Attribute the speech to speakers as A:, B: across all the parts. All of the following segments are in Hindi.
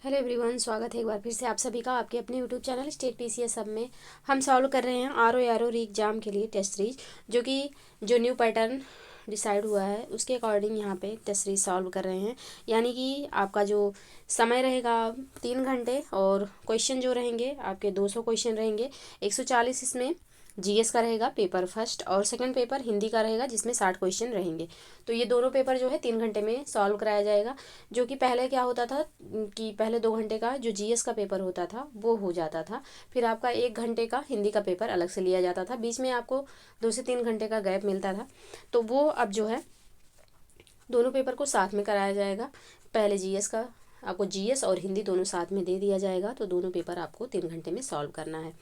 A: हेलो एवरीवन, स्वागत है एक बार फिर से आप सभी का आपके अपने यूट्यूब चैनल स्टेट पीसीएस सब में। हम सॉल्व कर रहे हैं आर ओ री एग्जाम के लिए टेस्ट सीरीज, जो न्यू पैटर्न डिसाइड हुआ है उसके अकॉर्डिंग यहाँ पे टेस्ट सीरीज सॉल्व कर रहे हैं। यानी कि आपका जो समय रहेगा 3 घंटे, और क्वेश्चन जो रहेंगे आपके 200 क्वेश्चन रहेंगे। 140 इसमें जीएस का रहेगा पेपर फर्स्ट, और सेकंड पेपर हिंदी का रहेगा जिसमें 60 क्वेश्चन रहेंगे। तो ये दोनों पेपर जो है 3 घंटे में सॉल्व कराया जाएगा। जो कि पहले क्या होता था कि पहले 2 घंटे का जो जीएस का पेपर होता था वो हो जाता था, फिर आपका 1 घंटे का हिंदी का पेपर अलग से लिया जाता था, बीच में आपको 2 से 3 घंटे का गैप मिलता था। तो वो अब जो है दोनों पेपर को साथ में कराया जाएगा। पहले जीएस का आपको जीएस और हिंदी दोनों साथ में दे दिया जाएगा, तो दोनों पेपर आपको 3 घंटे में सॉल्व करना है।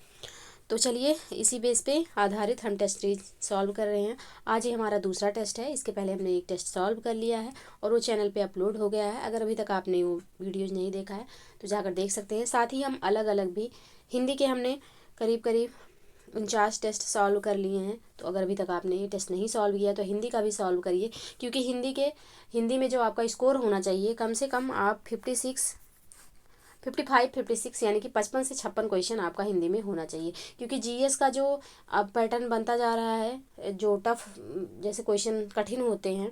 A: तो चलिए इसी बेस पे आधारित हम टेस्ट सीरीज सॉल्व कर रहे हैं। आज ये हमारा दूसरा टेस्ट है। इसके पहले हमने एक टेस्ट सॉल्व कर लिया है और वो चैनल पे अपलोड हो गया है। अगर अभी तक आपने वो वीडियोज़ नहीं देखा है तो जाकर देख सकते हैं। साथ ही हम अलग अलग भी हिंदी के हमने करीब करीब 49 टेस्ट सॉल्व कर लिए हैं। तो अगर अभी तक आपने ये टेस्ट नहीं सॉल्व किया तो हिंदी का भी सॉल्व करिए, क्योंकि हिंदी में जो आपका स्कोर होना चाहिए कम से कम आप 55 56 यानी कि 55 से 56 क्वेश्चन आपका हिंदी में होना चाहिए। क्योंकि जीएस का जो अब पैटर्न बनता जा रहा है, जो टफ जैसे क्वेश्चन कठिन होते हैं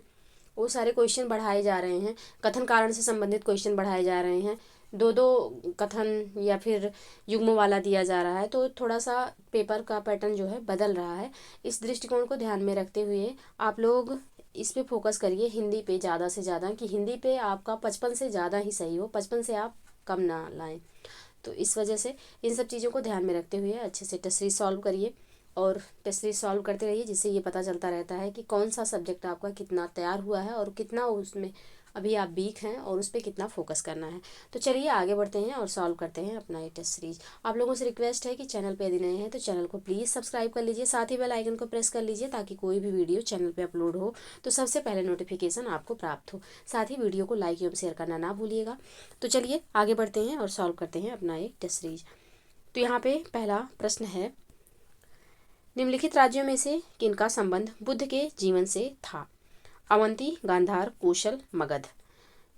A: वो सारे क्वेश्चन बढ़ाए जा रहे हैं। कथन कारण से संबंधित क्वेश्चन बढ़ाए जा रहे हैं। दो दो कथन या फिर युग्म वाला दिया जा रहा है, तो थोड़ा सा पेपर का पैटर्न जो है बदल रहा है। इस दृष्टिकोण को ध्यान में रखते हुए आप लोग इस पे फोकस करिए, हिंदी पे ज़्यादा से ज़्यादा, कि हिंदी पे आपका 55 से ज़्यादा ही सही हो, 55 से आप कम ना लाएं। तो इस वजह से इन सब चीज़ों को ध्यान में रखते हुए अच्छे से टेस्ट सीरीज सॉल्व करिए और टेस्ट सीरीज सॉल्व करते रहिए, जिससे ये पता चलता रहता है कि कौन सा सब्जेक्ट आपका कितना तैयार हुआ है और कितना उसमें अभी आप वीक हैं और उस पर कितना फोकस करना है। तो चलिए आगे बढ़ते हैं और सॉल्व करते हैं अपना ये टेस्ट सीरीज। आप लोगों से रिक्वेस्ट है कि चैनल पे यदि नए हैं तो चैनल को प्लीज़ सब्सक्राइब कर लीजिए, साथ ही बेल आइकन को प्रेस कर लीजिए, ताकि कोई भी वीडियो चैनल पे अपलोड हो तो सबसे पहले नोटिफिकेशन आपको प्राप्त हो। साथ ही वीडियो को लाइक एवं शेयर करना ना भूलिएगा। तो चलिए आगे बढ़ते हैं और सॉल्व करते हैं अपना एक टेस्ट सीरीज। तो यहाँ पे पहला प्रश्न है, निम्नलिखित राज्यों में से किनका संबंध बुद्ध के जीवन से था? अवंती, गांधार, कौशल, मगध।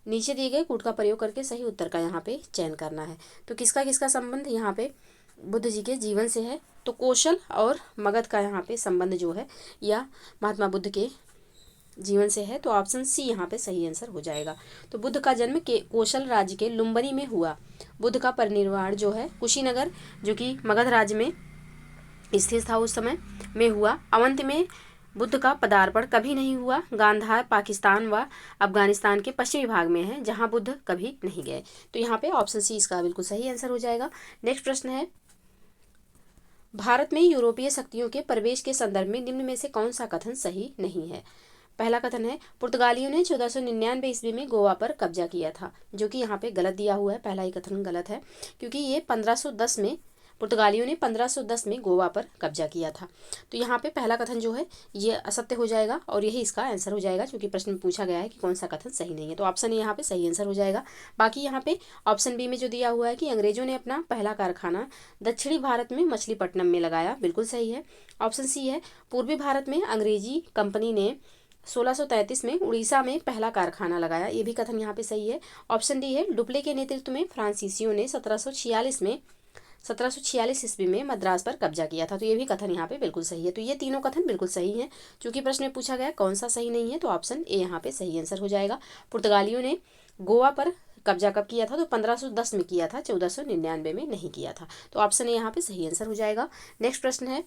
A: नीचे दिए गए कूट का प्रयोग करके सही उत्तर का यहाँ पे चयन करना है। तो किसका किसका संबंध यहाँ पे बुद्ध जी के जीवन से है? तो कौशल और मगध का यहाँ पे संबंध जो है या महात्मा बुद्ध के जीवन से है। तो ऑप्शन सी यहाँ पे सही आंसर हो जाएगा। तो बुद्ध का जन्म के कौशल राज्य के लुम्बिनी में हुआ। बुद्ध का परिनिर्वाण जो है कुशीनगर, जो कि मगध राज्य में स्थित था उस समय, में हुआ। अवंत में बुद्ध का पदार्पण कभी नहीं हुआ। गांधार पाकिस्तान व अफगानिस्तान के पश्चिमी भाग में है, जहां बुद्ध कभी नहीं गए। तो यहाँ पे ऑप्शन सी इसका बिल्कुल सही आंसर हो जाएगा। नेक्स्ट प्रश्न है, भारत में यूरोपीय शक्तियों के प्रवेश के संदर्भ में निम्न में से कौन सा कथन सही नहीं है? पहला कथन है, पुर्तगालियों ने 1499 ईस्वी में गोवा पर कब्जा किया था, जो कि यहाँ पे गलत दिया हुआ है। पहला ही कथन गलत है, क्योंकि ये 1510 में पुर्तगालियों ने 1510 में गोवा पर कब्जा किया था। तो यहाँ पे पहला कथन जो है ये असत्य हो जाएगा और यही इसका आंसर हो जाएगा, क्योंकि प्रश्न में पूछा गया है कि कौन सा कथन सही नहीं है। तो ऑप्शन ए यहाँ पे सही आंसर हो जाएगा। बाकी यहाँ पे ऑप्शन बी में जो दिया हुआ है कि अंग्रेजों ने अपना पहला कारखाना दक्षिणी भारत में मछलीपट्टनम में लगाया, बिल्कुल सही है। ऑप्शन सी है, पूर्वी भारत में अंग्रेजी कंपनी ने 1633 में उड़ीसा में पहला कारखाना लगाया, ये भी कथन यहाँ पे सही है। ऑप्शन डी है, डुप्ले के नेतृत्व में फ्रांसीसियों ने 1746 ईस्वी में मद्रास पर कब्जा किया था, तो ये भी कथन यहाँ पे बिल्कुल सही है। तो ये तीनों कथन बिल्कुल सही हैं। चूंकि प्रश्न में पूछा गया कौन सा सही नहीं है, तो ऑप्शन ए यहाँ पे सही आंसर हो जाएगा। पुर्तगालियों ने गोवा पर कब्जा कब किया था? तो 1510 में किया था, 1499 में नहीं किया था। तो ऑप्शन ए यहाँ पे सही आंसर हो जाएगा। नेक्स्ट प्रश्न है,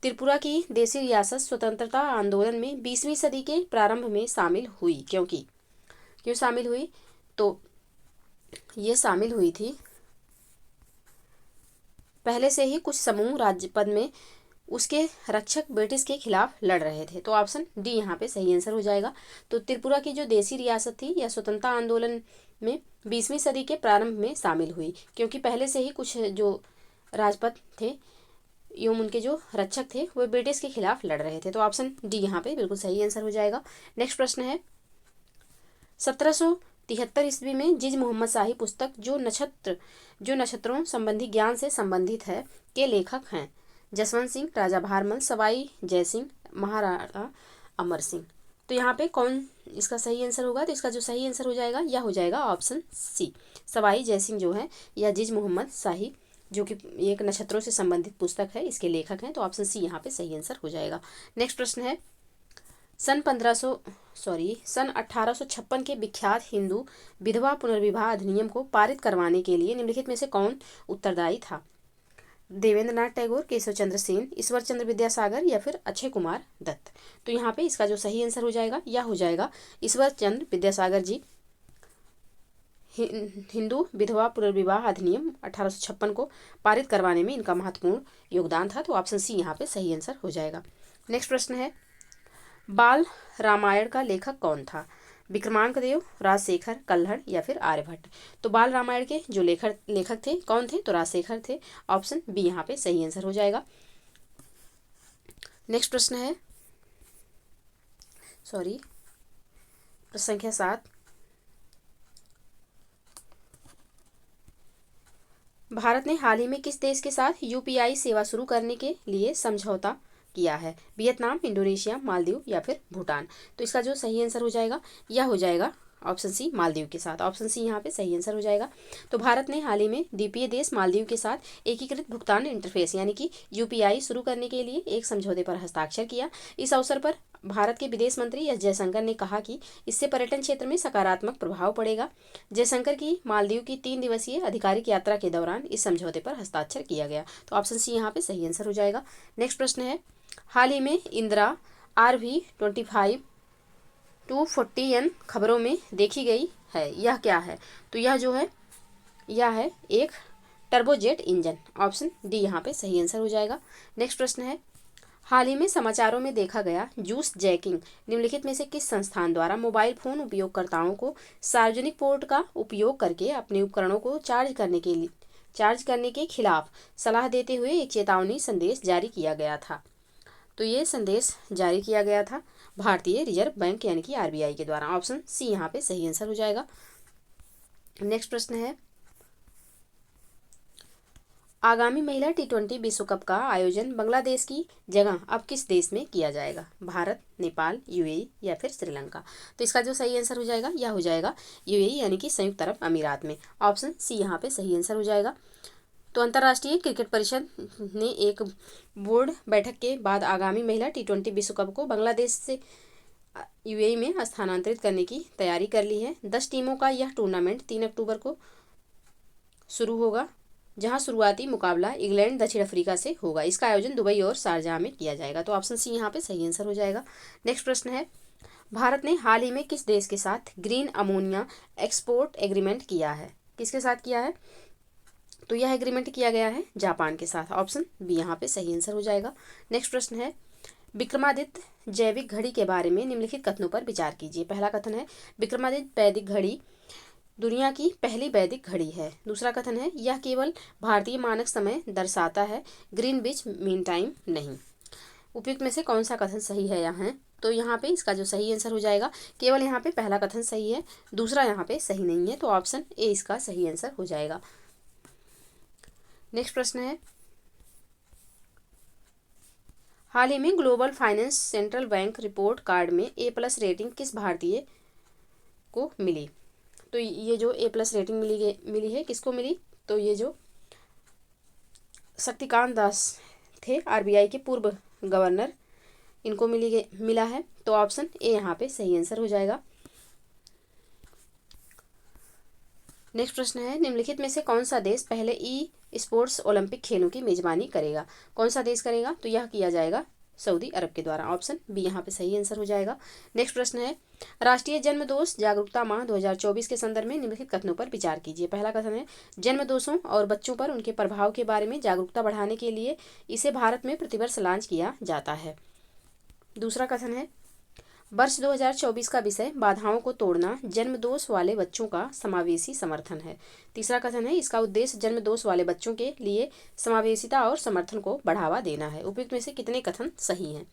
A: त्रिपुरा की देसी रियासत स्वतंत्रता आंदोलन में 20वीं सदी के प्रारंभ में शामिल हुई, क्यों शामिल हुई? तो ये शामिल हुई थी, पहले से ही कुछ समूह राज्य पद में उसके रक्षक ब्रिटिश के खिलाफ लड़ रहे थे। तो ऑप्शन डी यहाँ पे सही आंसर हो जाएगा। तो त्रिपुरा की जो देसी रियासत थी यह स्वतंत्रता आंदोलन में 20वीं सदी के प्रारंभ में शामिल हुई, क्योंकि पहले से ही कुछ जो राजपद थे एवं उनके जो रक्षक थे वो ब्रिटिश के खिलाफ लड़ रहे थे। तो ऑप्शन डी यहाँ पे बिल्कुल सही आंसर हो जाएगा। नेक्स्ट प्रश्न है, 1773 ईस्वी में जिज मोहम्मद शाही पुस्तक जो नक्षत्रों संबंधी ज्ञान से संबंधित है के लेखक हैं? जसवंत सिंह, राजा भारमल, सवाई जयसिंह, महाराणा अमर सिंह। तो यहाँ पे कौन इसका सही आंसर होगा? तो इसका जो सही आंसर हो जाएगा यह हो जाएगा ऑप्शन सी, सवाई जयसिंह जो है या जिज मोहम्मद शाही, जो कि एक नक्षत्रों से संबंधित पुस्तक है, इसके लेखक हैं। तो ऑप्शन सी यहाँ पे सही आंसर हो जाएगा। नेक्स्ट प्रश्न है, सन 1856 के विख्यात हिंदू विधवा पुनर्विवाह अधिनियम को पारित करवाने के लिए निम्नलिखित में से कौन उत्तरदायी था? देवेंद्र नाथ टैगोर, केशव चंद्र सेन, ईश्वर चंद्र विद्यासागर या फिर अक्षय कुमार दत्त? तो यहाँ पे इसका जो सही आंसर हो जाएगा यह हो जाएगा ईश्वर चंद्र विद्यासागर जी। हिंदू विधवा पुनर्विवाह अधिनियम 1856 को पारित करवाने में इनका महत्वपूर्ण योगदान था। तो ऑप्शन सी यहाँ पे सही आंसर हो जाएगा। नेक्स्ट प्रश्न है, बाल रामायण का लेखक कौन था? विक्रमांकदेव, राजशेखर, कल्हड़ या फिर आर्यभट्ट? तो बाल रामायण के जो लेखक थे कौन थे? तो राजशेखर थे। ऑप्शन बी यहाँ पे सही आंसर हो जाएगा। नेक्स्ट प्रश्न है, प्रश्न संख्या 7, भारत ने हाल ही में किस देश के साथ यूपीआई सेवा शुरू करने के लिए समझौता किया है? वियतनाम, इंडोनेशिया, मालदीव या फिर भूटान? तो इसका जो सही आंसर हो जाएगा यह हो जाएगा ऑप्शन सी, मालदीव के साथ। ऑप्शन सी यहाँ पे सही आंसर हो जाएगा। तो भारत ने हाल ही में द्वीपीय देश मालदीव के साथ एकीकृत भुगतान इंटरफेस यानी कि यूपीआई शुरू करने के लिए एक समझौते पर हस्ताक्षर किया। इस अवसर पर भारत के विदेश मंत्री एस जयशंकर ने कहा कि इससे पर्यटन क्षेत्र में सकारात्मक प्रभाव पड़ेगा। जयशंकर की मालदीव की 3 दिवसीय आधिकारिक यात्रा के दौरान इस समझौते पर हस्ताक्षर किया गया। तो ऑप्शन सी यहाँ पे सही आंसर हो जाएगा। नेक्स्ट प्रश्न है, हाल ही में इंदिरा RV25 240N खबरों में देखी गई है, यह क्या है? तो यह जो है यह है एक टर्बोजेट इंजन। ऑप्शन डी यहाँ पे सही आंसर हो जाएगा। नेक्स्ट प्रश्न है, हाल ही में समाचारों में देखा गया जूस जैकिंग निम्नलिखित में से किस संस्थान द्वारा मोबाइल फोन उपयोगकर्ताओं को सार्वजनिक पोर्ट का उपयोग करके अपने उपकरणों को चार्ज करने के खिलाफ सलाह देते हुए एक चेतावनी संदेश जारी किया गया था? तो ये संदेश जारी किया गया था भारतीय रिजर्व बैंक यानी कि RBI के द्वारा। ऑप्शन सी यहाँ पे सही आंसर हो जाएगा। नेक्स्ट प्रश्न है, आगामी महिला T20 विश्व कप का आयोजन बांग्लादेश की जगह अब किस देश में किया जाएगा? भारत, नेपाल, UAE या फिर श्रीलंका? तो इसका जो सही आंसर हो जाएगा यह हो जाएगा UAE यानी कि संयुक्त अरब अमीरात में। ऑप्शन सी यहाँ पे सही आंसर हो जाएगा। तो अंतर्राष्ट्रीय क्रिकेट परिषद ने एक बोर्ड बैठक के बाद आगामी महिला T20 विश्व कप को बांग्लादेश से UAE में स्थानांतरित करने की तैयारी कर ली है। 10 टीमों का यह टूर्नामेंट 3 अक्टूबर को शुरू होगा, जहां शुरुआती मुकाबला इंग्लैंड दक्षिण अफ्रीका से होगा। इसका आयोजन दुबई और शारजाह में किया जाएगा। तो ऑप्शन सी यहाँ पे सही आंसर हो जाएगा। नेक्स्ट प्रश्न है, भारत ने हाल ही में किस देश के साथ ग्रीन अमोनिया एक्सपोर्ट एग्रीमेंट किया है? किसके साथ किया है? तो यह एग्रीमेंट किया गया है जापान के साथ। ऑप्शन बी यहाँ पे सही आंसर हो जाएगा। नेक्स्ट प्रश्न है, विक्रमादित्य जैविक घड़ी के बारे में निम्नलिखित कथनों पर विचार कीजिए। पहला कथन है, विक्रमादित्य वैदिक घड़ी दुनिया की पहली वैदिक घड़ी है। दूसरा कथन है, यह केवल भारतीय मानक समय दर्शाता है, ग्रीनविच मीन टाइम नहीं। उपयुक्त में से कौन सा कथन सही है यहाँ? तो यहाँ पे इसका जो सही आंसर हो जाएगा, केवल यहाँ पे पहला कथन सही है, दूसरा यहाँ पे सही नहीं है। तो ऑप्शन ए इसका सही आंसर हो जाएगा। नेक्स्ट प्रश्न है, हाल ही में global finance central bank report card में A+ रेटिंग किस भारतीय को मिली? तो ये जो A+ रेटिंग मिली है किसको मिली? तो ये जो शक्तिकांत दास थे RBI के पूर्व गवर्नर, इनको मिला है। तो ऑप्शन ए यहाँ पे सही आंसर हो जाएगा। नेक्स्ट प्रश्न है, निम्नलिखित में से कौन सा देश पहले स्पोर्ट्स ओलंपिक खेलों की मेजबानी करेगा? कौन सा देश करेगा? तो यह किया जाएगा सऊदी अरब के द्वारा। ऑप्शन बी यहाँ पे सही आंसर हो जाएगा। नेक्स्ट प्रश्न है, राष्ट्रीय जन्म दोष जागरूकता माह 2024 के संदर्भ में निम्नलिखित कथनों पर विचार कीजिए। पहला कथन है, जन्म दोषों और बच्चों पर उनके प्रभाव के बारे में जागरूकता बढ़ाने के लिए इसे भारत में प्रतिवर्ष लॉन्च किया जाता है। दूसरा कथन है, वर्ष 2024 का विषय बाधाओं को तोड़ना जन्म दोष वाले बच्चों का समावेशी समर्थन है। तीसरा कथन है, इसका उद्देश्य जन्म दोष वाले बच्चों के लिए समावेशिता और समर्थन को बढ़ावा देना है। उपयुक्त में से कितने कथन सही हैं?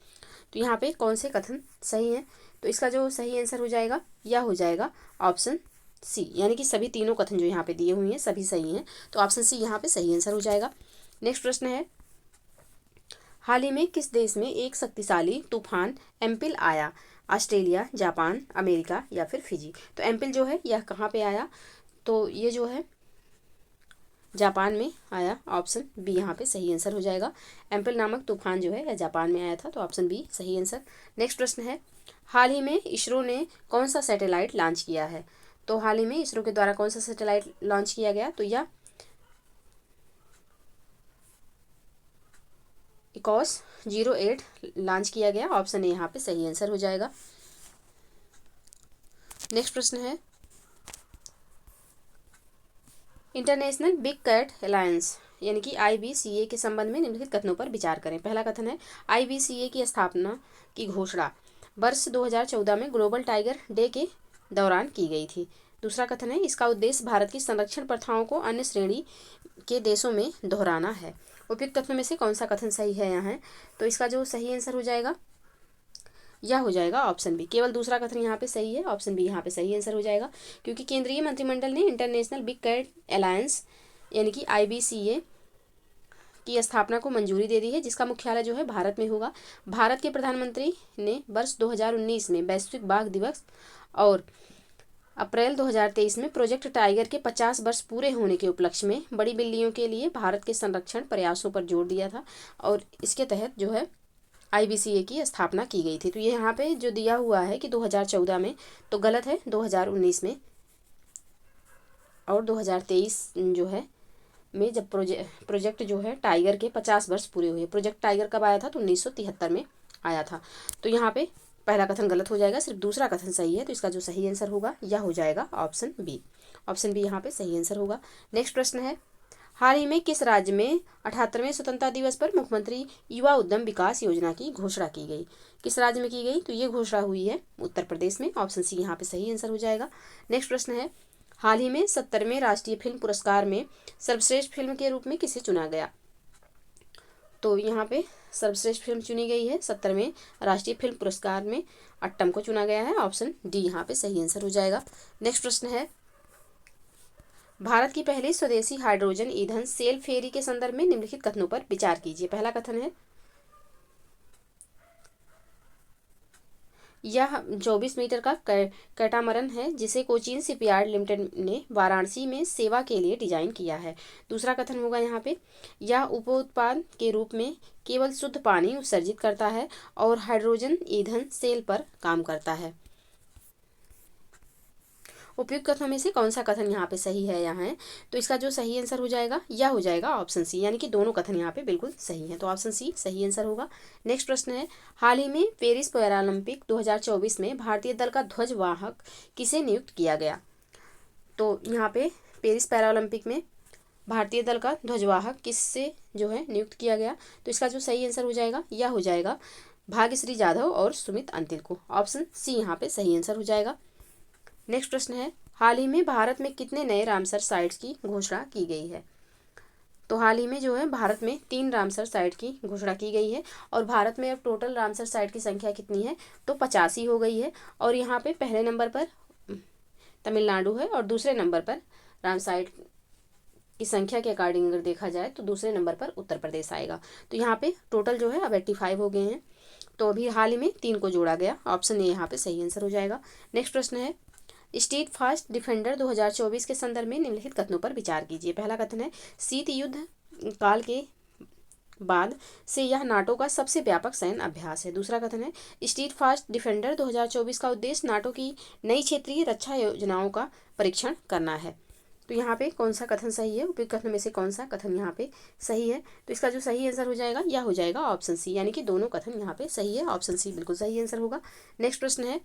A: तो यहाँ पे कौन से कथन सही हैं? तो इसका जो सही आंसर हो जाएगा यह हो जाएगा ऑप्शन सी, यानी कि सभी तीनों कथन जो यहाँ पे दिए हुए हैं सभी सही हैं। तो ऑप्शन सी यहाँ पे सही आंसर हो जाएगा। नेक्स्ट प्रश्न है, हाल ही में किस देश में एक शक्तिशाली तूफान एम्पिल आया? ऑस्ट्रेलिया, जापान, अमेरिका या फिर फिजी। तो एम्पिल जो है यह कहाँ पे आया, तो ये जो है जापान में आया। ऑप्शन बी यहाँ पे सही आंसर हो जाएगा। एम्पिल नामक तूफान जो है यह जापान में आया था, तो ऑप्शन बी सही आंसर। नेक्स्ट प्रश्न है, हाल ही में इसरो ने कौन सा सैटेलाइट लॉन्च किया है। तो हाल ही में इसरो के द्वारा कौन सा सैटेलाइट लॉन्च किया गया, तो यह इकोस 08 लॉन्च किया गया। ऑप्शन ए यहाँ पे सही आंसर हो जाएगा। नेक्स्ट प्रश्न है, इंटरनेशनल बिग कैट अलायंस यानी कि IBCA के संबंध में निम्नलिखित कथनों पर विचार करें। पहला कथन है, IBCA की स्थापना की घोषणा वर्ष 2014 में ग्लोबल टाइगर डे के दौरान की गई थी। दूसरा कथन है, इसका उद्देश्य भारत की संरक्षण प्रथाओं को अन्य श्रेणी के देशों में दोहराना है। उपयुक्त कथनों में से कौन सा कथन सही है यहाँ, तो इसका जो सही आंसर हो जाएगा यह हो जाएगा ऑप्शन बी। केवल दूसरा कथन यहाँ पे सही है, ऑप्शन बी यहाँ पे सही आंसर हो जाएगा, क्योंकि केंद्रीय मंत्रिमंडल ने इंटरनेशनल बिग कैट अलायंस यानी कि IBCA की स्थापना को मंजूरी दे दी है, जिसका मुख्यालय जो है भारत में होगा। भारत के प्रधानमंत्री ने वर्ष 2019 में वैश्विक बाघ दिवस और अप्रैल 2023 में प्रोजेक्ट टाइगर के 50 वर्ष पूरे होने के उपलक्ष्य में बड़ी बिल्लियों के लिए भारत के संरक्षण प्रयासों पर जोर दिया था, और इसके तहत जो है IBCA की स्थापना की गई थी। तो ये यहाँ पे जो दिया हुआ है कि 2014 में, तो गलत है, 2019 में और 2023 जो है में जब प्रोजेक्ट जो है टाइगर के 50 वर्ष पूरे हुए। प्रोजेक्ट टाइगर कब आया था, तो 1973 में आया था। तो यहाँ पे पहला कथन गलत हो जाएगा, सिर्फ दूसरा कथन सही है, तो इसका जो सही आंसर होगा यह हो जाएगा ऑप्शन बी। ऑप्शन बी यहाँ पे सही आंसर होगा। नेक्स्ट प्रश्न है, हाल ही में किस राज्य में 78वें स्वतंत्रता दिवस पर मुख्यमंत्री युवा उद्यम विकास योजना की घोषणा की गई। किस राज्य में की गई, तो ये घोषणा हुई है उत्तर प्रदेश में। ऑप्शन सी यहाँ पे सही आंसर हो जाएगा। नेक्स्ट प्रश्न है, हाल ही में 70वें राष्ट्रीय फिल्म पुरस्कार में सर्वश्रेष्ठ फिल्म के रूप में किसे चुना गया। तो यहाँ पे सर्वश्रेष्ठ फिल्म चुनी गई है 70वें राष्ट्रीय फिल्म पुरस्कार में अट्टम को चुना गया है। ऑप्शन डी यहाँ पे सही आंसर हो जाएगा। नेक्स्ट प्रश्न है, भारत की पहली स्वदेशी हाइड्रोजन ईंधन सेल फेरी के संदर्भ में निम्नलिखित कथनों पर विचार कीजिए। पहला कथन है, यह 24 मीटर का कैटामरन है जिसे कोचीन शिपयार्ड लिमिटेड ने वाराणसी में सेवा के लिए डिजाइन किया है। दूसरा कथन होगा यहाँ पे, यह उपोत्पाद के रूप में केवल शुद्ध पानी उत्सर्जित करता है और हाइड्रोजन ईंधन सेल पर काम करता है। उपयुक्त कथनों में से कौन सा कथन यहाँ पे सही है यहाँ है, तो इसका जो सही आंसर हो जाएगा यह हो जाएगा ऑप्शन सी, यानी कि दोनों कथन यहाँ पे बिल्कुल सही है, तो ऑप्शन सी सही आंसर होगा। नेक्स्ट प्रश्न है, हाल ही में पेरिस पैरालंपिक 2024 में भारतीय दल का ध्वजवाहक किसे नियुक्त किया गया। तो यहाँ पे पेरिस पैरालंपिक में भारतीय दल का ध्वजवाहक किससे जो है नियुक्त किया गया, तो इसका जो सही आंसर हो जाएगा यह हो जाएगा भाग्यश्री जाधव और सुमित अंतिल को। ऑप्शन सी यहाँ पे सही आंसर हो जाएगा। नेक्स्ट प्रश्न है, हाल ही में भारत में कितने नए रामसर साइट्स की घोषणा की गई है। तो हाल ही में जो है भारत में 3 रामसर साइट की घोषणा की गई है, और भारत में अब टोटल रामसर साइट की संख्या कितनी है, तो 85 हो गई है। और यहाँ पे पहले नंबर पर तमिलनाडु है और दूसरे नंबर पर राम साइट की संख्या के अकॉर्डिंग अगर देखा जाए तो दूसरे नंबर पर उत्तर प्रदेश आएगा। तो यहाँ पे टोटल जो है अब 85 हो गए हैं, तो अभी हाल ही में 3 को जोड़ा गया। ऑप्शन ए यहाँ पे सही आंसर हो जाएगा। नेक्स्ट प्रश्न है, स्ट्रीट फास्ट डिफेंडर 2024 के संदर्भ में निम्नलिखित कथनों पर विचार कीजिए। पहला कथन है, शीत युद्ध काल के बाद से यह नाटो का सबसे व्यापक सैन्य अभ्यास है। दूसरा कथन है, स्ट्रीट फास्ट डिफेंडर 2024 का उद्देश्य नाटो की नई क्षेत्रीय रक्षा योजनाओं का परीक्षण करना है। तो यहाँ पे कौन सा कथन सही है, उपयुक्त कथनों में से कौन सा कथन यहाँ पे सही है, तो इसका जो सही आंसर हो जाएगा यह हो जाएगा ऑप्शन सी, यानी कि दोनों कथन यहाँ पे सही है। ऑप्शन सी बिल्कुल सही आंसर होगा। नेक्स्ट प्रश्न है,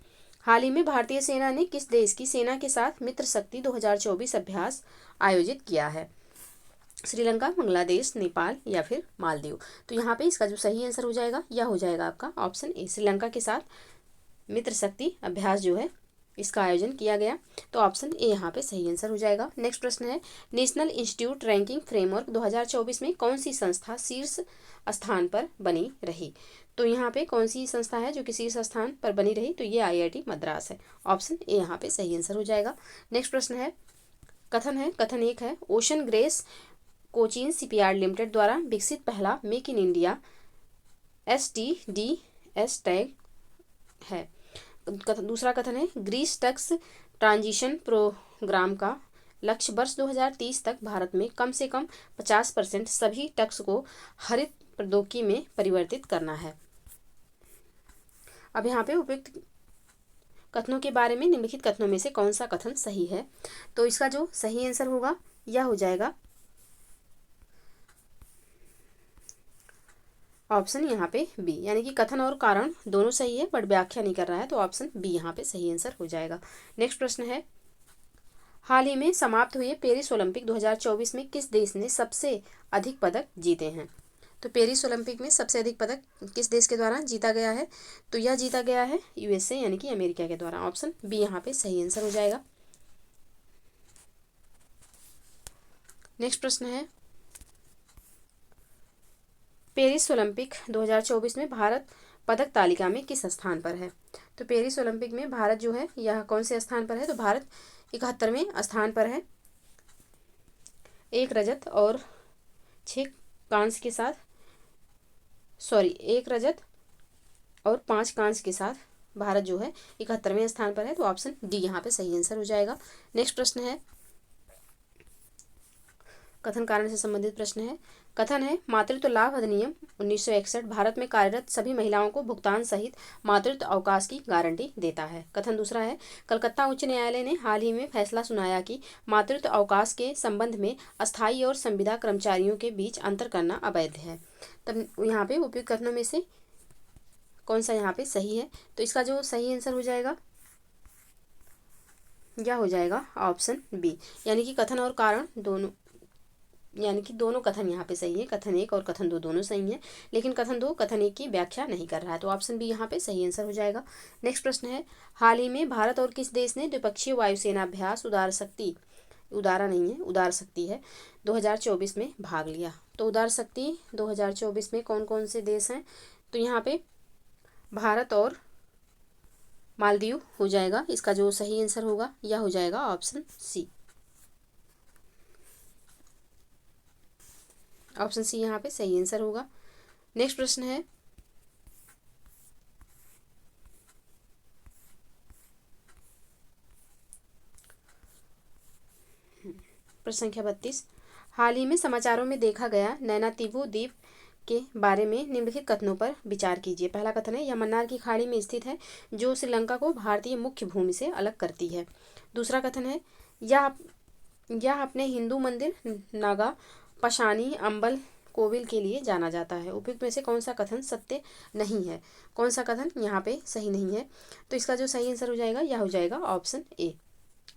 A: हाल ही में भारतीय सेना ने किस देश की सेना के साथ मित्र शक्ति 2024 अभ्यास आयोजित किया है। श्रीलंका, बांग्लादेश, नेपाल या फिर मालदीव। तो यहाँ पे इसका जो सही आंसर हो जाएगा यह हो जाएगा आपका ऑप्शन ए, श्रीलंका के साथ मित्र शक्ति अभ्यास जो है इसका आयोजन किया गया। तो ऑप्शन ए यहाँ पे सही आंसर हो जाएगा। नेक्स्ट प्रश्न है, नेशनल इंस्टीट्यूट रैंकिंग फ्रेमवर्क 2024 में कौन सी संस्था शीर्ष स्थान पर बनी रही। तो यहाँ पे कौन सी संस्था है जो कि शीर्ष स्थान पर बनी रही, तो ये IIT मद्रास है। ऑप्शन ए यहाँ पे सही आंसर हो जाएगा। नेक्स्ट प्रश्न है, कथन एक है, ocean grace Cochin shipyard limited द्वारा विकसित पहला make in India STDS tag है। दूसरा कथन है ग्रीस टैक्स ट्रांजिशन प्रोग्राम का लक्ष्य वर्ष 2030 तक भारत में कम से कम 50% सभी टैक्स को हरित प्रौद्योगिकी में परिवर्तित करना है। अब यहाँ पे उपयुक्त कथनों के बारे में निम्नलिखित कथनों में से कौन सा कथन सही है? तो इसका जो सही आंसर होगा यह हो जाएगा ऑप्शन यहाँ पे बी, यानी कि कथन और कारण दोनों सही है बट व्याख्या नहीं कर रहा है, तो ऑप्शन बी यहाँ पे सही आंसर हो जाएगा। नेक्स्ट प्रश्न है हाल ही में समाप्त हुए पेरिस ओलंपिक 2024 में किस देश ने सबसे अधिक पदक जीते हैं? तो पेरिस ओलंपिक में सबसे अधिक पदक किस देश के द्वारा जीता गया है? तो यह जीता गया है यूएसए यानी कि अमेरिका के द्वारा। ऑप्शन बी यहाँ पे सही आंसर हो जाएगा। नेक्स्ट प्रश्न है पेरिस ओलंपिक 2024 में भारत पदक तालिका में किस स्थान पर है? तो पेरिस ओलंपिक में भारत जो है यह कौन से स्थान पर है? तो भारत 71वें स्थान पर है, 1 रजत और 6 कांस्य के साथ, 1 रजत और 5 कांस्य के साथ भारत जो है 71वें स्थान पर है, तो ऑप्शन डी यहाँ पे सही आंसर हो जाएगा। नेक्स्ट प्रश्न है कथन कारण से संबंधित प्रश्न है। कथन है मातृत्व लाभ अधिनियम 1961 भारत में कार्यरत सभी महिलाओं को भुगतान सहित मातृत्व अवकाश की गारंटी देता है। कथन दूसरा है कलकत्ता उच्च न्यायालय ने हाल ही में फैसला सुनाया कि मातृत्व अवकाश के संबंध में अस्थायी और संविदा कर्मचारियों के बीच अंतर करना अवैध है। तब यहाँ पे उपयुक्त कथनों में से कौन सा यहाँ पे सही है? तो इसका जो सही आंसर हो जाएगा यह हो जाएगा ऑप्शन बी, यानी कि कथन और कारण दोनों, यानी कि दोनों कथन यहाँ पे सही है, कथन 1 और कथन 2 दोनों सही हैं, लेकिन कथन 2 कथन 1 की व्याख्या नहीं कर रहा है, तो ऑप्शन बी यहाँ पे सही आंसर हो जाएगा। नेक्स्ट प्रश्न है हाल ही में भारत और किस देश ने द्विपक्षीय वायुसेना अभ्यास उदार शक्ति 2024 में भाग लिया? तो उदार शक्ति 2024 में कौन कौन से देश हैं? तो यहाँ पे भारत और मालदीव हो जाएगा। इसका जो सही आंसर होगा यह हो जाएगा ऑप्शन सी। ऑप्शन सी यहाँ पे सही आंसर होगा। नेक्स्ट प्रश्न है प्रश्न संख्या 32 हाल ही में समाचारों में देखा गया नैनातिवो द्वीप के बारे में निम्नलिखित कथनों पर विचार कीजिए। पहला कथन है यह मन्नार की खाड़ी में स्थित है जो श्रीलंका को भारतीय मुख्य भूमि से अलग करती है। दूसरा कथन है यह अपने हिंदू मंदिर नागा पशानी अम्बल कोविल के लिए जाना जाता है। उपयुक्त में से कौन सा कथन सत्य नहीं है? कौन सा कथन यहाँ पे सही नहीं है? तो इसका जो सही आंसर हो जाएगा यह हो जाएगा ऑप्शन ए।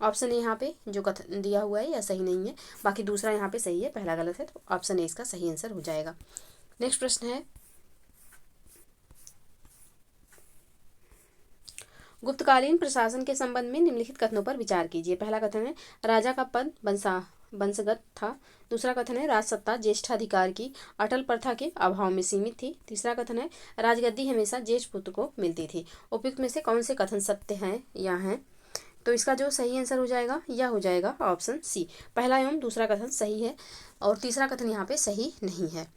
A: ऑप्शन ए यहाँ पे जो कथन दिया हुआ है यह सही नहीं है, बाकी दूसरा यहाँ पे सही है, पहला गलत है, तो ऑप्शन ए इसका सही आंसर हो जाएगा। नेक्स्ट प्रश्न है गुप्तकालीन प्रशासन के संबंध में निम्नलिखित कथनों पर विचार कीजिए। पहला कथन है राजा का पद वंशगत था। दूसरा कथन है राजसत्ता ज्येष्ठाधिकार की अटल प्रथा के अभाव में सीमित थी। तीसरा कथन है राजगद्दी हमेशा ज्येष्ठ पुत्र को मिलती थी। उपयुक्त में से कौन से कथन सत्य हैं या हैं? तो इसका जो सही आंसर हो जाएगा यह हो जाएगा ऑप्शन सी। पहला एवं दूसरा कथन सही है और तीसरा कथन यहाँ पे सही नहीं है,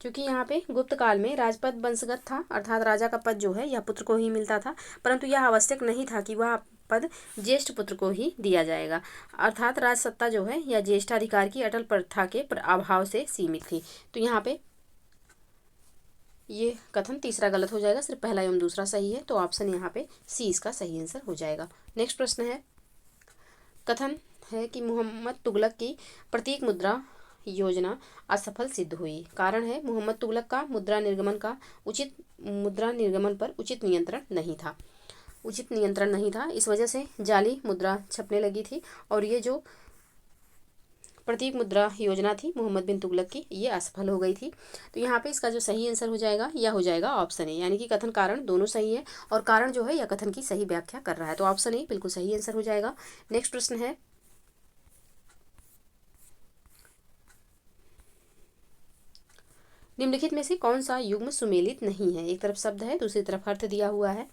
A: क्योंकि यहाँ पे गुप्त काल में राजपद वंशगत था, अर्थात राजा का पद जो है यह पुत्र को ही मिलता था, परंतु यह आवश्यक नहीं था कि वह पद ज्येष्ठ पुत्र को ही दिया जाएगा, अर्थात राजसत्ता जो है यह ज्येष्ठाधिकार की अटल प्रथा के अभाव से सीमित थी। तो यहाँ पे ये कथन तीसरा गलत हो जाएगा, सिर्फ पहला एवं दूसरा सही है, तो ऑप्शन यहाँ पे सी इसका सही आंसर हो जाएगा। नेक्स्ट प्रश्न है कथन है कि मोहम्मद तुगलक की प्रतीक मुद्रा योजना असफल सिद्ध हुई। कारण है मोहम्मद तुगलक का मुद्रा निर्गमन पर उचित नियंत्रण नहीं था, इस वजह से जाली मुद्रा छपने लगी थी और ये जो प्रतीक मुद्रा योजना थी मोहम्मद बिन तुगलक की ये असफल हो गई थी। तो यहाँ पे इसका जो सही आंसर हो जाएगा यह हो जाएगा ऑप्शन ए, यानी कि कथन कारण दोनों सही है और कारण जो है यह कथन की सही व्याख्या कर रहा है, तो ऑप्शन ए बिल्कुल सही आंसर हो जाएगा। नेक्स्ट प्रश्न है निम्नलिखित में से कौन सा युग्म सुमेलित नहीं है? एक तरफ शब्द है दूसरी तरफ अर्थ दिया हुआ है,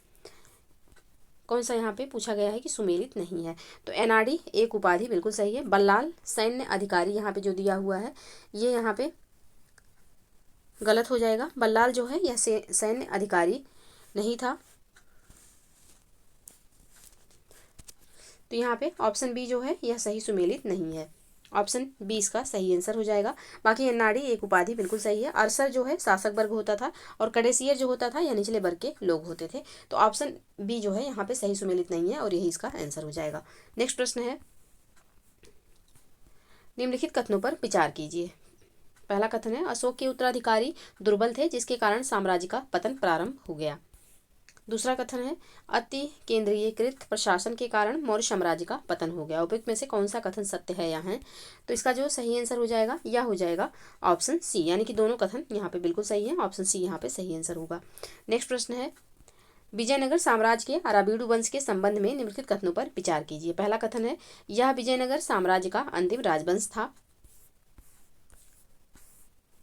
A: कौन सा यहाँ पे पूछा गया है कि सुमेलित नहीं है? तो एनआरडी एक उपाधि बिल्कुल सही है। बल्लाल सैन्य अधिकारी यहाँ पे जो दिया हुआ है ये यहाँ पे गलत हो जाएगा। बल्लाल जो है यह सैन्य अधिकारी नहीं था। तो यहाँ पे ऑप्शन बी जो है यह सही सुमेलित नहीं है। ऑप्शन बी इसका सही आंसर हो जाएगा। बाकी एनाड़ी एक उपाधि बिल्कुल सही है। अरसर जो है शासक वर्ग होता था और कडेसियर जो होता था यह निचले वर्ग के लोग होते थे। तो ऑप्शन बी जो है यहाँ पे सही सुमेलित नहीं है और यही इसका आंसर हो जाएगा। नेक्स्ट प्रश्न है, निम्नलिखित कथनों पर विचार कीजिए। पहला कथन है, अशोक के उत्तराधिकारी दुर्बल थे जिसके कारण साम्राज्य का पतन प्रारंभ हो गया। दूसरा कथन है, अति केंद्रीयकृत प्रशासन के कारण मौर्य साम्राज्य का पतन हो गया। उपयुक्त में से कौन सा कथन सत्य है यहाँ? तो इसका जो सही आंसर हो जाएगा यह हो जाएगा ऑप्शन सी, यानी कि दोनों कथन यहाँ पे बिल्कुल सही है। ऑप्शन सी यहाँ पे सही आंसर होगा। नेक्स्ट प्रश्न है, विजयनगर साम्राज्य के अराबीडु वंश के संबंध में निम्नलिखित कथनों पर विचार कीजिए। पहला कथन है, यह विजयनगर साम्राज्य का अंतिम राजवंश था।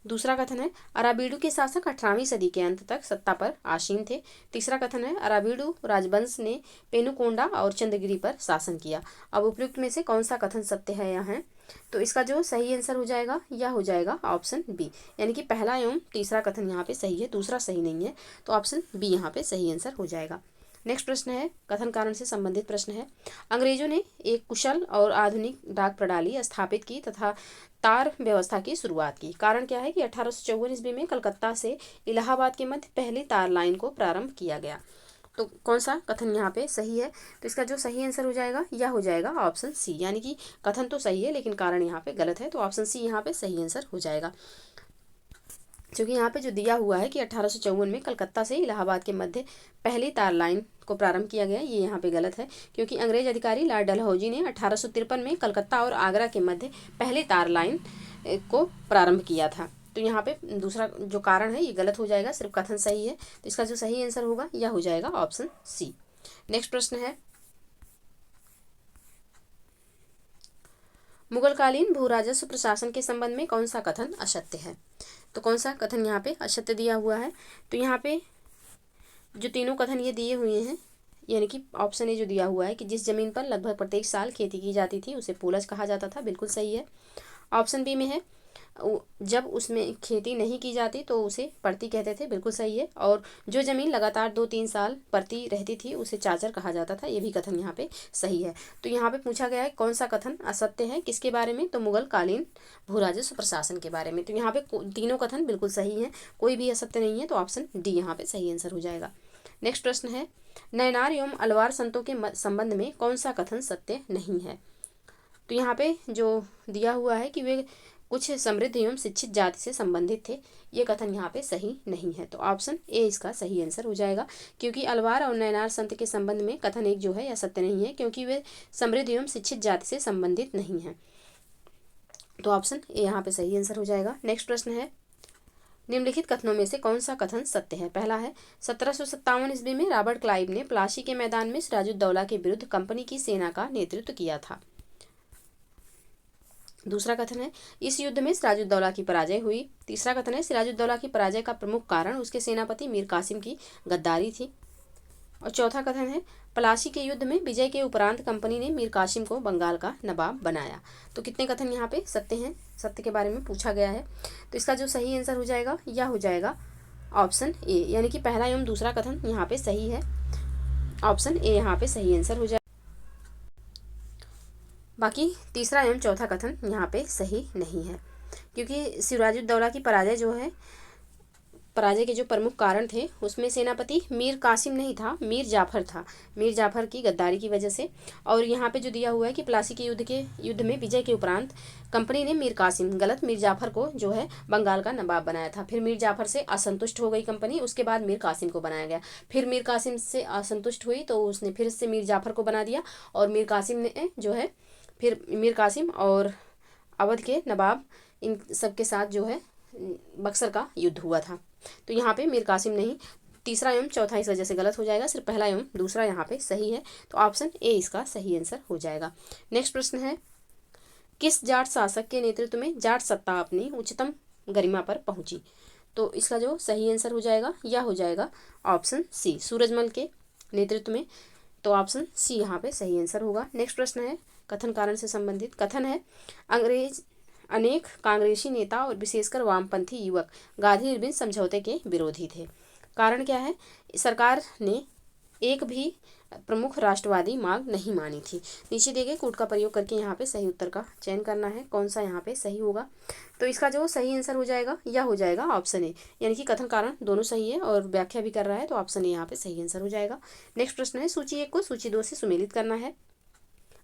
A: दूसरा कथन है, अराबीडु के शासक 18वीं सदी के अंत तक सत्ता पर आसीन थे। तीसरा कथन है, अराबीडु राजवंश ने पेनुकोंडा और चंद्रगिरी पर शासन किया। अब उपयुक्त में से कौन सा कथन सत्य है यहाँ? तो इसका जो सही आंसर हो जाएगा यह हो जाएगा ऑप्शन बी, यानी कि पहला एवं तीसरा कथन यहाँ पे सही है, दूसरा सही नहीं है। तो ऑप्शन बी यहाँ पे सही आंसर हो जाएगा। नेक्स्ट प्रश्न है, कथन कारण से संबंधित प्रश्न है। अंग्रेजों ने एक कुशल और आधुनिक डाक प्रणाली स्थापित की तथा तार व्यवस्था की शुरुआत की। कारण क्या है कि 1854 ईस्वी में कलकत्ता से इलाहाबाद के मध्य पहली तार लाइन को प्रारंभ किया गया। तो कौन सा कथन यहाँ पे सही है? तो इसका जो सही आंसर हो जाएगा यह हो जाएगा ऑप्शन सी, यानी कि कथन तो सही है लेकिन कारण यहाँ पे गलत है। तो ऑप्शन सी यहाँ पे सही आंसर हो जाएगा, क्योंकि यहाँ पे जो दिया हुआ है कि 1854 में कलकत्ता से इलाहाबाद के मध्य पहली तार लाइन को प्रारंभ किया गया, ये यहाँ पे गलत है। क्योंकि अंग्रेज अधिकारी लॉर्ड डलहौजी ने 1853 में कलकत्ता और आगरा के मध्य पहली तार लाइन को प्रारंभ किया था। तो यहाँ पे दूसरा जो कारण है ये गलत हो जाएगा, सिर्फ कथन सही है। तो इसका जो सही आंसर होगा यह हो जाएगा ऑप्शन सी। नेक्स्ट प्रश्न है, मुगलकालीन भू राजस्व प्रशासन के संबंध में कौन सा कथन असत्य है? तो कौन सा कथन यहाँ पे असत्य दिया हुआ है? तो यहाँ पे जो तीनों कथन ये दिए हुए हैं, यानी कि ऑप्शन ए जो दिया हुआ है कि जिस जमीन पर लगभग प्रत्येक साल खेती की जाती थी उसे पूलज कहा जाता था, बिल्कुल सही है। ऑप्शन बी में है जब उसमें खेती नहीं की जाती तो उसे पड़ती कहते थे, बिल्कुल सही है। और जो ज़मीन लगातार 2-3 साल पड़ती रहती थी उसे चाचर कहा जाता था, ये भी कथन यहाँ पे सही है। तो यहाँ पे पूछा गया है कौन सा कथन असत्य है, किसके बारे में? तो मुगल कालीन भू राजस्व प्रशासन के बारे में। तो यहाँ पे तीनों कथन बिल्कुल सही हैं, कोई भी असत्य नहीं है। तो ऑप्शन डी यहाँ पे सही आंसर हो जाएगा। नेक्स्ट प्रश्न है, नयनार एवं अलवार संतों के संबंध में कौन सा कथन सत्य नहीं है? तो यहाँ पे जो दिया हुआ है कि वे कुछ समृद्ध एवं शिक्षित जाति से संबंधित थे, ये कथन यहाँ पे सही नहीं है। तो ऑप्शन ए इसका सही आंसर हो जाएगा, क्योंकि अलवार और नयनार संत के संबंध में कथन एक जो है यह सत्य नहीं है, क्योंकि वे समृद्ध एवं शिक्षित जाति से संबंधित नहीं हैं। तो ऑप्शन ए यहाँ पे सही आंसर हो जाएगा। नेक्स्ट प्रश्न है, निम्नलिखित कथनों में से कौन सा कथन सत्य है? पहला है, 1757 ईस्वी में रॉबर्ट क्लाइव ने प्लासी के मैदान में सिराजुद्दौला के विरुद्ध कंपनी की सेना का नेतृत्व किया था। दूसरा कथन है, इस युद्ध में सिराजुद्दौला की पराजय हुई। तीसरा कथन है, सिराजुद्दौला की पराजय का प्रमुख कारण उसके सेनापति मीर कासिम की गद्दारी थी। और चौथा कथन है, प्लासी के युद्ध में विजय के उपरांत कंपनी ने मीर कासिम को बंगाल का नवाब बनाया। तो कितने कथन यहाँ पे सत्य हैं, सत्य के बारे में पूछा गया है। तो इसका जो सही आंसर हो जाएगा यह हो जाएगा ऑप्शन ए, यानी कि पहला एवं दूसरा कथन यहाँ पे सही है। ऑप्शन ए यहाँ पे सही आंसर हो जाएगा। बाकी तीसरा एवं चौथा कथन यहाँ पे सही नहीं है, क्योंकि सिराजुद्दौला की पराजय जो है, पराजय के जो प्रमुख कारण थे उसमें सेनापति मीर कासिम नहीं था, मीर जाफर था, मीर जाफर की गद्दारी की वजह से। और यहाँ पे जो दिया हुआ है कि प्लासी के युद्ध में विजय के उपरांत कंपनी ने मीर कासिम, गलत, मीर जाफर को जो है बंगाल का नवाब बनाया था। फिर मीर जाफर से असंतुष्ट हो गई कंपनी, उसके बाद मीर कासिम को बनाया गया। फिर मीर कासिम से असंतुष्ट हुई तो उसने फिर से मीर जाफर को बना दिया, और मीर कासिम ने जो है फिर मीर कासिम और अवध के नवाब इन सब के साथ जो है बक्सर का युद्ध हुआ था। तो यहाँ पे मीर कासिम नहीं, तीसरा एवं चौथा इस वजह से गलत हो जाएगा, सिर्फ पहला एवं दूसरा यहाँ पे सही है। तो ऑप्शन ए इसका सही आंसर हो जाएगा। नेक्स्ट प्रश्न है, किस जाट शासक के नेतृत्व में जाट सत्ता अपनी उच्चतम गरिमा पर पहुंची? तो इसका जो सही आंसर हो जाएगा यह हो जाएगा ऑप्शन सी, सूरजमल के नेतृत्व में। तो ऑप्शन सी यहाँ पे सही आंसर होगा। नेक्स्ट प्रश्न है, कथन कारण से संबंधित कथन है, अनेक कांग्रेसी नेता और विशेषकर वामपंथी युवक गांधी इरविन समझौते के विरोधी थे। कारण क्या है, सरकार ने एक भी प्रमुख राष्ट्रवादी मांग नहीं मानी थी। नीचे दिए गए कूट का प्रयोग करके यहाँ पे सही उत्तर का चयन करना है, कौन सा यहाँ पे सही होगा। तो इसका जो सही आंसर हो जाएगा यह हो जाएगा ऑप्शन ए, यानी कि कथन कारण दोनों सही है और व्याख्या भी कर रहा है, तो ऑप्शन ए यहाँ पे सही आंसर हो जाएगा। नेक्स्ट प्रश्न है, सूची 1 को सूची 2 से सुमेलित करना है।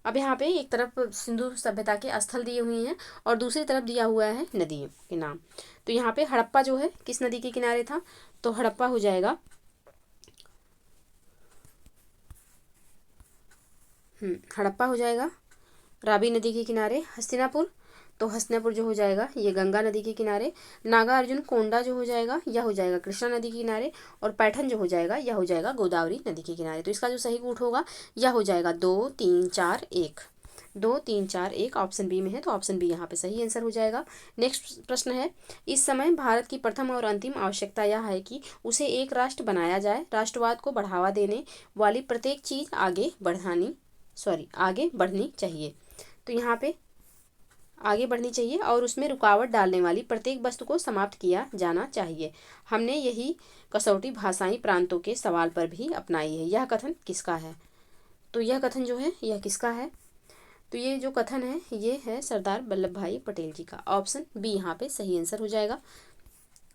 A: अब यहाँ पे एक तरफ सिंधु सभ्यता के स्थल दिए हुए हैं और दूसरी तरफ दिया हुआ है नदियों के नाम। तो यहाँ पे हड़प्पा जो है किस नदी के किनारे था, तो हड़प्पा हो जाएगा हड़प्पा हो जाएगा रावी नदी के किनारे। हस्तिनापुर, तो हस्तिनापुर जो हो जाएगा ये गंगा नदी के किनारे। नागा अर्जुन कोंडा जो हो जाएगा यह हो जाएगा कृष्णा नदी के किनारे। और पैठन जो हो जाएगा यह हो जाएगा गोदावरी नदी के किनारे। तो इसका जो सही कूट होगा यह हो जाएगा 2 3 4 1, 2 3 4 1 ऑप्शन बी में है, तो ऑप्शन बी यहाँ पे सही आंसर हो जाएगा। नेक्स्ट प्रश्न है, इस समय भारत की प्रथम और अंतिम आवश्यकता यह है कि उसे एक राष्ट्र बनाया जाए। राष्ट्रवाद को बढ़ावा देने वाली प्रत्येक चीज आगे बढ़नी चाहिए। तो यहाँ पे आगे बढ़नी चाहिए और उसमें रुकावट डालने वाली प्रत्येक वस्तु को समाप्त किया जाना चाहिए। हमने यही कसौटी भाषाई प्रांतों के सवाल पर भी अपनाई है। यह कथन किसका है, तो यह कथन जो है यह किसका है, तो ये जो कथन है ये है सरदार वल्लभ भाई पटेल जी का। ऑप्शन बी यहाँ पे सही आंसर हो जाएगा।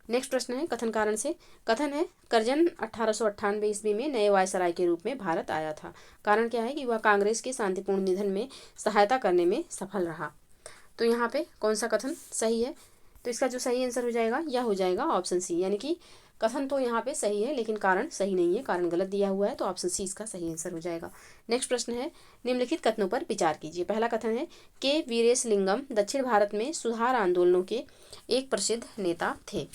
A: नेक्स्ट प्रश्न है कथन कारण से। कथन है, करजन 1898 ईस्वी में नए वायसराय के रूप में भारत आया था। कारण क्या है कि वह कांग्रेस के शांतिपूर्ण निधन में सहायता करने में सफल रहा। तो यहाँ पे कौन सा कथन सही है, तो इसका जो सही आंसर हो जाएगा यह हो जाएगा ऑप्शन सी, यानी कि कथन तो यहाँ पे सही है लेकिन कारण सही नहीं है, कारण गलत दिया हुआ है, तो ऑप्शन सी इसका सही आंसर हो जाएगा। नेक्स्ट प्रश्न है, निम्नलिखित कथनों पर विचार कीजिए। पहला कथन है, के वीरेशलिंगम दक्षिण भारत में सुधार आंदोलनों के एक प्रसिद्ध नेता थे।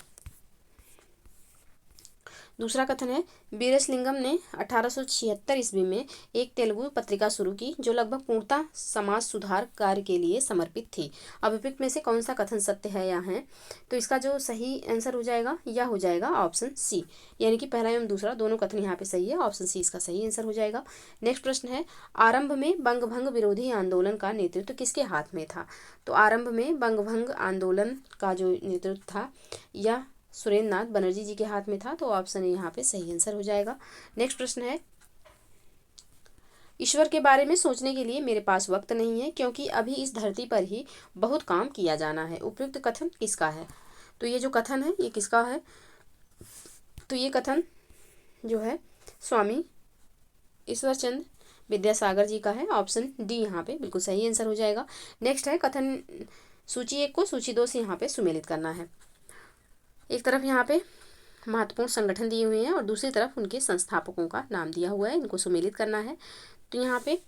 A: दूसरा कथन है, वीरेशलिंगम ने 1876 ईस्वी में एक तेलुगु पत्रिका शुरू की जो लगभग पूर्णतः समाज सुधार कार्य के लिए समर्पित थी। अभियुक्त में से कौन सा कथन सत्य है या है, तो इसका जो सही आंसर हो जाएगा यह हो जाएगा ऑप्शन सी, यानी कि पहला एवं दूसरा दोनों कथन यहाँ पे सही है, ऑप्शन सी इसका सही आंसर हो जाएगा। नेक्स्ट प्रश्न है, आरंभ में बंगभंग विरोधी आंदोलन का नेतृत्व किसके हाथ में था। तो आरंभ में बंगभंग आंदोलन का जो नेतृत्व था यह सुरेंद्र नाथ बनर्जी जी के हाथ में था, तो ऑप्शन ए यहाँ पे सही आंसर हो जाएगा। नेक्स्ट प्रश्न है, ईश्वर के बारे में सोचने के लिए मेरे पास वक्त नहीं है क्योंकि अभी इस धरती पर ही बहुत काम किया जाना है। उपयुक्त कथन किसका है, तो ये जो कथन है ये किसका है, तो ये कथन जो है स्वामी ईश्वरचंद्र विद्यासागर जी का है। ऑप्शन डी यहाँ पे बिल्कुल सही आंसर हो जाएगा। नेक्स्ट है कथन, सूची 1 को सूची 2 से यहाँ पे सुमेलित करना है। एक तरफ यहाँ पे महत्वपूर्ण संगठन दिए हुए हैं और दूसरी तरफ उनके संस्थापकों का नाम दिया हुआ है, इनको सुमेलित करना है। तो यहाँ पे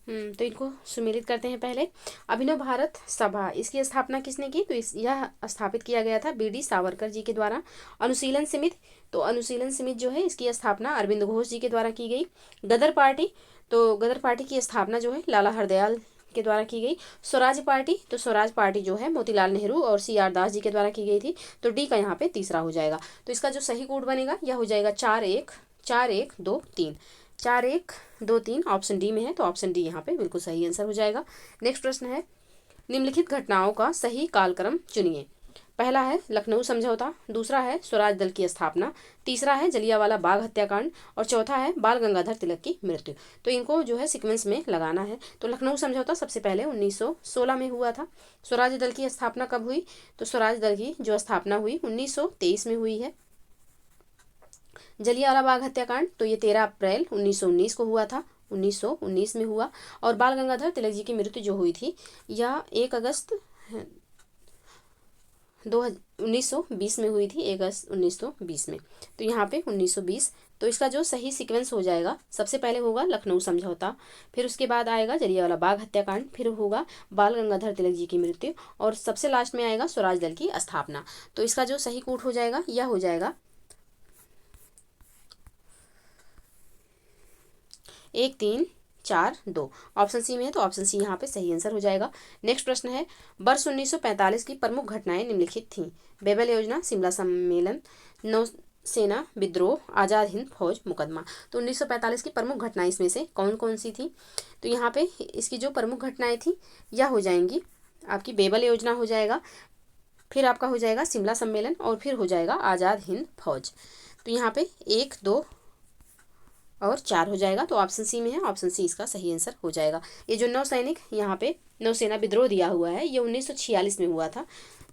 A: तो इनको सुमेलित करते हैं। पहले अभिनव भारत सभा, इसकी स्थापना किसने की, तो यह स्थापित किया गया था बी.डी. सावरकर जी के द्वारा। अनुशीलन समिति, तो अनुशीलन समिति जो है इसकी स्थापना अरविंद घोष जी के द्वारा की गई। गदर पार्टी, तो गदर पार्टी की स्थापना जो है लाला हरदयाल के द्वारा की गई। स्वराज पार्टी, तो स्वराज पार्टी जो है मोतीलाल नेहरू और C.R. दास जी के द्वारा की गई थी। तो डी का यहाँ पे तीसरा हो जाएगा। तो इसका जो सही कोड बनेगा यह हो जाएगा 4 1 4 1 2 3, 4 1 2 3 ऑप्शन डी में है, तो ऑप्शन डी यहाँ पे बिल्कुल सही आंसर हो जाएगा। नेक्स्ट प्रश्न है, निम्नलिखित घटनाओं का सही कालक्रम चुनिए। पहला है लखनऊ समझौता, दूसरा है स्वराज दल की स्थापना, तीसरा है जलियांवाला बाग हत्याकांड और चौथा है बाल गंगाधर तिलक की मृत्यु। तो इनको जो है सीक्वेंस में लगाना है। तो लखनऊ समझौता सबसे पहले 1916 में हुआ था। स्वराज दल की स्थापना कब हुई, तो स्वराज दल की जो स्थापना हुई 1923 में हुई है। जलियांवाला बाग हत्याकांड, तो ये 13 अप्रैल 1919 को हुआ था, 1919 में हुआ। और बाल गंगाधर तिलक जी की मृत्यु जो हुई थी यह 1 अगस्त 1920 में हुई थी, 1 अगस्त 1920 में। तो यहाँ पे 1920, तो इसका जो सही सीक्वेंस हो जाएगा सबसे पहले होगा लखनऊ समझौता, फिर उसके बाद आएगा जलियांवाला बाग हत्याकांड, फिर होगा बाल गंगाधर तिलक जी की मृत्यु और सबसे लास्ट में आएगा स्वराज दल की स्थापना। तो इसका जो सही कोड हो जाएगा यह हो जाएगा 1 3 4 2, ऑप्शन सी में है, तो ऑप्शन सी यहाँ पे सही आंसर हो जाएगा। नेक्स्ट प्रश्न है, वर्ष 1945 की प्रमुख घटनाएं निम्नलिखित थीं। बेबल योजना, शिमला सम्मेलन, सेना विद्रोह, आज़ाद हिंद फौज मुकदमा। तो 1945 की प्रमुख घटनाएं इसमें से कौन कौन सी थी? तो यहाँ पे इसकी जो प्रमुख घटनाएं थी यह हो जाएंगी आपकी बेबल योजना हो जाएगा, फिर आपका हो जाएगा शिमला सम्मेलन, और फिर हो जाएगा आज़ाद हिंद फौज। तो यहाँ पे 1, 2 और 4 हो जाएगा। तो ऑप्शन सी में है, ऑप्शन सी इसका सही आंसर हो जाएगा। ये जो नौसैनिक यहाँ पे नौसेना विद्रोह दिया हुआ है ये 1946 में हुआ था।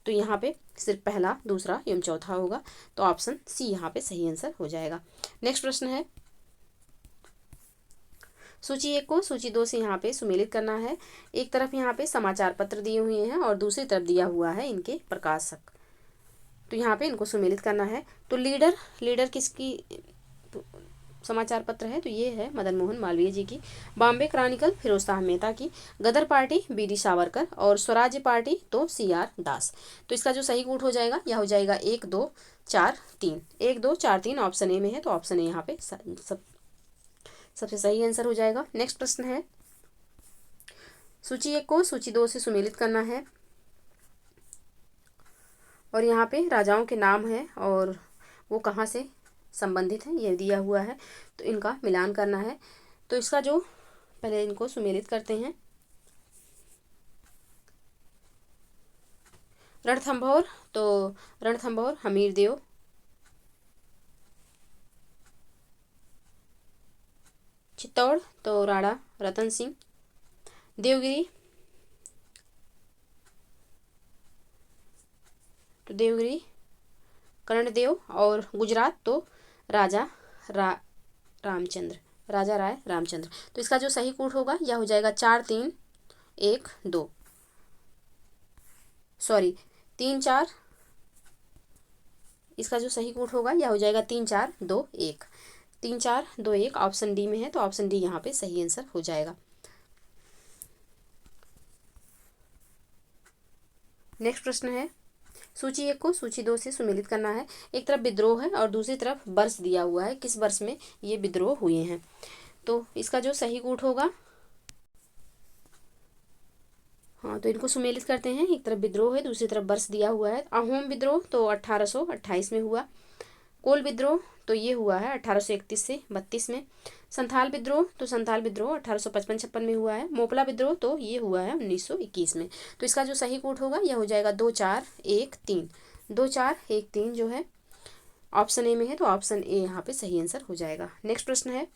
A: तो यहाँ पे सिर्फ पहला, दूसरा एवं चौथा होगा। तो ऑप्शन सी यहाँ पे सही आंसर हो जाएगा। नेक्स्ट प्रश्न है, सूची 1 को सूची 2 से यहाँ पे सुमेलित करना है। एक तरफ यहाँ पे समाचार पत्र दिए हुए हैं और दूसरी तरफ दिया हुआ है इनके प्रकाशक। तो यहाँ पे इनको सुमेलित करना है। तो लीडर किसकी समाचार पत्र है? तो ये है मदन मोहन मालवीय जी की। बॉम्बे क्रॉनिकल फिरोज शाह मेहता की। गदर पार्टी बीडी सावरकर, और स्वराज्य पार्टी तो CR दास। तो इसका जो सही कूट हो जाएगा यह हो जाएगा 1, 2, 4, 3। 1, 2, 4, 3 ऑप्शन ए में है। तो ऑप्शन ए यहाँ पे सबसे सही आंसर हो जाएगा। नेक्स्ट प्रश्न है, सूची 1 को सूची 2 से सुमेलित करना है और यहाँ पे राजाओं के नाम है और वो कहाँ से संबंधित है ये दिया हुआ है। तो इनका मिलान करना है। तो इसका जो पहले इनको सुमेलित करते हैं। रणथंभौर, तो रणथंभौर हमीर देव। चित्तौड़ तो राणा रतन सिंह। देवगिरी तो देवगिरी कर्णदेव, और गुजरात तो राजा रामचंद्र, राजा राय रामचंद्र। तो इसका जो सही कूट होगा यह हो जाएगा 4, 3, 1, 2, सॉरी 3, 4। इसका जो सही कूट होगा यह हो जाएगा 3, 4, 2, 1। 3, 4, 2, 1 ऑप्शन डी में है। तो ऑप्शन डी यहाँ पे सही आंसर हो जाएगा। नेक्स्ट प्रश्न है, सूची 1 को सूची 2 से सुमेलित करना है। एक तरफ विद्रोह है और दूसरी तरफ वर्ष दिया हुआ है, किस वर्ष में ये विद्रोह हुए हैं। तो इसका जो सही कूट होगा, हाँ तो इनको सुमेलित करते हैं। एक तरफ विद्रोह है, दूसरी तरफ वर्ष दिया हुआ है। अहोम विद्रोह तो 1828 में हुआ। कोल विद्रोह तो ये हुआ है 1831 से 32 में। संथाल विद्रोह तो संथाल विद्रोह 1855-56 में हुआ है। मोपला विद्रोह तो ये हुआ है 1921 में। तो इसका जो सही कूट होगा यह हो जाएगा 2, 4, 1, 3। 2, 4, 1, 3 जो है ऑप्शन ए में है। तो ऑप्शन ए यहाँ पे सही आंसर हो जाएगा। नेक्स्ट प्रश्न है,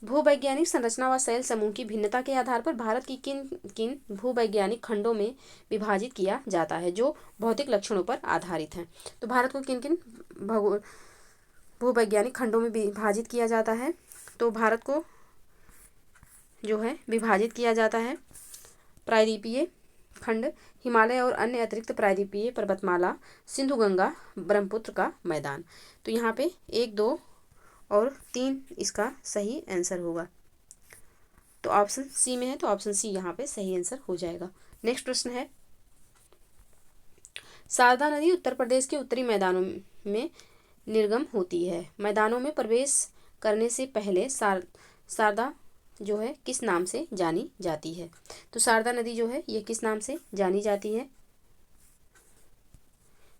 A: भूवैज्ञानिक संरचना व शैल समूह की भिन्नता के आधार पर भारत की किन किन भूवैज्ञानिक खंडों में विभाजित किया जाता है जो भौतिक लक्षणों पर आधारित हैं। तो भारत को किन किन भूवैज्ञानिक खंडों में विभाजित किया जाता है? तो भारत को जो है विभाजित किया जाता है प्रायद्वीपीय खंड, हिमालय और अन्य अतिरिक्त प्रायद्वीपीय पर्वतमाला, सिंधु गंगा ब्रह्मपुत्र का मैदान। तो यहाँ पे 1, 2 और 3 इसका सही आंसर होगा। तो ऑप्शन सी में है। तो ऑप्शन सी यहाँ पे सही आंसर हो जाएगा। नेक्स्ट प्रश्न है, शारदा नदी उत्तर प्रदेश के उत्तरी मैदानों में निर्गम होती है। मैदानों में प्रवेश करने से पहले शारदा जो है किस नाम से जानी जाती है? तो शारदा नदी जो है ये किस नाम से जानी जाती है?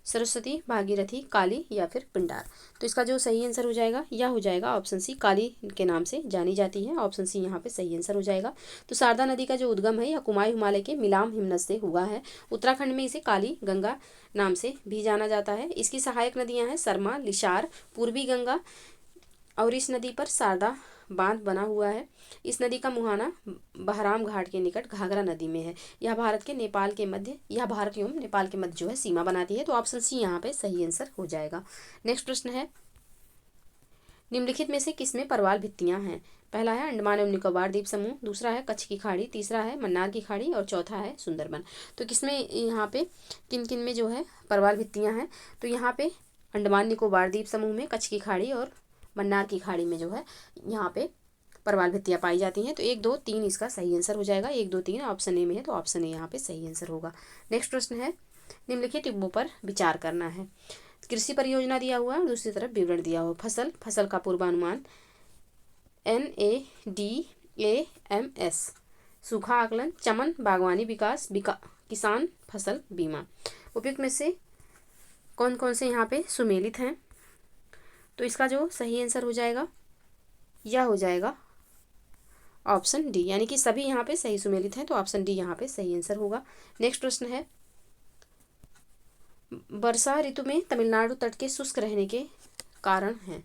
A: सरस्वती, भागीरथी, काली या फिर पिंडार। तो इसका जो सही आंसर हो जाएगा यह हो जाएगा ऑप्शन सी, काली के नाम से जानी जाती है। ऑप्शन सी यहाँ पे सही आंसर हो जाएगा। तो शारदा नदी का जो उद्गम है यह कुमाऊं हिमालय के मिलाम हिमनद से हुआ है। उत्तराखंड में इसे काली गंगा नाम से भी जाना जाता है। इसकी सहायक नदियाँ हैं सरमा, लिशार, पूर्वी गंगा, और इस नदी पर शारदा बांध बना हुआ है। इस नदी का मुहाना बहराम घाट के निकट घाघरा नदी में है। यह भारत एवं नेपाल के मध्य जो है सीमा बनाती है। तो ऑप्शन सी यहाँ पे सही आंसर हो जाएगा। नेक्स्ट प्रश्न है, निम्नलिखित में से किसमें परवाल भित्तियां हैं? पहला है अंडमान एवं निकोबार द्वीप समूह, दूसरा है कच्छ की खाड़ी, तीसरा है मन्नार की खाड़ी और चौथा है सुंदरबन। तो किसमें यहाँ पे किन किन में जो है परवाल भित्तियां हैं? तो यहाँ पे अंडमान निकोबार द्वीप समूह में, कच्छ की खाड़ी और मन्नार की खाड़ी में जो है यहाँ पे परवाल भित्तियाँ पाई जाती हैं। तो 1, 2, 3 इसका सही आंसर हो जाएगा। 1, 2, 3 ऑप्शन ए में है। तो ऑप्शन ए यहाँ पे सही आंसर होगा। नेक्स्ट प्रश्न है, निम्नलिखित टिप्पणों पर विचार करना है। कृषि परियोजना दिया हुआ है और दूसरी तरफ विवरण दिया हुआ। फसल का पूर्वानुमान NADAMS, सूखा आकलन, चमन बागवानी विकास, किसान फसल बीमा। उपयुक्त में से कौन कौन से यहाँ पे सुमेलित हैं? तो इसका जो सही आंसर हो जाएगा यह हो जाएगा ऑप्शन डी, यानी कि सभी यहाँ पे सही सुमेलित हैं, तो ऑप्शन डी यहाँ पे सही आंसर होगा। नेक्स्ट प्रश्न है, वर्षा ऋतु में तमिलनाडु तट के शुष्क रहने के कारण हैं।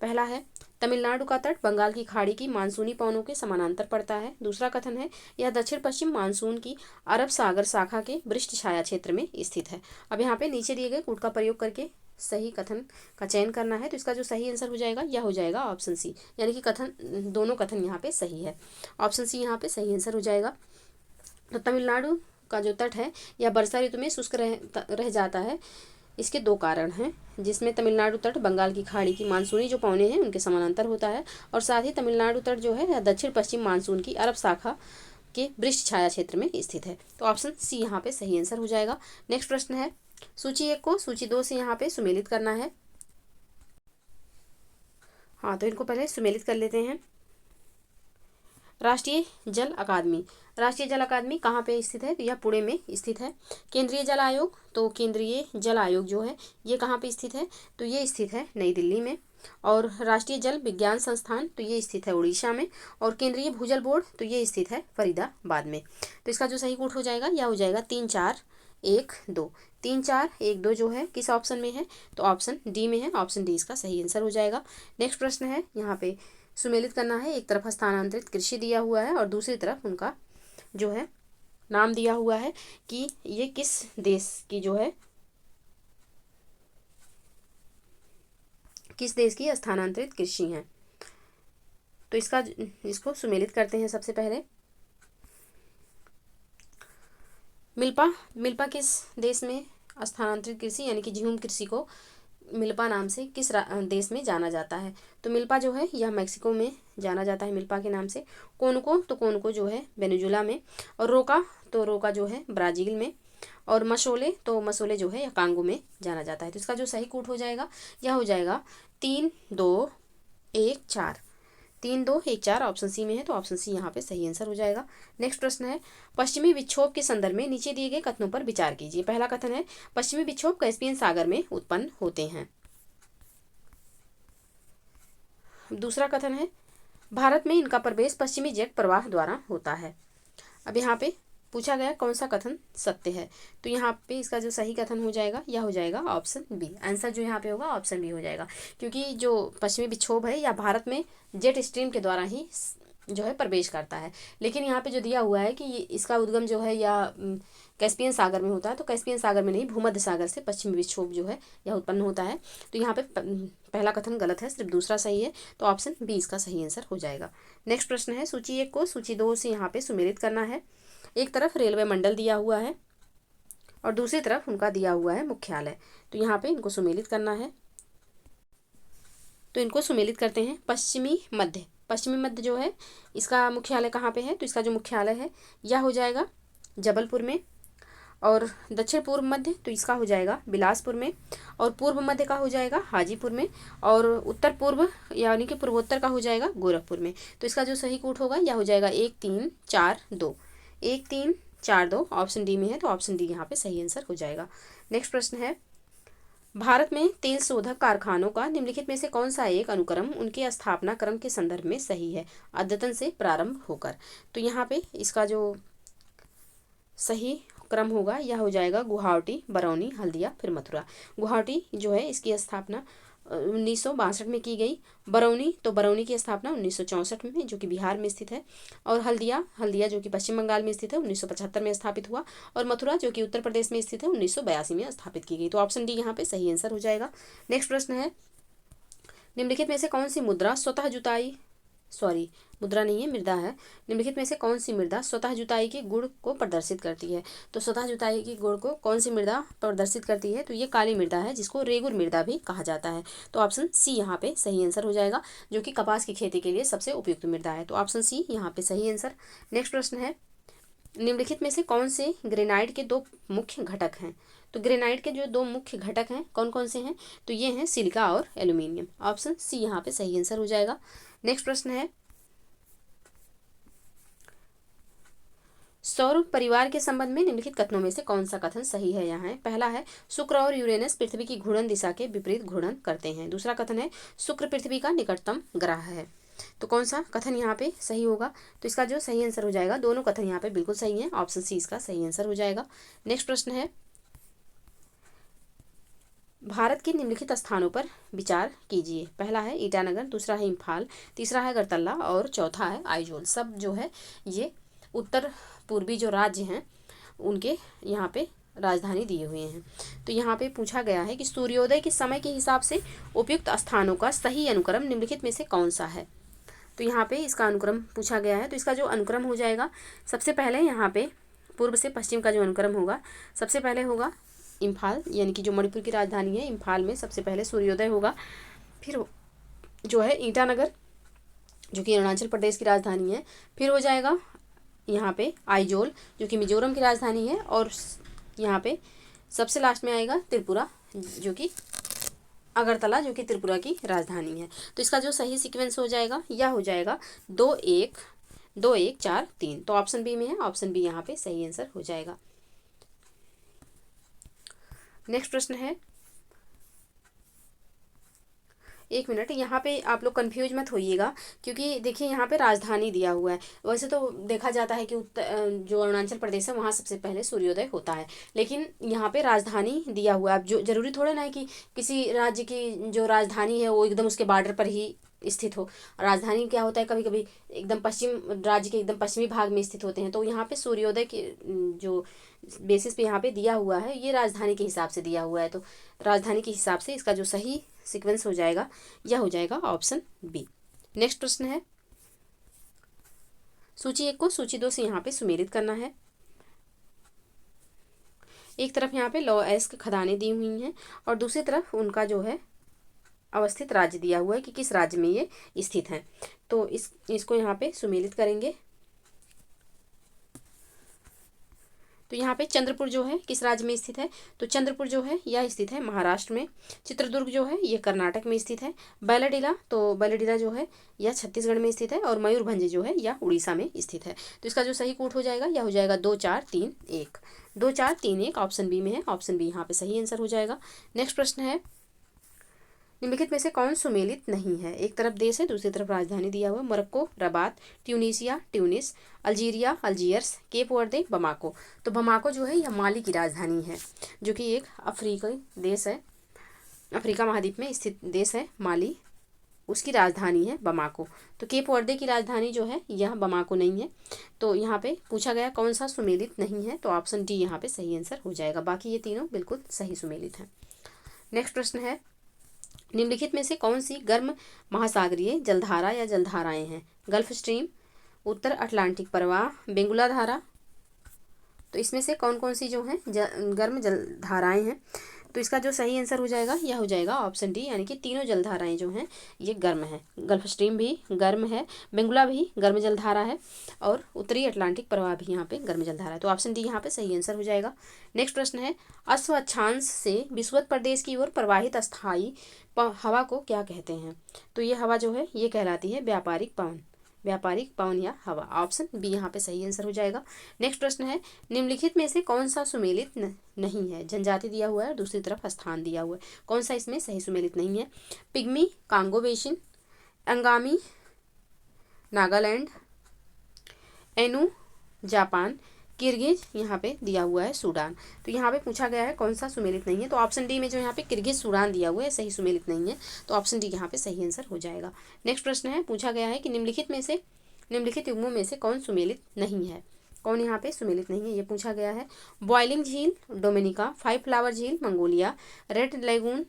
A: पहला है, तमिलनाडु का तट बंगाल की खाड़ी की मानसूनी पवनों के समानांतर पड़ता है। दूसरा कथन है, यह दक्षिण पश्चिम मानसून की अरब सागर शाखा के वृष्ट छाया क्षेत्र में स्थित है। अब यहाँ पे नीचे दिए गए कूट का प्रयोग करके सही कथन का चयन करना है। तो इसका जो सही आंसर हो जाएगा यह हो जाएगा ऑप्शन सी, यानी कि कथन, दोनों कथन यहाँ पे सही है। ऑप्शन सी यहाँ पे सही आंसर हो जाएगा। तो तमिलनाडु का जो तट है यह वर्षा ऋतु में शुष्क रह जाता है। इसके दो कारण हैं, जिसमें तमिलनाडु तट बंगाल की खाड़ी की मानसूनी जो पवने हैं उनके समानांतर होता है, और साथ ही तमिलनाडु तट जो है दक्षिण पश्चिम मानसून की अरब शाखा के वृष्ट छाया क्षेत्र में स्थित है। तो ऑप्शन सी यहाँ पे सही आंसर हो जाएगा। नेक्स्ट प्रश्न है, सूची 1 को सूची 2 से यहाँ पे सुमेलित करना है। हाँ, तो इनको पहले सुमेलित कर लेते हैं। राष्ट्रीय जल अकादमी, राष्ट्रीय जल अकादमी कहाँ पे स्थित है? तो यह पुणे में स्थित है। केंद्रीय जल आयोग, तो केंद्रीय जल आयोग जो है ये कहाँ पे स्थित है? तो ये स्थित है नई दिल्ली में। और राष्ट्रीय जल विज्ञान संस्थान, तो ये स्थित है उड़ीसा में। और केंद्रीय भूजल बोर्ड, तो ये स्थित है फरीदाबाद में। तो इसका जो सही कोड हो जाएगा यह हो जाएगा 3 4 1 2। 3 4 1 2 जो है किस ऑप्शन में है? तो ऑप्शन डी में है। ऑप्शन डी इसका सही आंसर हो जाएगा। नेक्स्ट प्रश्न है, यहाँ पे सुमेलित करना है। एक तरफ स्थानांतरित कृषि दिया हुआ है और दूसरी तरफ उनका जो है नाम दिया हुआ है कि ये किस देश की जो है, किस देश की स्थानांतरित कृषि हैं। तो इसको सुमेलित करते हैं। सबसे पहले मिल्पा किस देश में स्थानांतरित कृषि यानी कि झूम कृषि को मिल्पा नाम से किस देश में जाना जाता है? तो मिल्पा जो है यह मैक्सिको में जाना जाता है मिल्पा के नाम से। कोनको जो है वेनेजुला में। और रोका जो है ब्राज़ील में। और मसोले जो है यह कांगो में जाना जाता है। तो इसका जो सही कोड हो जाएगा यह हो जाएगा 3 2 1 4। 3 2 1 4 ऑप्शन सी में है। तो ऑप्शन सी यहाँ पे सही आंसर हो जाएगा। नेक्स्ट प्रश्न है, पश्चिमी विक्षोभ के संदर्भ में नीचे दिए गए कथनों पर विचार कीजिए। पहला कथन है, पश्चिमी विक्षोभ कैस्पियन सागर में उत्पन्न होते हैं। दूसरा कथन है, भारत में इनका प्रवेश पश्चिमी जेट प्रवाह द्वारा होता है। अब यहाँ पे पूछा गया कौन सा कथन सत्य है? तो यहाँ पे इसका जो सही कथन हो जाएगा यह हो जाएगा ऑप्शन बी। आंसर जो यहाँ पे होगा ऑप्शन बी हो जाएगा, क्योंकि जो पश्चिमी विक्षोभ है या भारत में जेट स्ट्रीम के द्वारा ही जो है प्रवेश करता है। लेकिन यहाँ पे जो दिया हुआ है कि इसका उद्गम जो है या कैस्पियन सागर में होता है, तो कैस्पियन सागर में नहीं, भूमध्य सागर से पश्चिमी विक्षोभ जो है यह उत्पन्न होता है। तो यहाँ पे पहला कथन गलत है, सिर्फ दूसरा सही है। तो ऑप्शन बी इसका सही आंसर हो जाएगा। नेक्स्ट प्रश्न है, सूची 1 को सूची 2 से यहाँ पे सुमेलित करना है। एक तरफ रेलवे मंडल दिया हुआ है और दूसरी तरफ उनका दिया हुआ है मुख्यालय। तो यहाँ पे इनको सुमेलित करना है। तो इनको सुमेलित करते हैं। पश्चिमी मध्य जो है इसका मुख्यालय कहाँ पे है? तो इसका जो मुख्यालय है यह हो जाएगा जबलपुर में। और दक्षिण पूर्व मध्य, तो इसका हो जाएगा बिलासपुर में। और पूर्व मध्य का हो जाएगा हाजीपुर में। और उत्तर पूर्व यानी कि पूर्वोत्तर का हो जाएगा गोरखपुर में। तो इसका जो सही कोड होगा यह हो जाएगा 1 3 4 2। 1 3 4 2 ऑप्शन डी में है। तो ऑप्शन डी यहाँ पे सही आंसर हो जाएगा। नेक्स्ट प्रश्न है, भारत में तेल शोधक कारखानों का निम्नलिखित में से कौन सा एक अनुक्रम उनके स्थापना क्रम के संदर्भ में सही है, अद्यतन से प्रारंभ होकर? तो यहाँ पे इसका जो सही क्रम होगा यह हो जाएगा गुवाहाटी, बरौनी, हल्दिया, फिर मथुरा। गुवाहाटी जो है इसकी स्थापना 1962 में की गई। बरौनी की स्थापना 1964 में, जो कि बिहार में स्थित है। और हल्दिया जो कि पश्चिम बंगाल में स्थित है, 1975 में स्थापित हुआ। और मथुरा जो कि उत्तर प्रदेश में स्थित है, 1982 में स्थापित की गई। तो ऑप्शन डी यहाँ पे सही आंसर हो जाएगा। नेक्स्ट प्रश्न है, निम्नलिखित में से कौन सी मुद्रा स्वतः जुताई मुद्रा नहीं है, मृदा है। निम्नलिखित में से कौन सी मृदा स्वतः जुताई के गुण को प्रदर्शित करती है? तो स्वतः जुताई के गुण को कौन सी मृदा प्रदर्शित करती है? तो ये काली मृदा है, जिसको रेगुर मृदा भी कहा जाता है। तो ऑप्शन सी यहाँ पे सही आंसर हो जाएगा, जो कि कपास की खेती के लिए सबसे उपयुक्त मृदा है। तो ऑप्शन सी यहाँ पे सही आंसर। नेक्स्ट प्रश्न है, निम्नलिखित में से कौन से ग्रेनाइट के 2 मुख्य घटक हैं? तो ग्रेनाइट के जो 2 मुख्य घटक हैं कौन कौन से हैं? तो ये हैं सिलिका और एल्यूमिनियम। ऑप्शन सी यहाँ पे सही आंसर हो जाएगा। नेक्स्ट प्रश्न है, सौर परिवार के संबंध में निम्नलिखित कथनों में से कौन सा कथन सही है? यहाँ है पहला है शुक्र और यूरेनस पृथ्वी की घूर्णन दिशा के विपरीत घूर्णन करते हैं। दूसरा कथन है शुक्र पृथ्वी का निकटतम ग्रह है। तो कौन सा कथन यहाँ पे सही होगा? तो इसका जो सही आंसर हो जाएगा, दोनों कथन यहाँ पे बिल्कुल सही है, ऑप्शन सी इसका सही आंसर हो जाएगा। नेक्स्ट प्रश्न है भारत के निम्नलिखित स्थानों पर विचार कीजिए। पहला है ईटानगर, दूसरा है इम्फाल, तीसरा है अगरतला और चौथा है आइजोल। सब जो है ये उत्तर पूर्वी जो राज्य हैं उनके यहाँ पे राजधानी दिए हुए हैं। तो यहाँ पे पूछा गया है कि सूर्योदय के समय के हिसाब से उपयुक्त स्थानों का सही अनुक्रम निम्नलिखित में से कौन सा है? तो यहाँ पे इसका अनुक्रम पूछा गया है। तो इसका जो अनुक्रम हो जाएगा, सबसे पहले यहाँ पे पूर्व से पश्चिम का जो अनुक्रम होगा, सबसे पहले होगा इम्फाल, यानी कि जो मणिपुर की राजधानी है, इम्फाल में सबसे पहले सूर्योदय होगा। फिर जो है ईटानगर जो कि अरुणाचल प्रदेश की राजधानी है। फिर हो जाएगा यहाँ पे आइजोल जो कि मिजोरम की राजधानी है। और यहाँ पे सबसे लास्ट में आएगा त्रिपुरा जो कि अगरतला जो कि त्रिपुरा की राजधानी है। तो इसका जो सही सीक्वेंस हो जाएगा यह हो जाएगा 2-1 2-1 4-3। तो ऑप्शन बी में है, ऑप्शन बी यहाँ पे सही आंसर हो जाएगा। नेक्स्ट प्रश्न है, एक मिनट, यहाँ पे आप लोग कंफ्यूज मत होइएगा क्योंकि देखिए यहाँ पे राजधानी दिया हुआ है। वैसे तो देखा जाता है कि जो अरुणाचल प्रदेश है वहाँ सबसे पहले सूर्योदय होता है, लेकिन यहाँ पे राजधानी दिया हुआ है। अब जो जरूरी थोड़ा ना है कि किसी राज्य की जो राजधानी है वो एकदम उसके बॉर्डर पर ही स्थित हो। राजधानी क्या होता है, कभी कभी एकदम पश्चिम राज्य के एकदम पश्चिमी भाग में स्थित होते हैं। तो यहाँ पे सूर्योदय के जो बेसिस पे यहाँ पे दिया हुआ है ये राजधानी के हिसाब से दिया हुआ है। तो राजधानी के हिसाब से इसका जो सही सीक्वेंस हो जाएगा यह हो जाएगा ऑप्शन बी। नेक्स्ट प्रश्न है, सूची 1 को सूची 2 से यहाँ पे सुमेलित करना है। एक तरफ यहाँ पे लौह खदानें दी हुई हैं और दूसरी तरफ उनका जो है अवस्थित राज्य दिया हुआ है कि किस राज्य में ये स्थित है। तो इसको यहाँ पे सुमेलित करेंगे। तो यहाँ पे चंद्रपुर जो है किस राज्य में स्थित है? तो चंद्रपुर जो है यह स्थित है महाराष्ट्र में। चित्रदुर्ग जो है ये कर्नाटक में स्थित है। बैलाडीला जो है यह छत्तीसगढ़ में स्थित है। और मयूरभंज जो है यह उड़ीसा में स्थित है। तो इसका जो सही कोड हो जाएगा यह हो जाएगा 2-4-3-1। 2-4-3-1 ऑप्शन बी में है, ऑप्शन बी यहाँ पे सही आंसर हो जाएगा। नेक्स्ट प्रश्न है, निम्नलिखित में से कौन सुमेलित नहीं है? एक तरफ देश है, दूसरी तरफ राजधानी दिया हुआ है। Morocco Rabat, Tunisia Tunis, Algeria Algiers, Cape Verde Bamako. तो बमाको जो है यह माली की राजधानी है जो कि एक अफ्रीकी देश है, अफ्रीका महाद्वीप में स्थित देश है माली, उसकी राजधानी है बमाको। तो केप वर्दे की राजधानी जो है यह बमाको नहीं है। तो यहाँ पे पूछा गया कौन सा सुमेलित नहीं है, तो ऑप्शन डी यहाँ पे सही आंसर हो जाएगा। बाकी ये तीनों बिल्कुल सही सुमेलित हैं। नेक्स्ट प्रश्न है, निम्नलिखित में से कौन सी गर्म महासागरीय जलधारा या जलधाराएं हैं? गल्फ स्ट्रीम, उत्तर अटलांटिक प्रवाह, बेंगुला धारा। तो इसमें से कौन कौन सी जो हैं गर्म जलधाराएं हैं? तो इसका जो सही आंसर हो जाएगा यह हो जाएगा ऑप्शन डी, यानी कि तीनों जलधाराएं जो हैं ये गर्म है। गल्फ स्ट्रीम भी गर्म है, बेंगुला भी गर्म जलधारा है और उत्तरी अटलांटिक प्रवाह भी यहाँ पे गर्म जलधारा है। तो ऑप्शन डी यहाँ पे सही आंसर हो जाएगा। नेक्स्ट प्रश्न है, अश्व अक्षांश से विषुवत प्रदेश की ओर प्रवाहित अस्थायी हवा को क्या कहते हैं? तो ये हवा जो है ये कहलाती है व्यापारिक पवन या हवा। ऑप्शन बी यहाँ पे सही आंसर हो जाएगा। नेक्स्ट प्रश्न है, निम्नलिखित में से कौन सा सुमेलित नहीं है? जनजाति दिया हुआ है और दूसरी तरफ स्थान दिया हुआ है, कौन सा इसमें सही सुमेलित नहीं है? Pygmy Congo basin, Angami Nagaland, Ainu Japan, Kyrgyz यहाँ पे दिया हुआ है सूडान। तो यहाँ पे पूछा गया है कौन सा सुमेलित नहीं है, तो ऑप्शन डी में जो यहाँ पे किर्गिज सूडान दिया हुआ है सही सुमेलित नहीं है। तो ऑप्शन डी यहाँ पे सही आंसर हो जाएगा। नेक्स्ट प्रश्न है, पूछा गया है कि निम्नलिखित युग्मों में से कौन सुमेलित नहीं है? कौन यहाँ पे सुमेलित नहीं है ये पूछा गया है। बॉइलिंग झील डोमिनिका, 5 फ्लावर झील Mongolia, red lagoon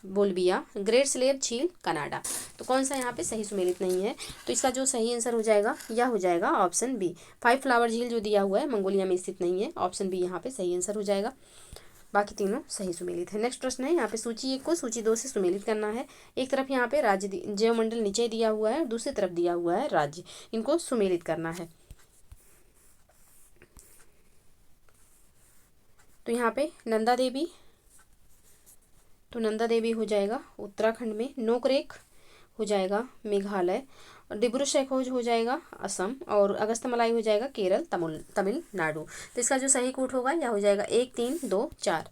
A: Bolivia, great slave झील कनाडा। तो कौन सा यहाँ पे सही सुमेलित नहीं है? तो इसका जो सही आंसर हो जाएगा यह हो जाएगा ऑप्शन बी, 5 फ्लावर झील जो दिया हुआ है मंगोलिया में स्थित नहीं है। ऑप्शन बी यहाँ पे सही आंसर हो जाएगा। बाकी तीनों सही सुमेलित है। नेक्स्ट प्रश्न है, यहाँ पे सूची 1 को सूची 2 से सुमेलित करना है। एक तरफ यहाँ पे राज्य जैवमंडल नीचे दिया हुआ है, दूसरी तरफ दिया हुआ है राज्य, इनको सुमेलित करना है। तो यहाँ पे नंदा देवी हो जाएगा उत्तराखंड में, नोकरेक हो जाएगा मेघालय, डिब्रू सैखोज हो जाएगा असम, और अगस्तमलाई हो जाएगा केरल तमिलनाडु। तो इसका जो सही कूट होगा यह हो जाएगा 1 3 2 4,